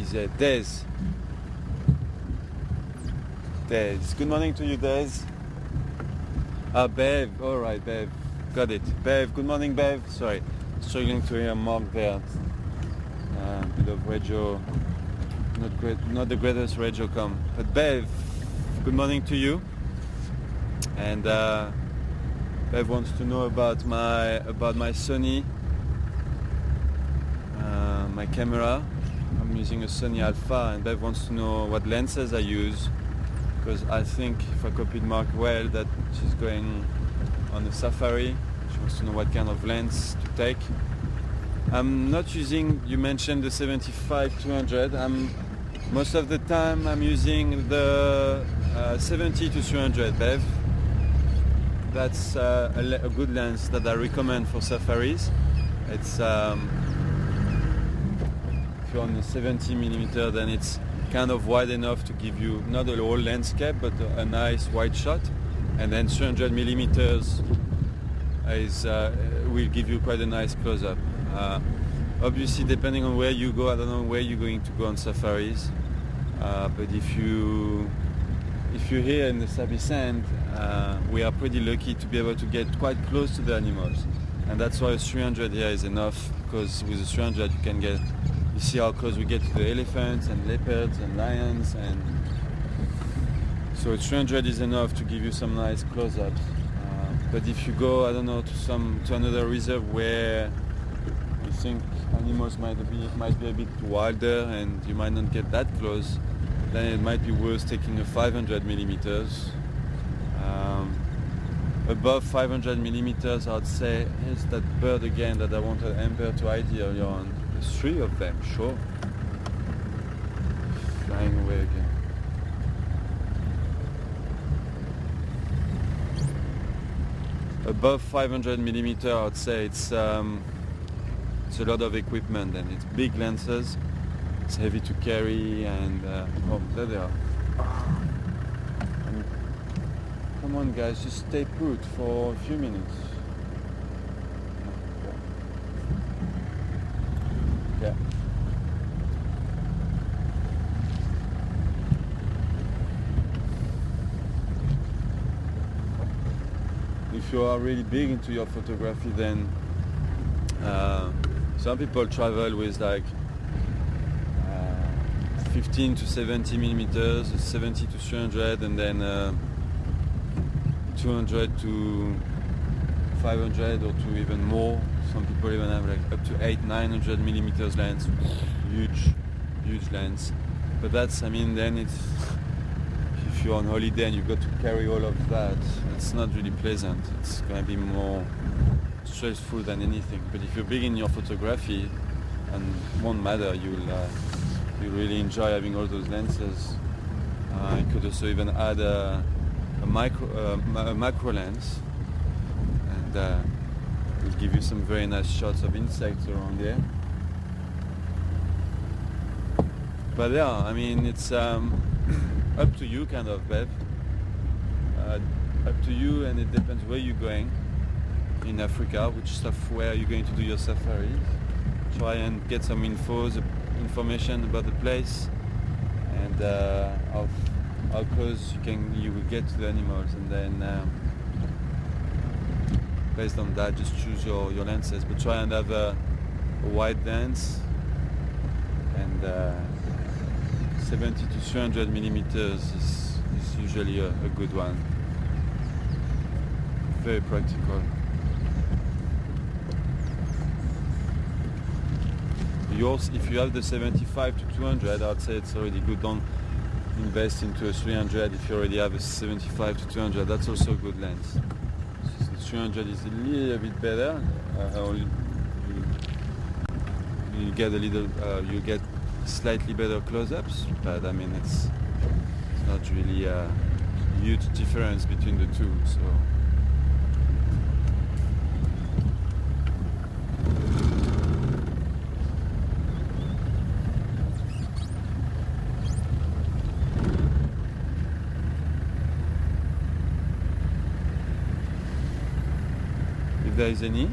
is here. Des. Good morning to you, Des. Bev. All right, Bev. Got it. Bev. Good morning, Bev. Sorry, struggling to hear Mark there. Bit of radio. Not great. Not the greatest radio com. But Bev. Good morning to you. And Bev wants to know about my Sony. My camera. I'm using a Sony Alpha, and Bev wants to know what lenses I use, because I think if I copied Mark well, that she's going on a safari. She wants to know what kind of lens to take. I'm not using, you mentioned the 75-200. Most of the time I'm using the 70-300 Bev. That's a good lens that I recommend for safaris. It's if you're on a 70mm, then it's kind of wide enough to give you not a whole landscape, but a nice wide shot. And then 300mm will give you quite a nice close-up. Obviously, depending on where you go, I don't know where you're going to go on safaris. But if you're here in the Sabi Sand, we are pretty lucky to be able to get quite close to the animals. And that's why a 300 here is enough, because with a 300 you see how close we get to the elephants and leopards and lions, and so 300 is enough to give you some nice close-ups. But if you go, I don't know, to another reserve where you think animals might be a bit wilder and you might not get that close, then it might be worth taking a 500mm. Above 500mm, I'd say, here's that bird again that I wanted Amber to ID earlier on. There's 3 of them, sure. Flying away again. Above 500mm, I'd say it's a lot of equipment, and it's big lenses. It's heavy to carry, and oh, there they are. And come on, guys, just stay put for a few minutes. Yeah. If you are really big into your photography, then some people travel with like 15 to 70mm, 70 to 300, and then 200 to 500 or to even more. Some people even have like up to 800-900mm lens, huge lens. But that's, I mean, then it's, if you're on holiday and you've got to carry all of that, it's not really pleasant. It's going to be more stressful than anything. But if you're big in your photography, and it won't matter, you'll really enjoy having all those lenses. You could also even add a macro lens, and will give you some very nice shots of insects around here. But yeah, I mean, it's up to you, kind of, Bev. Up to you, and it depends where you're going in Africa, where you're going to do your safaris. Try and get some information about the place, and how close you will get to the animals, and then based on that, just choose your lenses. But try and have a wide lens, and 70 to 300mm is usually a good one. Very practical. If you have the 75 to 200, I'd say it's already good. Don't invest into a 300 if you already have a 75 to 200. That's also a good lens. The 300 is a little bit better. You get slightly better close-ups, but I mean it's not really a huge difference between the two. So. If there is any.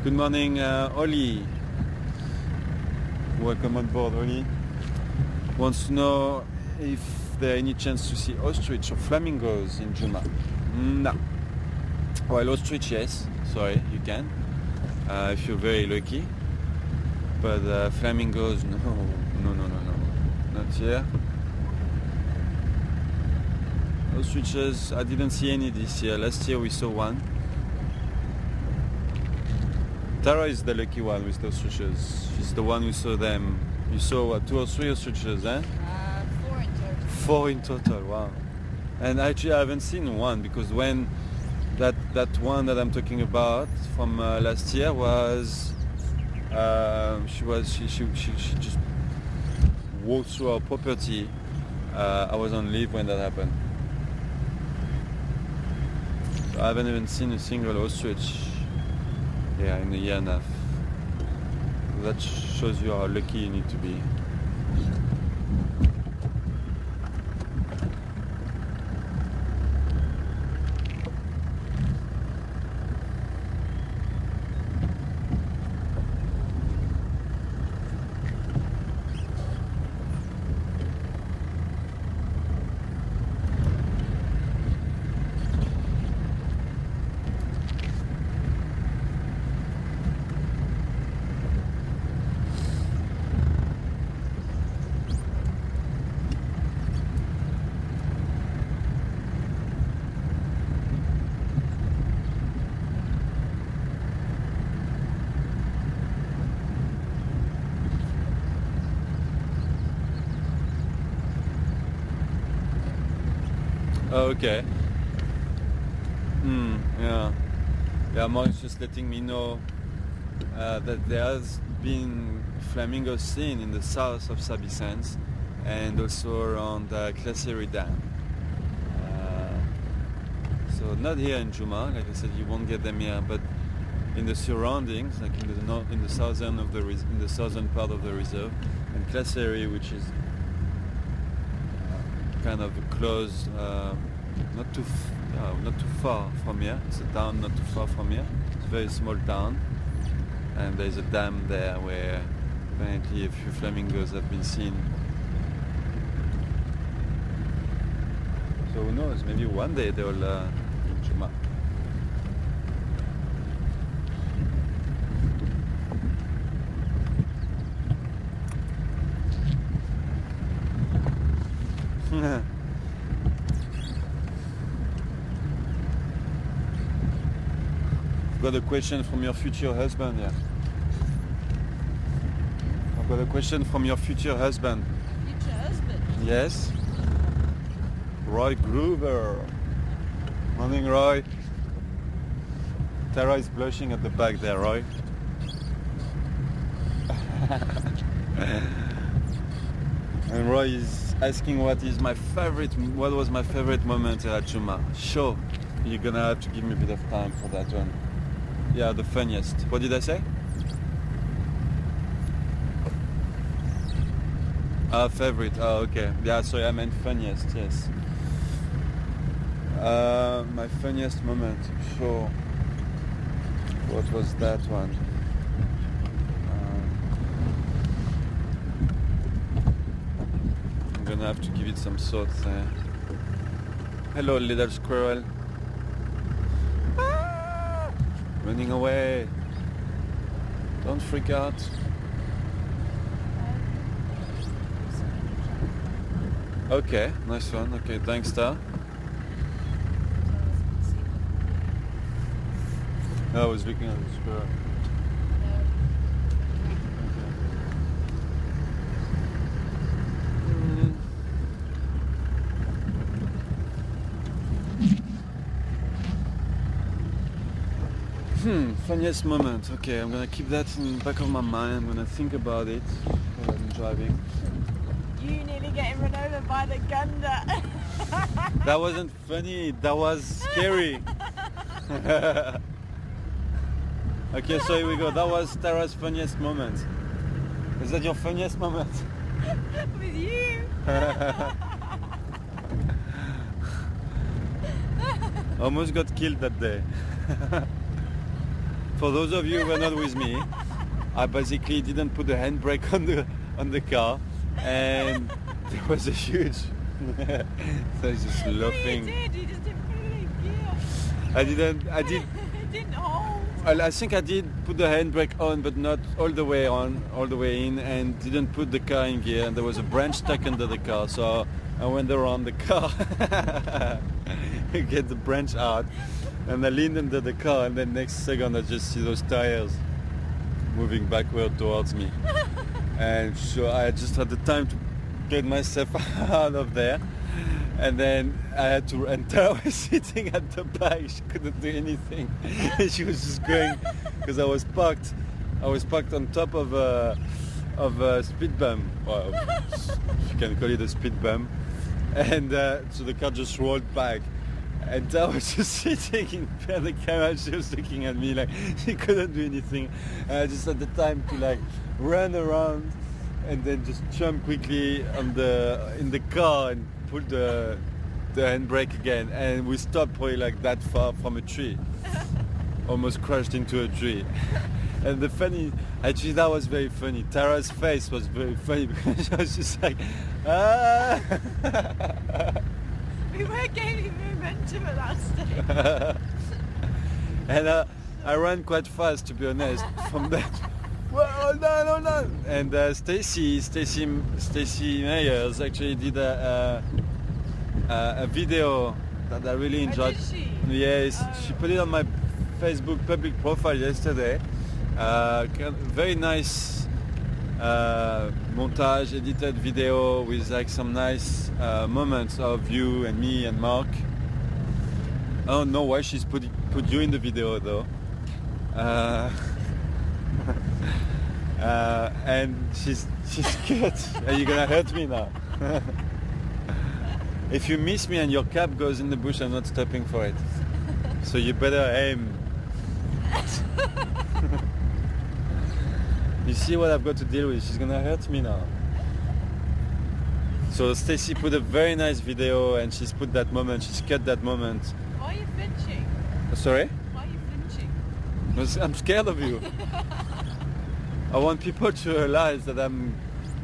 Good morning, Oli. Welcome on board, Oli. Wants to know if there are any chance to see ostrich or flamingos in Juma. No. Well, ostrich, yes. Sorry, you can. If you're very lucky. But flamingos, no. Not here. Ostriches, I didn't see any this year. Last year we saw one. Tara is the lucky one with the ostriches. She's the one who saw them. You saw what, 2 or 3 ostriches, eh? 4 in total. 4 in total, wow. And actually I haven't seen one because when that one that I'm talking about from last year was she just walked through our property. I was on leave when that happened. So I haven't even seen a single ostrich in a year and a half. That shows you how lucky you need to be. Oh, okay. Yeah, Mark is just letting me know that there has been flamingos seen in the south of Sabi-Sands and also around Classerie Dam. So not here in Juma, like I said, you won't get them here, but in the surroundings, like in the north, in the southern part of the reserve, and Classerie, which is kind of close, not too far from here. It's a town not too far from here. It's a very small town, and there's a dam there where apparently a few flamingos have been seen. So who knows? Maybe one day they'll Juma. I've got a question from your future husband, yeah. I've got a question from your future husband. Future husband? Yes. Roy Groover. Morning, Roy. Tara is blushing at the back there, Roy. And Roy is asking what was my favorite moment at Juma. Sure, you're gonna have to give me a bit of time for that one. Yeah, the funniest. What did I say? Favorite. Oh, okay. Yeah, sorry, I meant funniest. Yes. My funniest moment. Sure. What was that one? I'm gonna have to give it some thought there. Hello, little squirrel. Ah! Running away. Don't freak out. Okay, nice one. Okay, thanks, Star. I was looking at the squirrel. Funniest moment. Okay, I'm gonna keep that in the back of my mind. I'm gonna think about it while I'm driving. You nearly getting run over by the Gunda. That wasn't funny. That was scary. Okay, so here we go. That was Tara's funniest moment. Is that your funniest moment? With you. Almost got killed that day. For those of you who were not with me, I basically didn't put the handbrake on the car, and there was a huge. So he's just laughing. You did. You just didn't put it in gear. I didn't. It didn't hold. I think I did put the handbrake on, but not all the way on, all the way in, and didn't put the car in gear. And there was a branch stuck under the car, so I went around the car, get the branch out, and I leaned under the car, and then next second I just see those tires moving backward towards me. And so I just had the time to get myself out of there. And then I had to, and Tara was sitting at the back, she couldn't do anything. She was just going, because I was parked on top of a speed bump, well, if you can call it a speed bump. And so the car just rolled back. And Tara was just sitting in front of the camera, she was looking at me like she couldn't do anything. And I just had the time to like run around and then just jump quickly in the car and pull the handbrake again, and we stopped probably like that far from a tree. Almost crashed into a tree. And actually that was very funny. Tara's face was very funny because she was just like, ah. We were gaining momentum at that stage. And I ran quite fast, to be honest, from that. Well, hold on. And Stacy Meyers actually did a video that I really enjoyed. Did she? Yes, Oh. she put it on my Facebook public profile yesterday. Very nice montage, edited video with like some nice moments of you and me and Mark. I don't know why she's put you in the video though. And she's good. Are you gonna hurt me now? If you miss me and your cap goes in the bush, I'm not stopping for it. So you better aim. You see what I've got to deal with? She's gonna hurt me now. So Stacy put a very nice video, and she's put that moment, she's cut that moment. Why are you flinching? Sorry? Why are you flinching? I'm scared of you. I want people to realize that I'm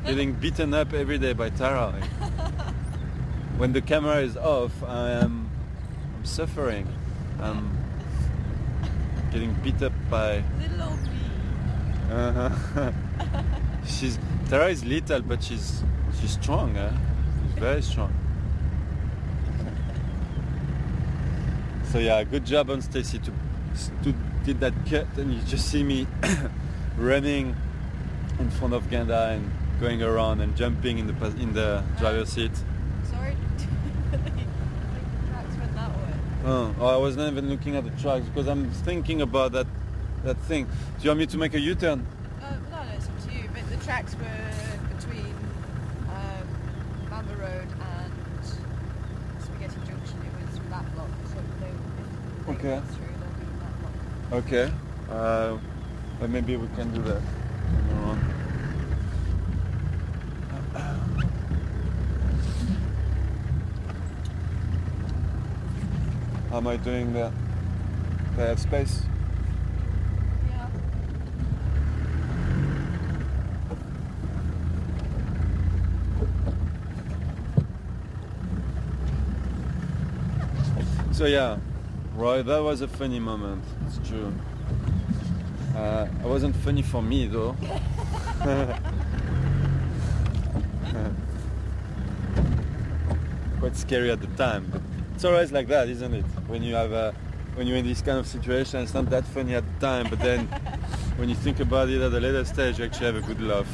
getting beaten up every day by Tara. When the camera is off, I'm suffering. I'm getting beat up by... Little old me. Tara is little, but she's strong. She's very strong. So yeah, good job on Stacy to did that cut, and you just see me running in front of Ganda and going around and jumping in the driver's seat. Sorry, the tracks went that way. Oh, I was not even looking at the tracks because I'm thinking about that thing. Do you want me to make a U-turn? No, it's up to you. But the tracks were between Bamba Road and Spaghetti Junction. It was through that block. So if they Okay. went through, they'll be in that block. Okay. But maybe we can do that. How am I doing there? Do I have space? Yeah. So yeah, Roy, that was a funny moment. It's true. It wasn't funny for me though. Quite scary at the time, but it's always like that, isn't it? When you're in this kind of situation, it's not that funny at the time, but then when you think about it at a later stage, you actually have a good laugh.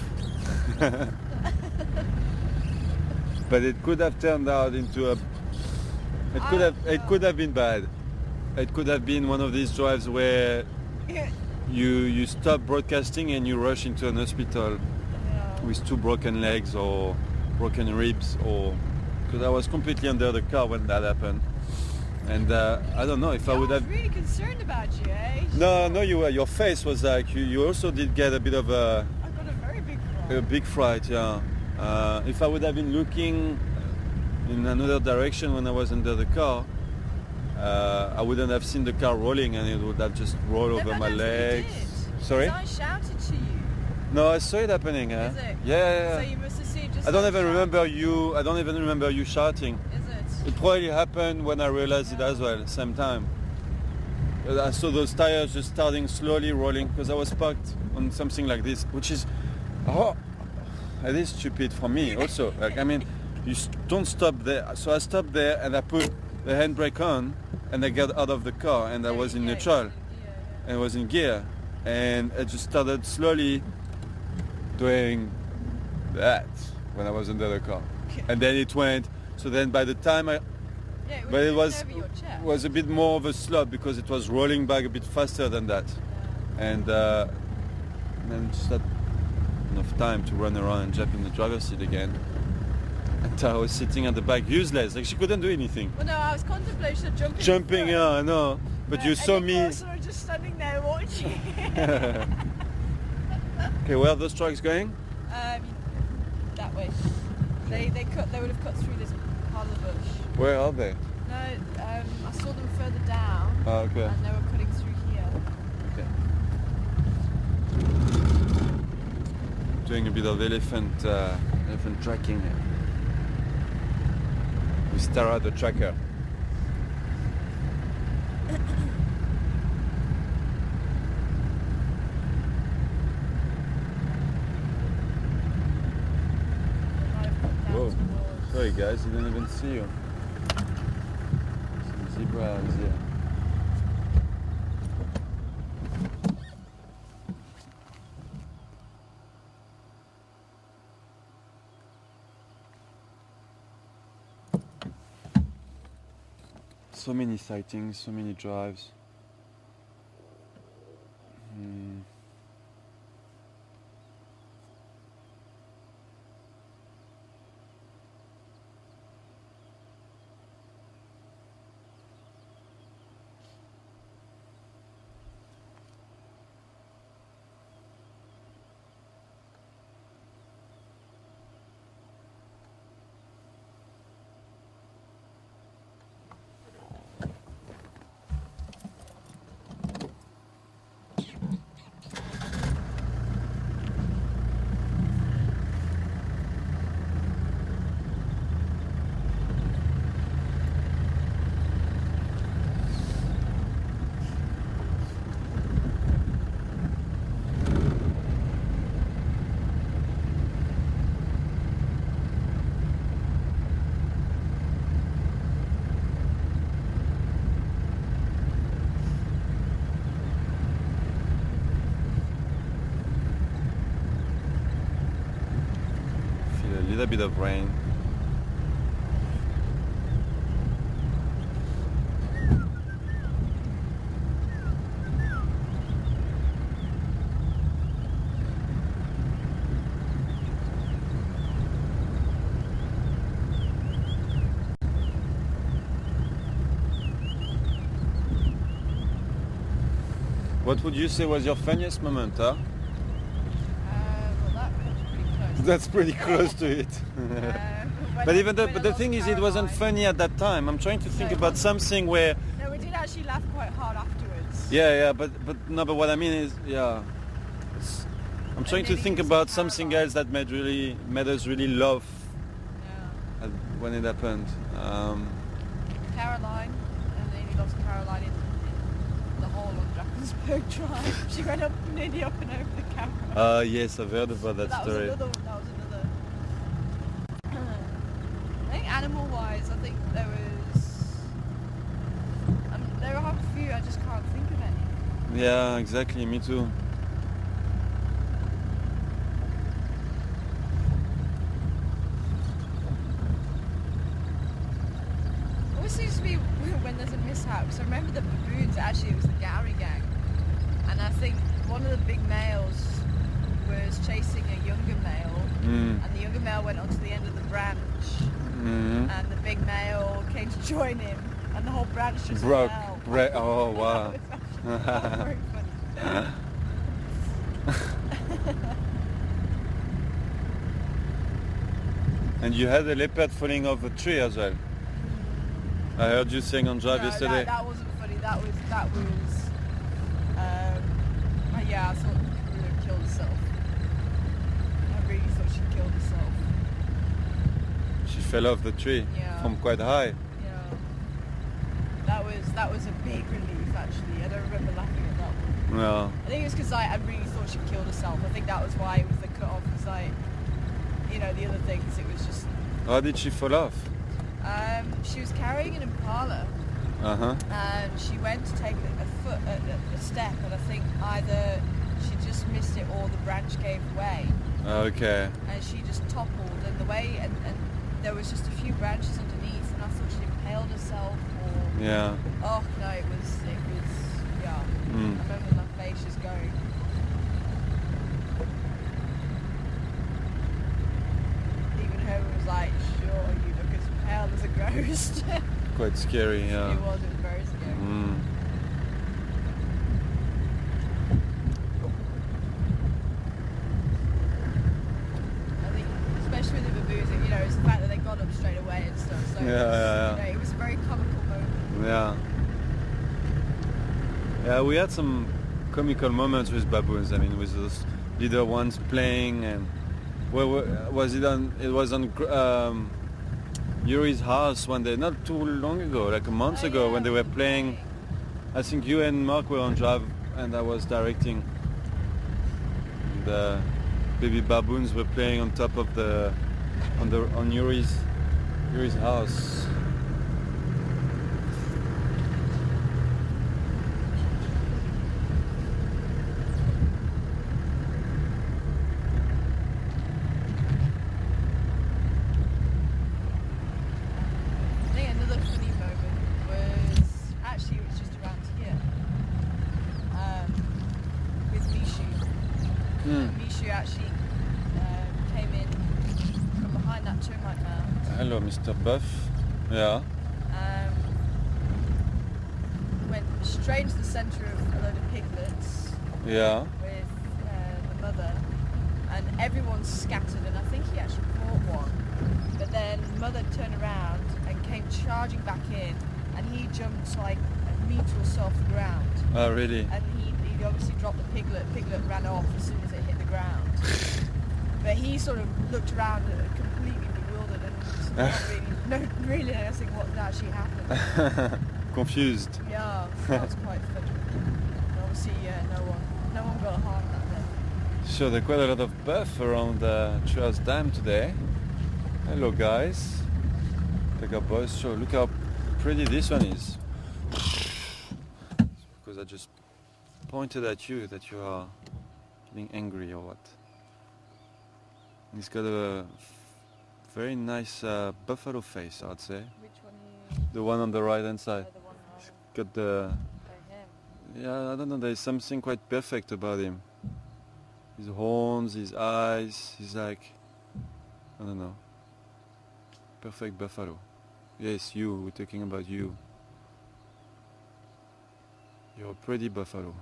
But it could have turned out into it could have been bad. It could have been one of these drives where you stop broadcasting and you rush into an hospital with 2 broken legs or broken ribs, or because I was completely under the car when that happened. And I don't know if I would have... I was really concerned about you, eh? No, you were. Your face was like, you also did get a bit of I got a very big fright. a big fright, yeah. If I would have been looking in another direction when I was under the car, I wouldn't have seen the car rolling, and it would have just rolled over my legs. Sorry? I shouted to you. No, I saw it happening. Is it? Yeah. So you must have seen just. I don't like even shout. remember you. I don't even remember you shouting. Is it? It probably happened when I realized it as well, same time. I saw those tires just starting slowly rolling because I was parked on something like this, which is, it is stupid for me also. Like, I mean, don't stop there. So I stopped there and I put the handbrake on and I got out of the car and I was in neutral and I was in gear and I just started slowly doing that when I was under the car. And then it went, so then by the time but it was a bit more of a slop because it was rolling back a bit faster than that. And then just had enough time to run around and jump in the driver's seat again. And I was sitting at the back useless, like she couldn't do anything. Well, no, I was contemplating jumping. Jumping, yeah, I know. But you saw me. I was sort of just standing there watching. Okay, where are those trucks going? That way. They would have cut through this part of the bush. Where are they? No, I saw them further down. Oh, okay. And they were cutting through here. Okay. Doing a bit of elephant tracking here. With Tara the tracker. Whoa. Sorry guys, I didn't even see you. Some zebras here. So many sightings, so many drives. A bit of rain. What would you say was your funniest moment, huh? That's pretty close to it. But even the thing is, it wasn't funny at that time. I'm trying to think about something where. No, we did actually laugh quite hard afterwards. Yeah, but what I mean is, I'm trying to think about something else that made us really laugh when it happened. Caroline, and Amy loves Caroline in the hole on Drakensberg Drive. She went nearly up and over the camera. Yes, I've heard about that story. That was another. I think animal-wise, I think there are a few. I just can't think of any. Yeah, exactly. Me too. Always seems to be when there's a mishap. So I remember the baboons. Actually, it was the Gowrie gang, and I think one of the big males was chasing a younger male, and the younger male went onto the end of the branch, and the big male came to join him, and the whole branch just broke. fell. Oh wow! Very funny. And you had a leopard falling off a tree as well. I heard you saying on Drive No, yesterday. that wasn't funny. That was. Yeah, I thought she would have killed herself. I really thought she killed herself. She fell off the tree Yeah. from quite high. Yeah. That was a big relief actually. I don't remember laughing at that one. No. I think it was because I really thought she killed herself. I think that was why it was the cut off. Because the other things, it was just. How did she fall off? She was carrying an impala. Uh-huh. And she went to take a step, and I think either she just missed it or the branch gave way. Okay. And she just toppled, and and there was just a few branches underneath, and I thought she impaled herself or. Yeah. Oh no, it was yeah. Mm. I remember my face just going. Even Herman was like, "Sure, you look as pale as a ghost." Quite scary, yeah. It was very scary. Mm. I think, especially with the baboons, it's the fact that they got up straight away and stuff. So Yeah. it was a very comical moment. Yeah. Yeah, we had some comical moments with baboons. I mean, with those little ones playing, and where was it on? It was on Yuri's house one day, not too long ago, like a month ago, when they were playing. I think you and Mark were on Drive, and I was directing. The baby baboons were playing on top of on Yuri's house. Mishu actually came in from behind that termite mound. Hello, Mr. Buff. Yeah. Went straight into the centre of a load of piglets. Yeah. With the mother, and everyone scattered, and I think he actually caught one. But then mother turned around and came charging back in, and he jumped like a metre or so off the ground. Oh, really? And he obviously dropped the piglet. Piglet ran off as soon as it hit the ground. But he sort of looked around completely bewildered and not really noticing what actually happened. Confused. Yeah, that was quite funny. And obviously, no one got harmed that day. So there's quite a lot of buff around Treehouse Dam today. Hello, guys. Take a boys show. Look how pretty this one is. Because I just pointed at you that you are getting angry or what. He's got a very nice buffalo face, I'd say. Which one are you? The one on the right hand side. The one He's got the... him. Yeah, I don't know, there's something quite perfect about him. His horns, his eyes, he's like... I don't know. Perfect buffalo. Yes, you, we're talking about you. You're a pretty buffalo.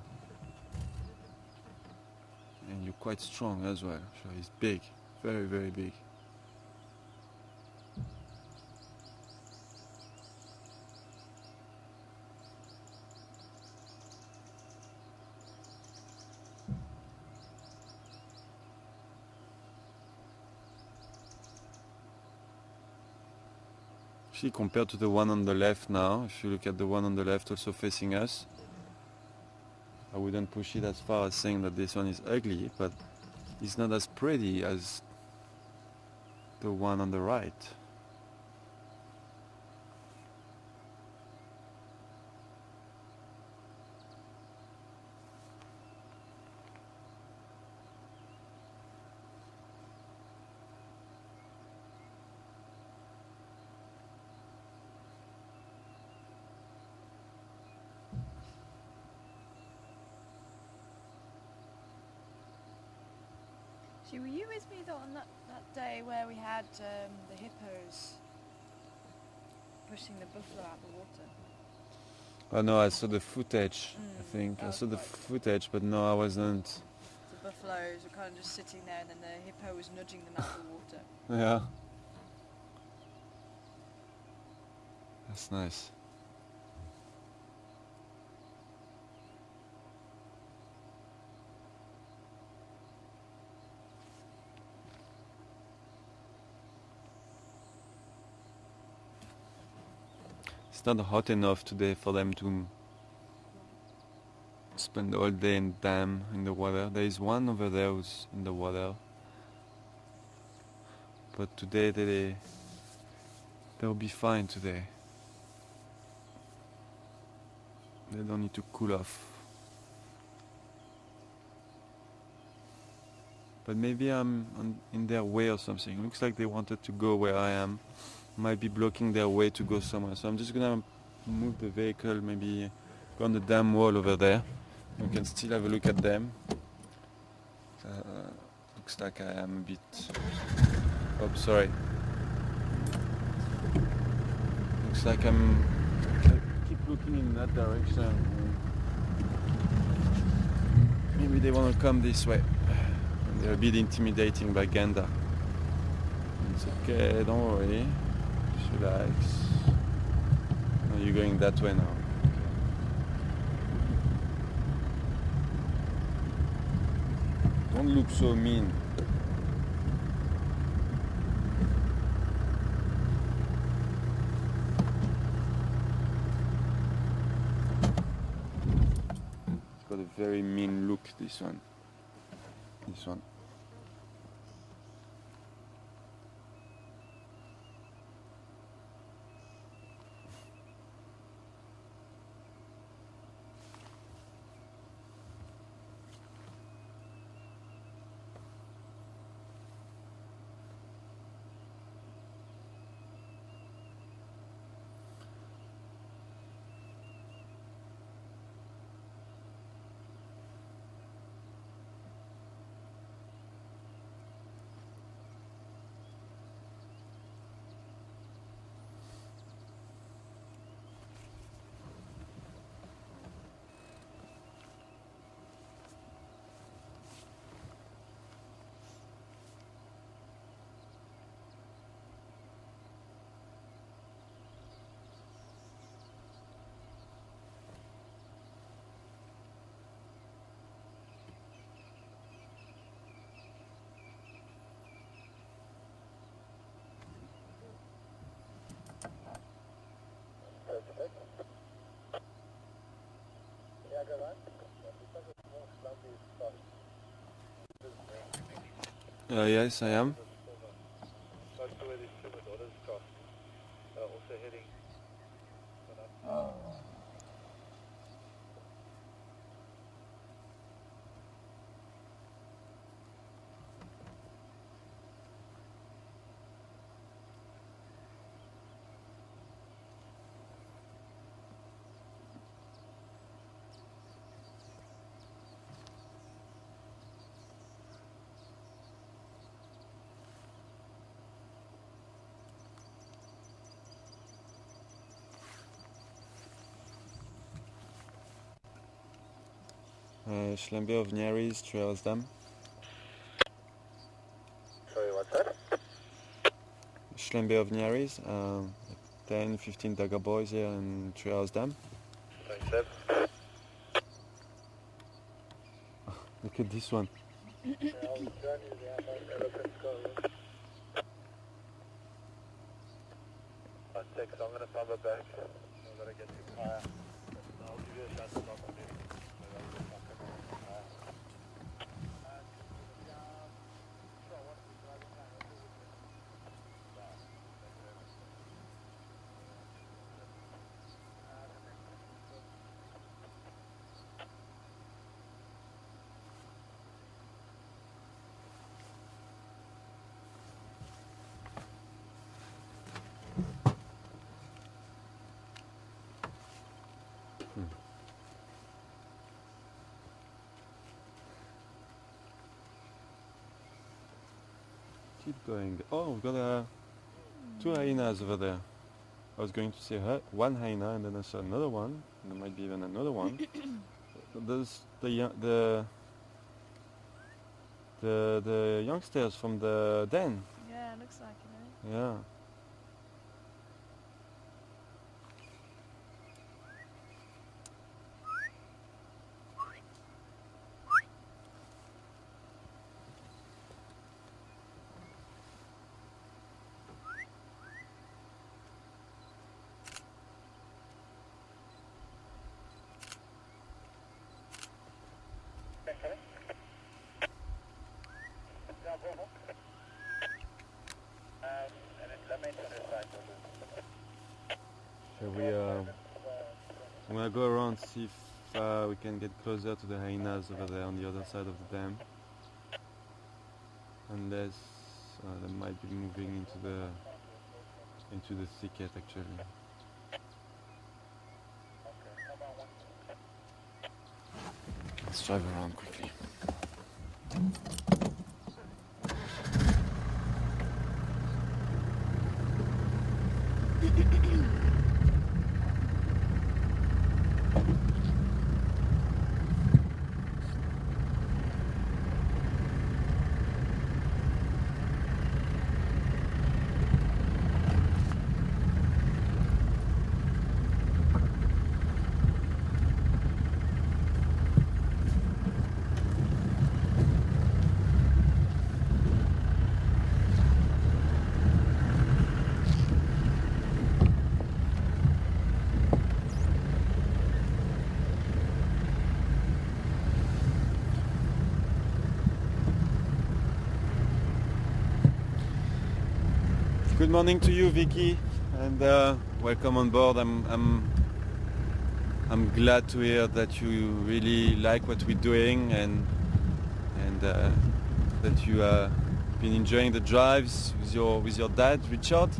And you're quite strong as well. So he's big, very, very big. See, compared to the one on the left now, if you look at the one on the left also facing us, I wouldn't push it as far as saying that this one is ugly, but it's not as pretty as the one on the right. So were you with me though on that day where we had the hippos pushing the buffalo out of the water? Oh no, I saw the footage, I think. I Oh, saw the right. footage, but no, I wasn't. The buffaloes were kind of just sitting there, and then the hippo was nudging them out of the water. Yeah. That's nice. It's not hot enough today for them to spend all day in the dam in the water. There is one over there who's in the water, but today they'll be fine today. They don't need to cool off. But maybe I'm in their way or something. Looks like they wanted to go where I am. Might be blocking their way to go somewhere. So I'm just gonna move the vehicle, maybe go on the dam wall over there. We can still have a look at them. Looks like I am a bit... Oh, sorry. Looks like I keep looking in that direction. Maybe they want to come this way. They're a bit intimidating by Ganda. It's okay, don't worry. Just relax. Oh, you're going that way now. Don't look so mean. It's got a very mean look, this one. This one. Yes, I am. Close to where these two daughters crossed. Also heading. Schlembe of Nieris, Trails Dam. Sorry, what's that? Schlembe of Nieris, 10, 15 Dagger Boys here in Trails Dam. Thanks, Seb. Look at this one. So I'm going to thumb it back. I've got to get too higher. I'll give you a shot to stop on this. Keep going. Oh, we've got two hyenas over there. I was going to say one hyena, and then I saw another one. And there might be even another one. There's the youngsters from the den. Yeah, it looks like it. Yeah. So I'm gonna go around, see if we can get closer to the hyenas over there on the other side of the dam. Unless they might be moving into the thicket actually. Let's drive around quickly. Good morning to you, Vicky, and welcome on board. I'm glad to hear that you really like what we're doing and that you been enjoying the drives with your dad, Richard.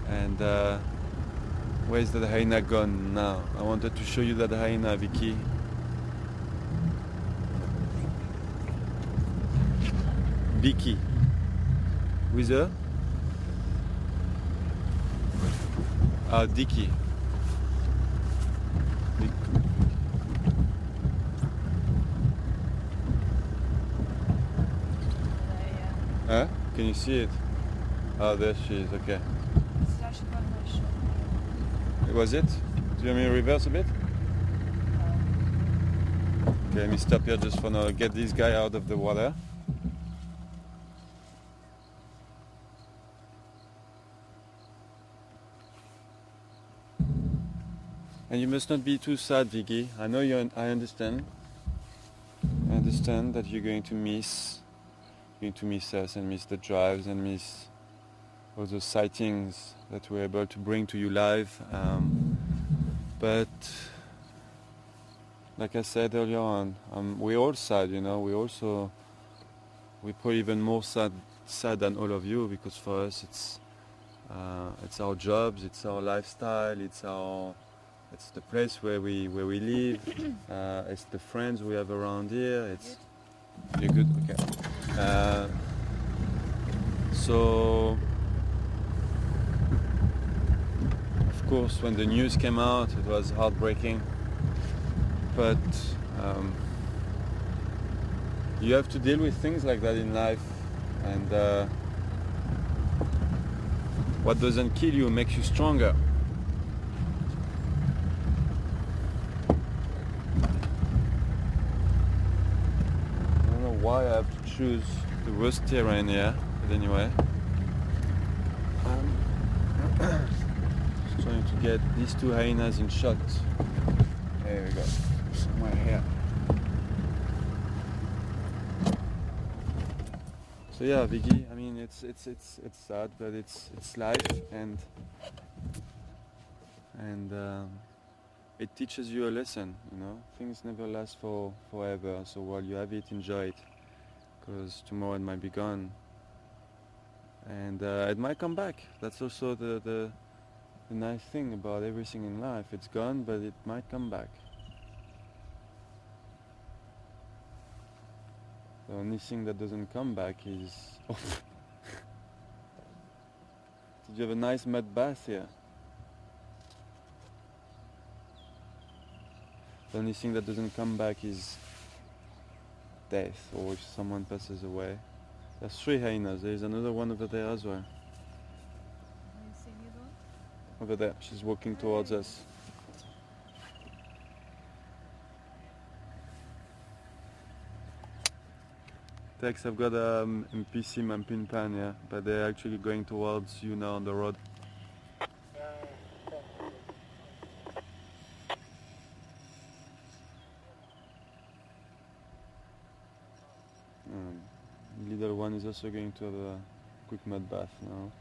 And where's the hyena gone now? I wanted to show you that hyena, Vicky. Vicky, with her? Dicky. Huh? Can you see it? Oh, there she is, okay. Was it? Do you want me to reverse a bit? Okay, let me stop here just for now. Get this guy out of the water. And you must not be too sad, Vicky. I know I understand. I understand that you're going to miss us and miss the drives and miss all those sightings that we're able to bring to you live. But like I said earlier on, we're all sad, you know. We're probably even more sad than all of you, because for us it's our jobs, it's our lifestyle, it's the place where we live, it's the friends we have around here. You're good, okay. So of course when the news came out it was heartbreaking, but you have to deal with things like that in life, and what doesn't kill you makes you stronger. Why I have to choose the worst terrain here, but anyway, just trying to get these two hyenas in shot. There we go, somewhere here. So yeah, Vicky, I mean it's sad, but it's life, and it teaches you a lesson, you know. Things never last forever, so while you have it, enjoy it, because tomorrow it might be gone, and it might come back. That's also the nice thing about everything in life. It's gone, but it might come back. The only thing that doesn't come back is... Did you have a nice mud bath here? The only thing that doesn't come back is death, or if someone passes away. There's 3 hyenas. There's another one over there as well. Over there. She's walking towards us. Tex, I've got MPC Mampinpan, yeah, but they're actually going towards you now on the road. Little one is also going to have a quick mud bath now.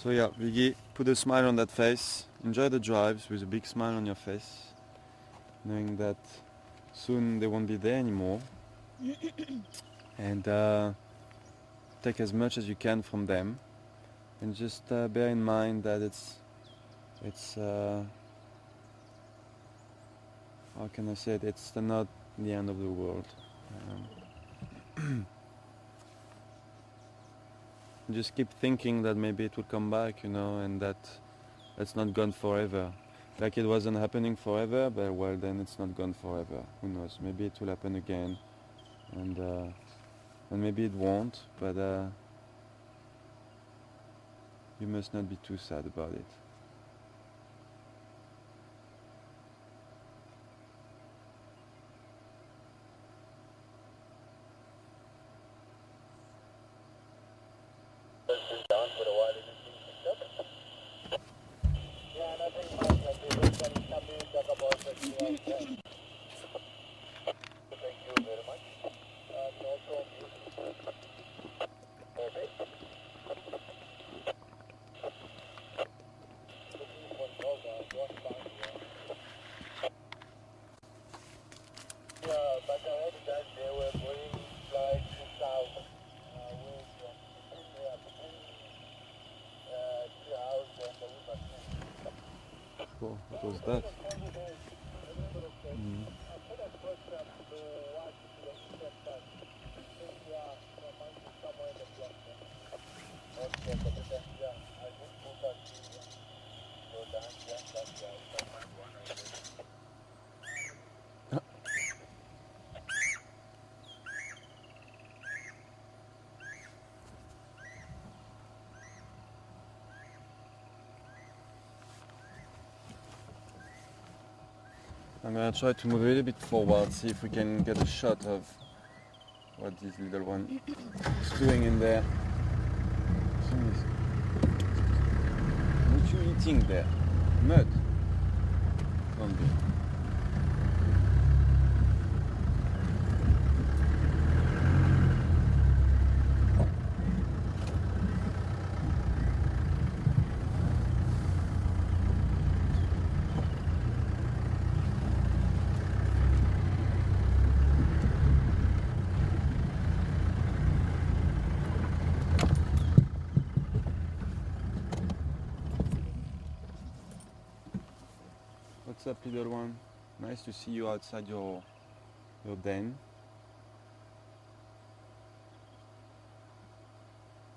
So yeah, Vicky, put a smile on that face. Enjoy the drives with a big smile on your face, knowing that soon they won't be there anymore. And take as much as you can from them, and just bear in mind that it's how can I say it? It's not the end of the world. Just keep thinking that maybe it will come back, and that it's not gone forever. Like it wasn't happening forever, but well, then it's not gone forever. Who knows? Maybe it will happen again, and maybe it won't. But you must not be too sad about it. Down for a while, it is being picked up. Yeah, nothing much. Like they look at it, somebody will talk about that you are there. Thank you very much. And also, okay. Looking for Nova, what time? Yeah, but I heard that they were going like south. Way from there between the house and the river. Oh, what was that? I'm gonna try to move a little bit forward, see if we can get a shot of what this little one is doing in there. What you eating there? Mud? Don't be. What's up, little one? Nice to see you outside your den.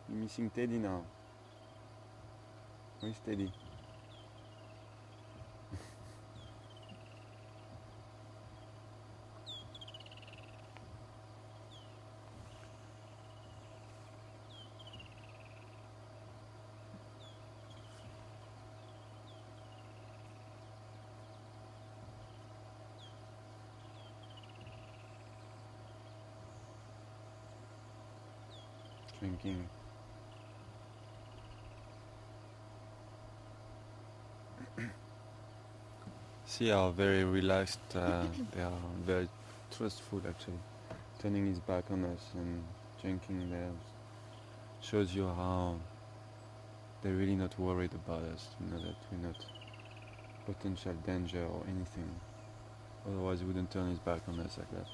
You're missing Teddy now. Where's Teddy? Drinking. See how very relaxed, they are very trustful actually. Turning his back on us and drinking there shows you how they're really not worried about us, that we're not potential danger or anything. Otherwise he wouldn't turn his back on us like that.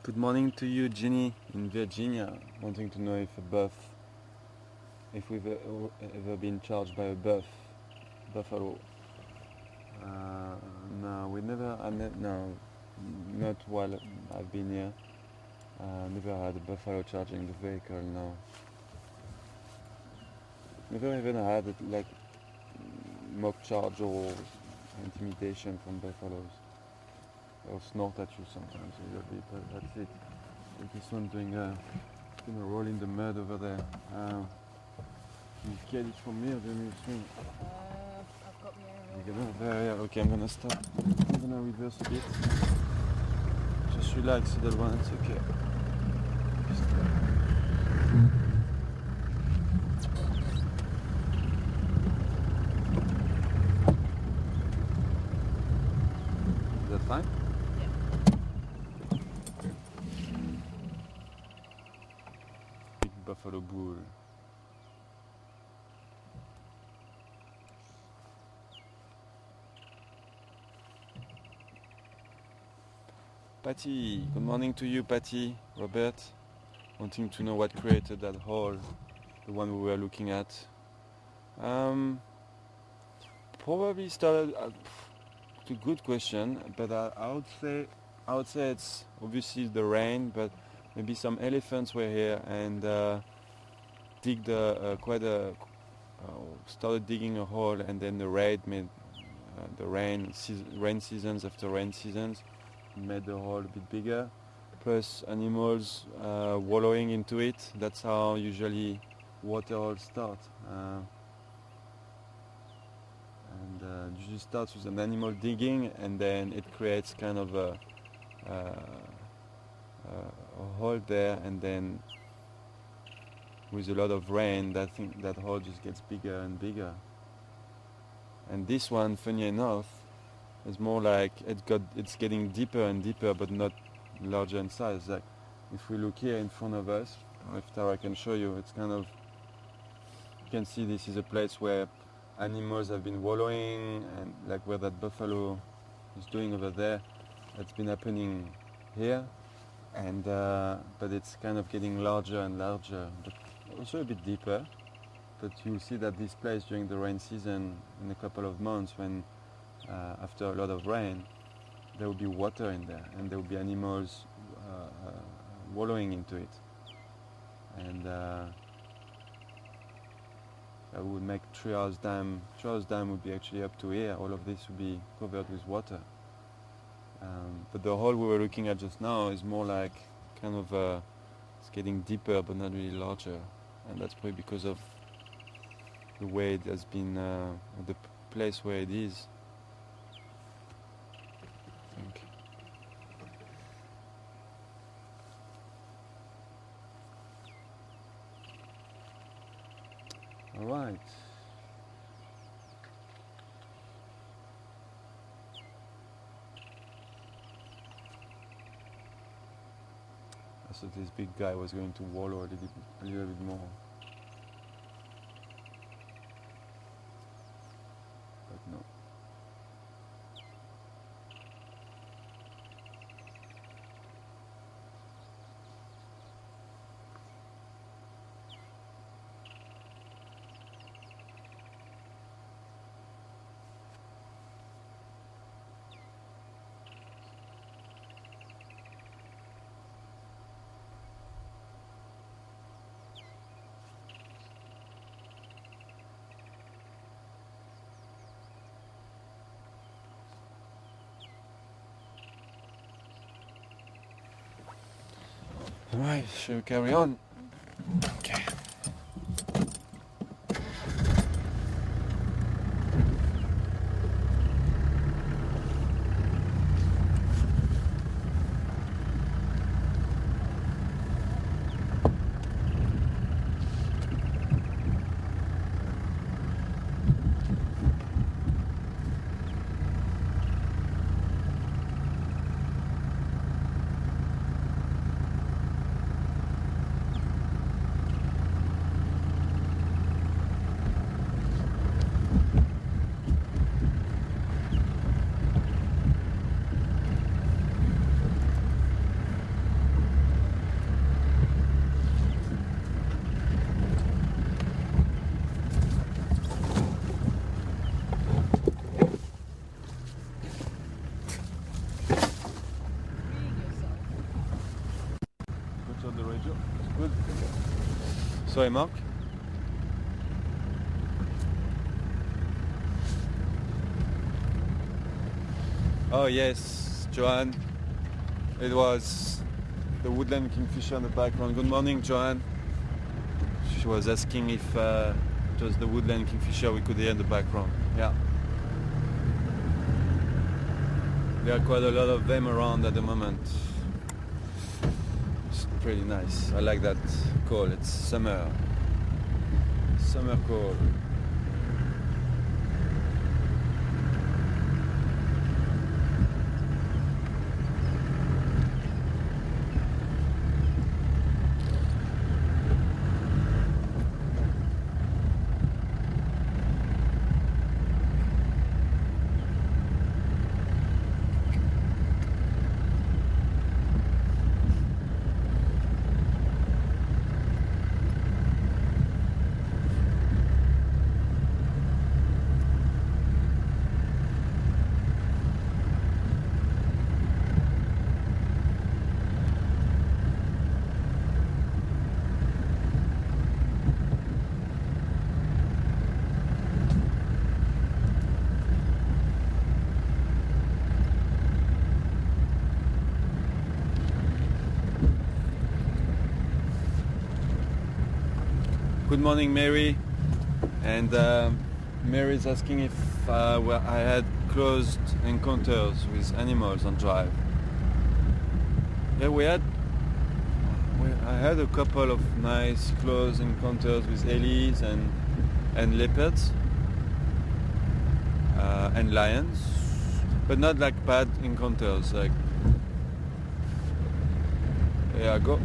Good morning to you, Ginny, in Virginia, wanting to know if we've ever been charged by a buffalo. No, we never, no, not while I've been here. Never had a buffalo charging the vehicle, no. Never even had like mock charge or intimidation from buffaloes. They'll snort at you sometimes a little bit, but that's it. Like this one doing a roll in the mud over there. Can you get it from me or do you swing? I've got the You aerial. get over there, yeah. Okay, I'm gonna stop. I'm gonna reverse a bit. Just relax, little one, it's okay. Just, is that fine? Big buffalo bull. Patty, good morning to you, Patty. Robert, wanting to know what created that hole, the one we were looking at. Probably started. It's a good question, but I would say it's obviously the rain, but maybe some elephants were here and started digging a hole, and then the rain made the rain seasons after rain seasons made the hole a bit bigger. Plus animals wallowing into it. That's how usually water holes start. And usually starts with an animal digging, and then it creates kind of a hole there, and then with a lot of rain, that hole just gets bigger and bigger. And this one, funny enough, is more like it's getting deeper and deeper, but not larger in size. Like if we look here in front of us, or if Tara can show you, it's kind of, you can see this is a place where animals have been wallowing, and like where that buffalo is doing over there, that's been happening here, and but it's kind of getting larger and larger, but also a bit deeper. But you'll see that this place during the rain season, in a couple of months, when after a lot of rain, there will be water in there, and there will be animals wallowing into it, and that would make Trials Dam would be actually up to here. All of this would be covered with water. But the hole we were looking at just now is more like kind of it's getting deeper but not really larger, and that's probably because of the way it has been, the place where it is. I think. All right. I thought this big guy was going to wallow a little bit more. But no. Alright, shall we carry on? Okay. On the radio. Good. Sorry, Mark. Oh yes, Joanne. It was the woodland kingfisher in the background. Good morning, Joanne. She was asking if it was the woodland kingfisher we could hear in the background. Yeah. There are quite a lot of them around at the moment. It's pretty nice. I like that call. It's summer. Summer call. Good morning, Mary. And Mary's asking if well, I had close encounters with animals on drive. Yeah, I had a couple of nice close encounters with ellies and leopards and lions, but not like bad encounters. Like, yeah, go.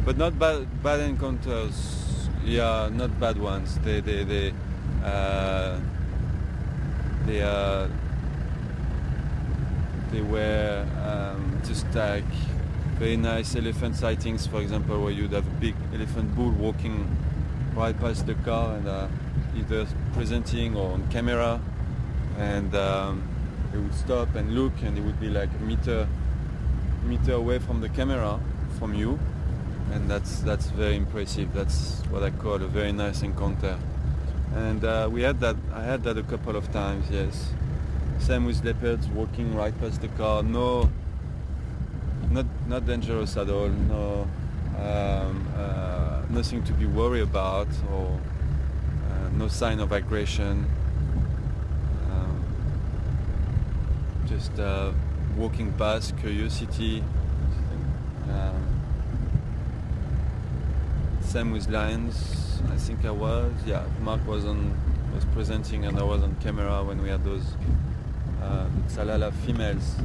But not bad encounters. Yeah, not bad ones. They were just like very nice elephant sightings, for example, where you'd have a big elephant bull walking right past the car and either presenting or on camera, and it would stop and look, and it would be like a meter away from the camera from you. And that's very impressive. That's what I call a very nice encounter. And I had that a couple of times, yes. Same with leopards walking right past the car. No, not dangerous at all. No, nothing to be worried about, or no sign of aggression. Just walking past, curiosity. Same with lions. I think I was. Yeah, Mark was presenting, and I was on camera when we had those Salala females.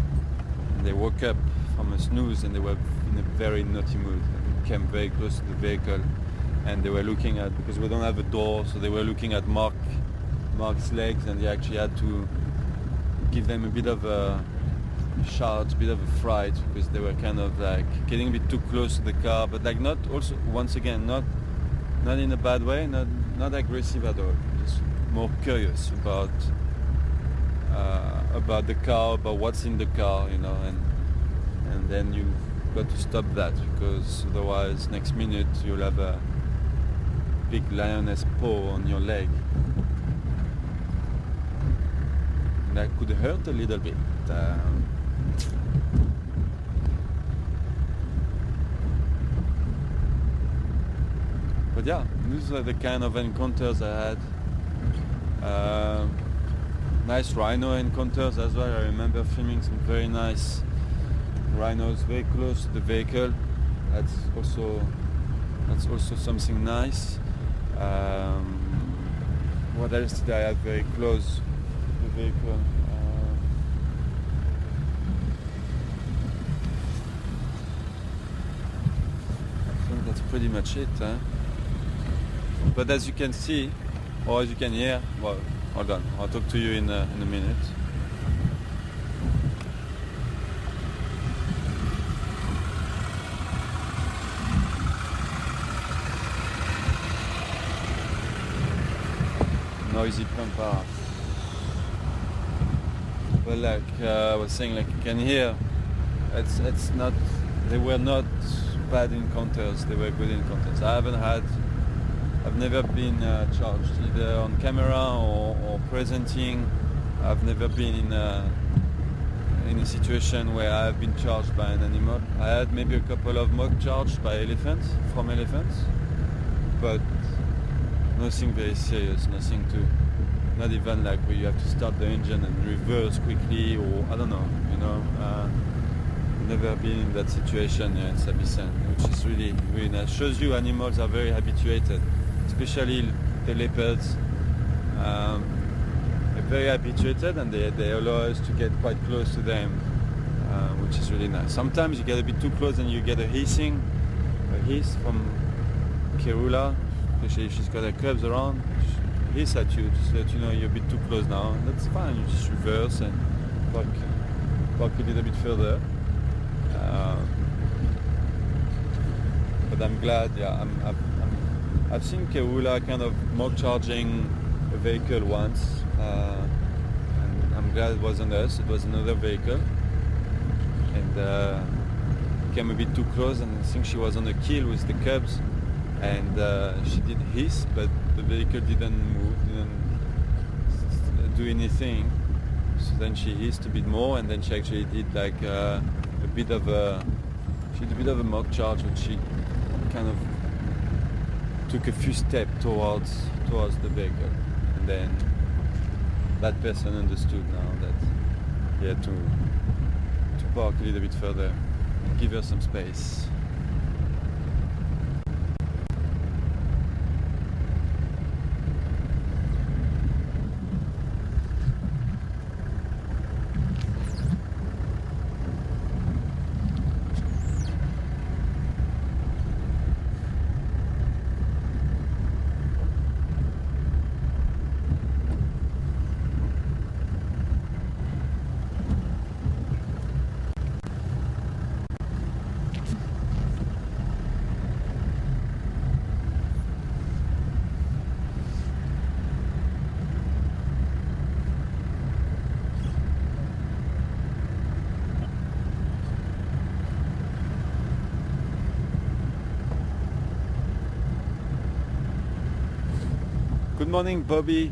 And they woke up from a snooze, and they were in a very naughty mood. They came very close to the vehicle, and they were looking at, because we don't have a door, so they were looking at Mark's legs, and they actually had to give them a bit of a shout, a bit of a fright, because they were kind of like getting a bit too close to the car, but like not, also once again, not in a bad way, not aggressive at all, just more curious about the car, about what's in the car, you know, and then you've got to stop that, because otherwise next minute you'll have a big lioness paw on your leg. That could hurt a little bit. But yeah, these are the kind of encounters I had. Nice rhino encounters as well. I remember filming some very nice rhinos very close to the vehicle. That's also something nice. What else did I have very close to the vehicle? I think that's pretty much it. Huh? But as you can see, or as you can hear, well, hold on, I'll talk to you in a minute. Noisy pampa. But like I was saying, like you can hear, it's not, they were not bad encounters, they were good encounters. I haven't had I've never been charged either on camera or presenting. I've never been in a situation where I've been charged by an animal. I had maybe a couple of mock charged by elephants, but nothing very serious, nothing to, not even like where you have to start the engine and reverse quickly, or I don't know, never been in that situation in Sabisen, which is really, really nice. Shows you animals are very habituated, especially the leopards. They're very habituated, and they allow us to get quite close to them, which is really nice. Sometimes you get a bit too close and you get a hiss from Kerula, especially if she's got her cubs around. She hiss at you, just let you know you're a bit too close now. And that's fine, you just reverse and park a little bit further. But I'm glad, I've seen Kerula kind of mock charging a vehicle once, and I'm glad it wasn't us, it was another vehicle, and came a bit too close, and I think she was on a kill with the cubs, and she did hiss, but the vehicle didn't move, didn't do anything. So then she hissed a bit more, and then she actually did like a bit of a mock charge, which she kind of took a few steps towards the vehicle, and then that person understood now that he had to park a little bit further and give her some space. Good morning, Bobby.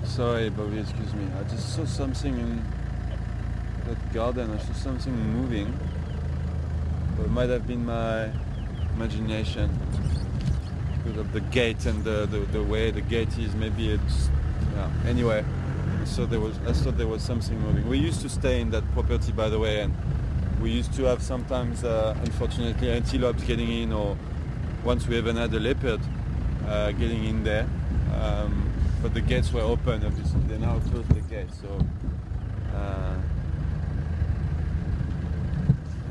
Sorry, Bobby, excuse me. I just saw something in that garden. I saw something moving. But it might have been my imagination because of the gate and the way the gate is. Maybe it's... yeah. Anyway. So I thought there was something moving. We used to stay in that property, by the way, and we used to have sometimes, unfortunately, antelopes getting in, or once we even had a leopard getting in there. But the gates were open, obviously. They now closed the gates, so.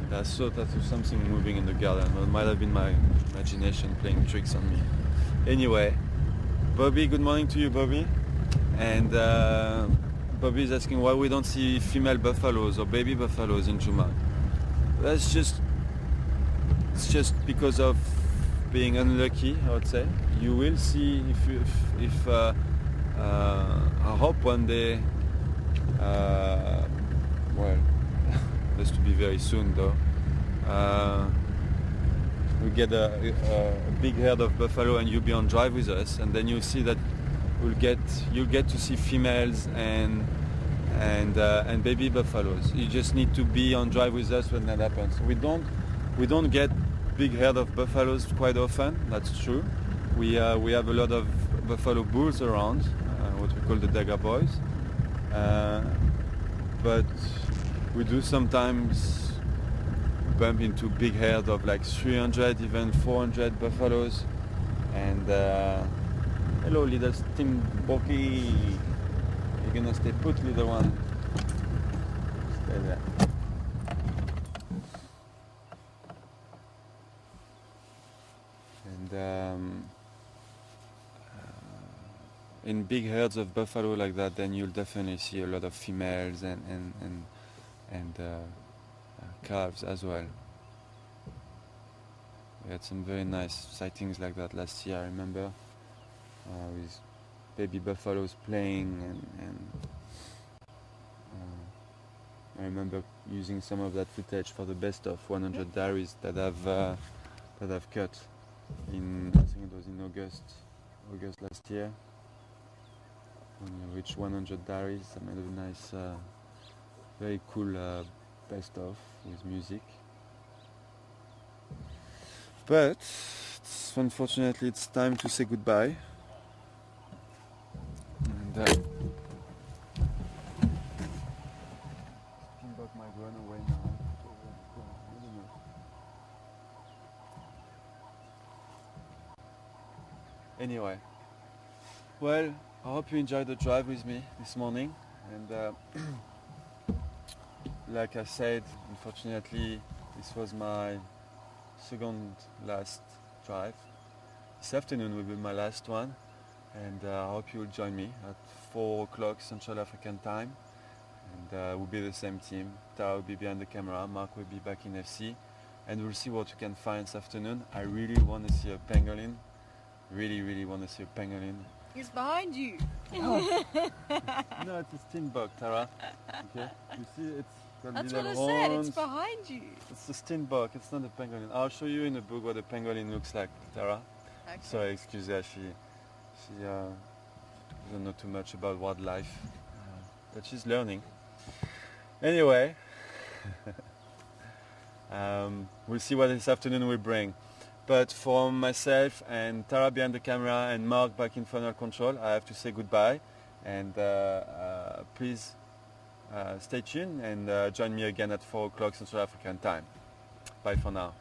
And I thought that there was something moving in the garden. Well, it might have been my imagination playing tricks on me. Anyway, Bobby, good morning to you, Bobby. And Bobby is asking why we don't see female buffaloes or baby buffaloes in Juma. It's just because of being unlucky, I would say. You will see if I hope one day, well, has to be very soon though, we get a big herd of buffalo and you'll be on drive with us, and then you'll see that you'll get to see females and baby buffaloes. You just need to be on drive with us when that happens. We don't get big herd of buffaloes quite often. That's true. We have a lot of buffalo bulls around, what we call the Daga boys. But we do sometimes bump into big herd of like 300, even 400 buffaloes, and. Hello, little Stimboki. You're gonna stay put, little one. Stay there. And in big herds of buffalo like that, then you'll definitely see a lot of females and calves as well. We had some very nice sightings like that last year, I remember. With baby buffaloes playing, and I remember using some of that footage for the best of 100 diaries that I've cut in, I think it was in August last year. When I reached 100 diaries, I made a nice, very cool best of with music. But unfortunately, it's time to say goodbye. And Springbok might run away now. I don't know. Anyway, well, I hope you enjoyed the drive with me this morning. And like I said, unfortunately, this was my second last drive. This afternoon will be my last one, and I hope you will join me at 4 o'clock Central African time, and we'll be the same team. Tara will be behind the camera, Mark will be back in FC, and we'll see what we can find this afternoon. I really want to see a pangolin, really want to see a pangolin. It's behind you. Oh. No, it's a steenbok, Tara. Okay, you see it's got That's little what I said, horns. it's behind you. It's a steenbok, it's not a pangolin. I'll show you in the book what a pangolin looks like, Tara. Okay. Sorry, excuse her, she doesn't know too much about wildlife, but she's learning. Anyway, we'll see what this afternoon will bring. But for myself and Tara behind the camera and Mark back in final control, I have to say goodbye, and please stay tuned and join me again at 4 o'clock Central African time. Bye for now.